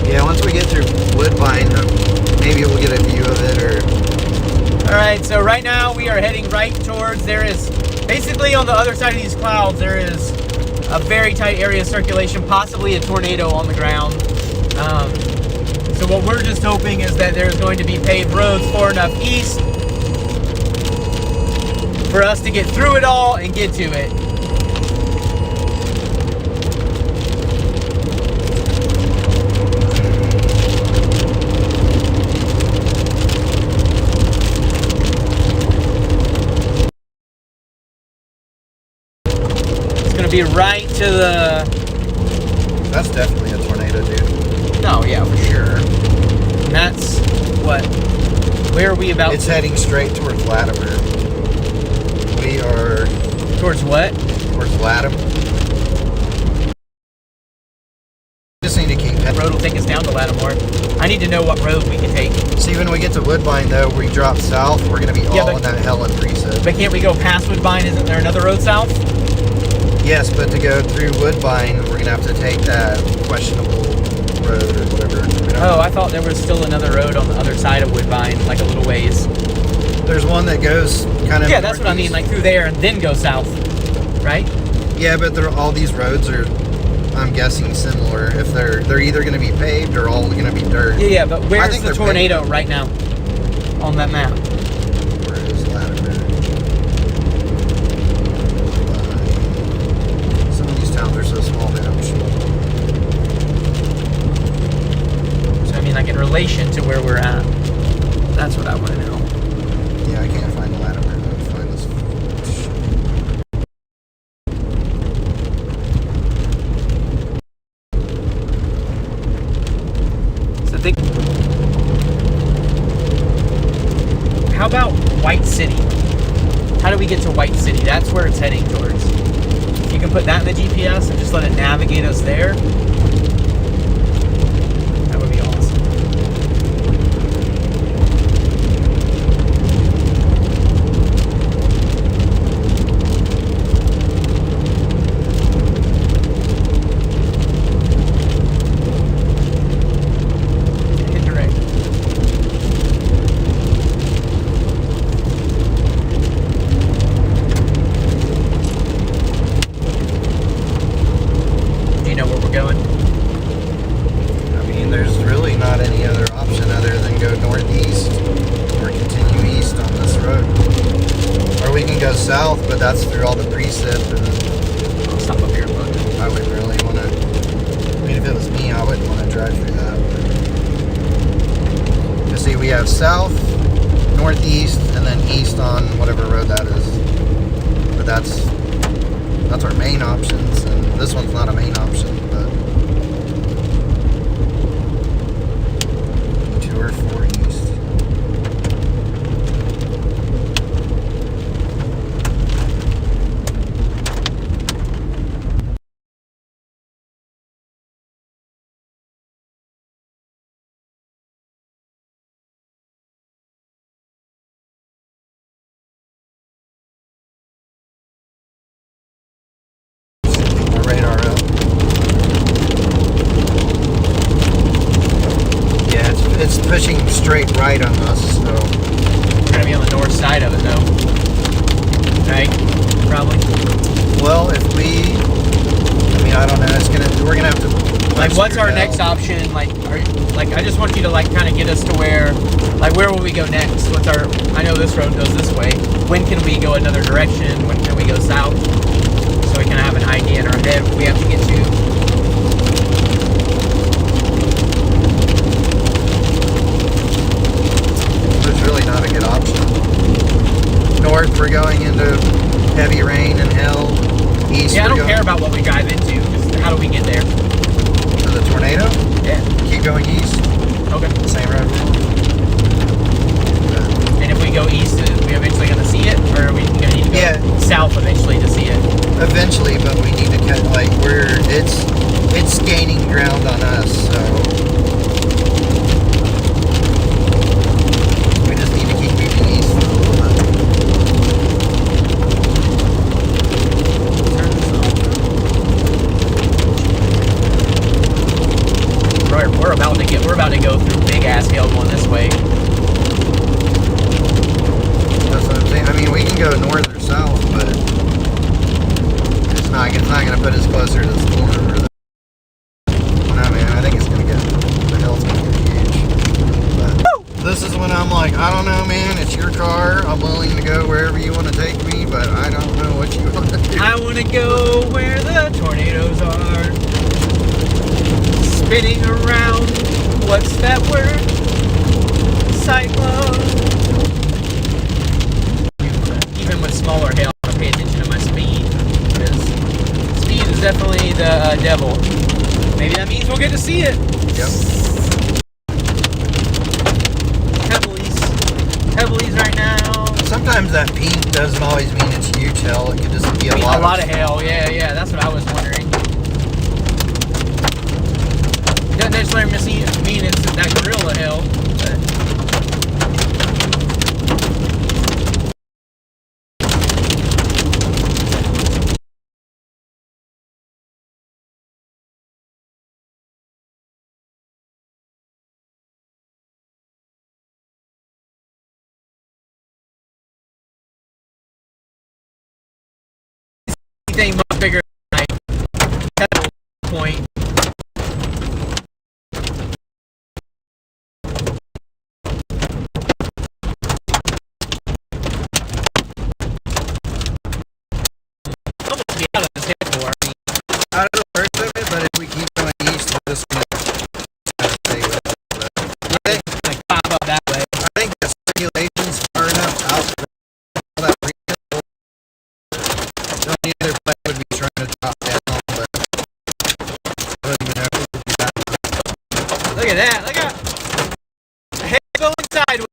yeah, once we get through Woodbine, maybe we'll get a view of it, or All right, so right now we are heading right towards, there is, basically on the other side of these clouds, there is a very tight area of circulation, possibly a tornado on the ground. So what we're just hoping is that there's going to be paved roads far enough east for us to get through it all and get to it. It's gonna be right to the... That's definitely a tornado, dude. No, yeah, for sure. And that's what... Where are we about? It's heading straight towards Latimer. We are Towards what? towards Latimer. Just need to keep That road will take us down to Lattimore. I need to know what road we can take. See, when we get to Woodbine, though, we drop south, we're going to be Yeah, all but- in that Helen preset. But can't we go past Woodbine? Isn't there another road south? Yes, but to go through Woodbine, we're going to have to take that questionable road or whatever. Oh, I thought there was still another road on the other side of Woodbine, like a little ways. There's one that goes kind of... Yeah, that's what I mean, like through there and then go south, right? Yeah, but all these roads are, I'm guessing, similar. If they're either going to be paved or all going to be dirt. Yeah, but I where's think the they're tornado paved. right now on that map? Where is Latimer? Some of these towns are so small, man. I'm sure. So I mean, like in relation to where we're at. That's what I want to know. Yeah, I can't find Latimer. Let me find this. So think. How about White City? How do we get to White City? That's where it's heading towards. If you can put that in the GPS and just let it navigate us there, that would be awesome. Hit direct. Do you know where we're going? I mean, there's really not any other option other than go northeast or continue east on this road. Or we can go south, but that's through all the precip, and I'll stop up here and look. I wouldn't really want to. I mean, if it was me, I wouldn't want to drive through that. You see, we have south, northeast, and then east on whatever road that is. But that's our main options, and this one's not a main option, but 2 or 4 east. My radar up. Yeah, it's pushing straight right on us, so We're gonna be on the north side of it though. Right? Probably. well, if we, I mean, I don't know. We're gonna have to. Like, what's our figure it next out. option? Like, I just want you to like kind of get us to where will we go next? What's our? I know this road goes this way. When can we go another direction? When can we go south? So we can have an idea in our head what we have to get to. There's really not a good option. North, we're going into heavy rain and hell. East, Yeah, I we're don't going care about what we drive into. Just how do we get there? to the tornado. Yeah. Keep going east. Okay. Same road. And if we go east, are we eventually going to see it, or are we going to need to go Yeah. south eventually to see it? Eventually, but we need to catch, like, it's gaining ground on us, so we just need to keep moving east a little bit. We're about to go through big ass hail going this way. go north or south, but it's not going to put us closer to the storm. Or the, no, man, I think it's going to get, the hell's going to get huge. But this is when I'm like, I don't know, man, it's your car. I'm willing to go wherever you want to take me, but I don't know what you want to do. I want to go where the tornadoes are. Spinning around, what's that word? Cyclone. Even with smaller hail, I pay attention to my speed, because speed is definitely the devil. Maybe that means we'll get to see it. Yep. Heavilies right now. Sometimes that pink doesn't always mean it's huge hail. It could just be a lot of hail. Yeah, that's what I was wondering. Doesn't necessarily mean it's that gorilla hail, but anything much bigger than my point. out of the worst of it, but if we keep going east, we're just going to stay with it. But I think, Pop up that way. I think the circulation's far enough out for all that region. The only other play would be trying to drop down, but I don't even know if it would be that much. Look at that. Look at hail going sideways.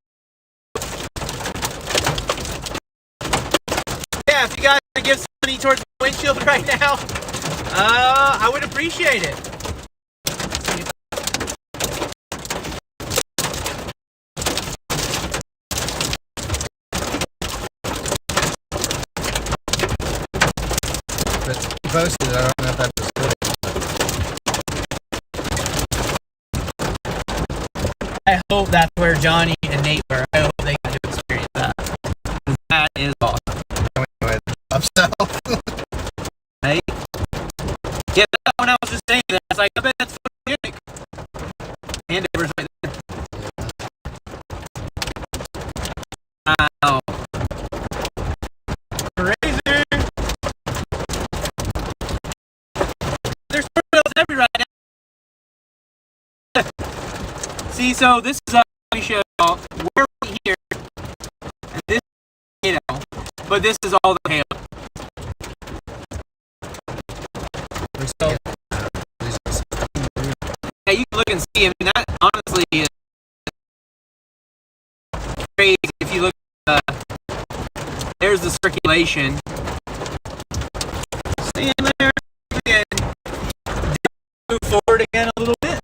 Yeah, if you guys want to give some money towards the windshield right now, I would appreciate it. But he posted it, I don't know if that was good. I hope that's where Johnny and Nate were. I hope they got to experience that. That is awesome. Anyway, up south. Right? Yeah, that one I was just saying that. I was like, I bet that's photogenic. And it was right there. Wow. Crazy. There's tornadoes everywhere right now. See, so this is we show we're right here, and this is but this is all the hail. So, yeah, you can look and see. I mean, that honestly is crazy. If you look, there's the circulation. Stay in there again. Move forward again a little bit.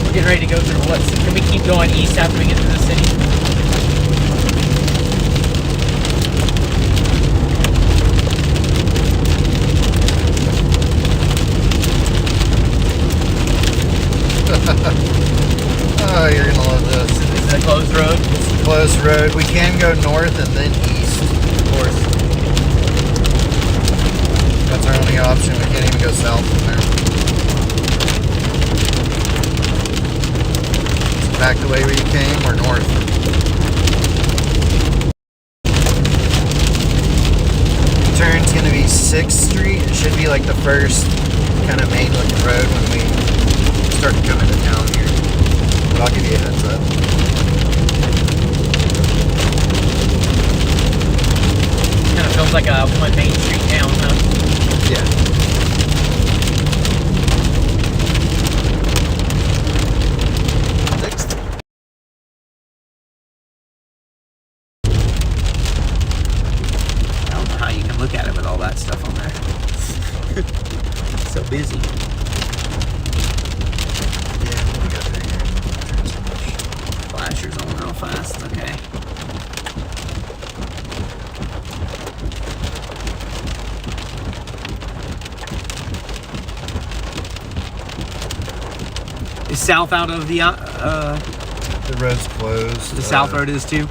We're getting ready to go through what's. Can we keep going east after we get through the city? Oh, you're gonna love this. This is a closed road. It's a close road. We can go north and then east, of course. That's our only option. We can't even go south from there. So back the way we came, or north. Turn's gonna be 6th Street. It should be like the first kind of main looking road when we start to come into town here. But I'll give you a heads up. Kind of feels like a one main street town, huh? Yeah. Next. I don't know how you can look at it with all that stuff busy. Yeah, we got there here. Turn so much. Flashers on real fast. Okay. Is south out of the The road's closed. south road is too?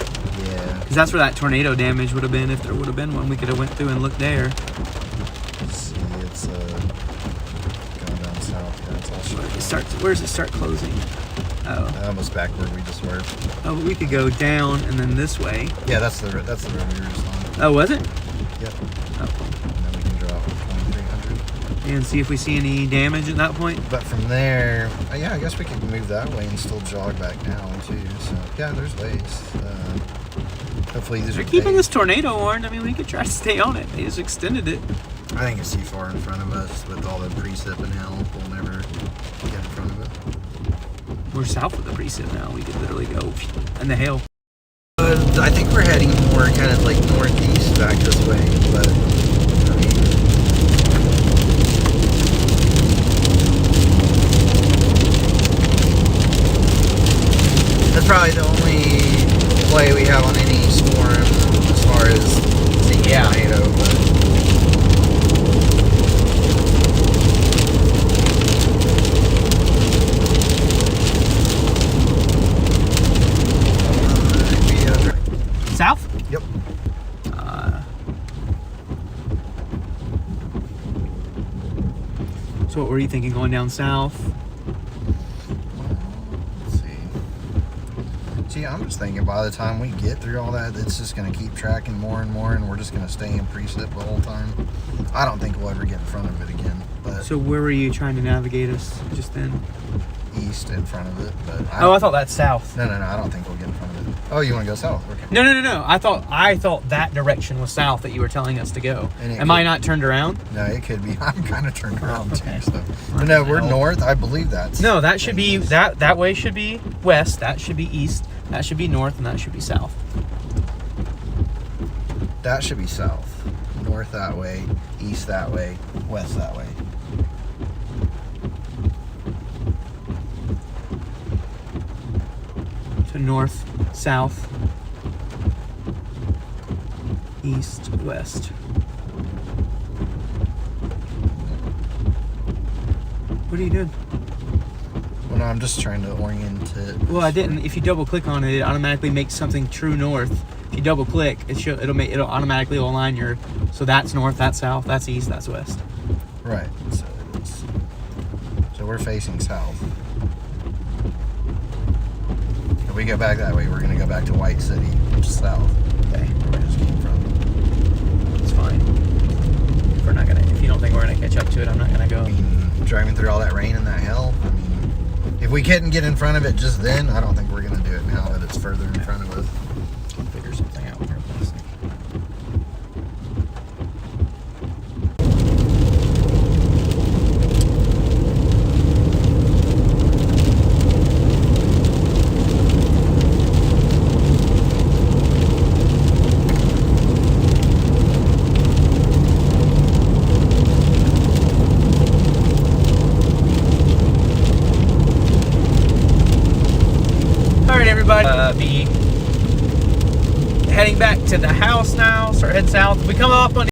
Yeah. Because that's where that tornado damage would have been if there would have been one. We could have went through and looked there. Let's see, it's going down south. Yeah, it's all straight. Where does it start closing? Oh, Almost back where we just were. oh, but we could go down and then this way. Yeah, that's the road we were just on. Oh, was it? Yep. Oh, cool. And then we can drop 2300. And see if we see any damage at that point. But from there, yeah, I guess we can move that way and still jog back down too. So yeah, there's ways. Hopefully these They're are keeping this days. tornado warned. I mean, we could try to stay on it. They just extended it. I think it's too far in front of us with all the precip and hell. We'll never get in front of it. We're south of the precip now. We could literally go in the hail. I think we're heading more kind of like northeast back this way, but I mean, that's probably the only play we have on any storm as far as seeing a tornado. But South? Yep. So what were you thinking, going down south? Let's see. See, I'm just thinking by the time we get through all that, it's just going to keep tracking more and more, and we're just going to stay in precip the whole time. I don't think we'll ever get in front of it again, but So where were you trying to navigate us just then? east in front of it. But Oh, I thought that's south. No, I don't think we'll get in front of it. Oh, you want to go south? Okay. No. I thought that direction was south that you were telling us to go. And it Am I could- not turned around? No, it could be. I'm kind of turned around okay. too. So, but no, we're north. I believe that's. No, that should be that way should be west. That should be east. That should be north, and that should be south. That should be south. North that way, east that way, west that way. So north, south, east, west. What are you doing? Well, no, I'm just trying to orient it. Well, I didn't. If you double click on it, it automatically makes something true north. If you double click, it'll automatically align your. So that's north, that's south, that's east, that's west. Right. So it's. So we're facing south. If we go back that way, we're gonna go back to White City, which is south. Okay, Where we just came from. it's fine. If you don't think we're gonna catch up to it, I'm not gonna go. I mean, driving through all that rain and that hell. I mean, if we couldn't get in front of it just then, I don't think we're gonna do it now that it's further in front of us. I'll figure something out here. Please. All right, everybody. Be heading back to the house now. Start heading south. If we come up on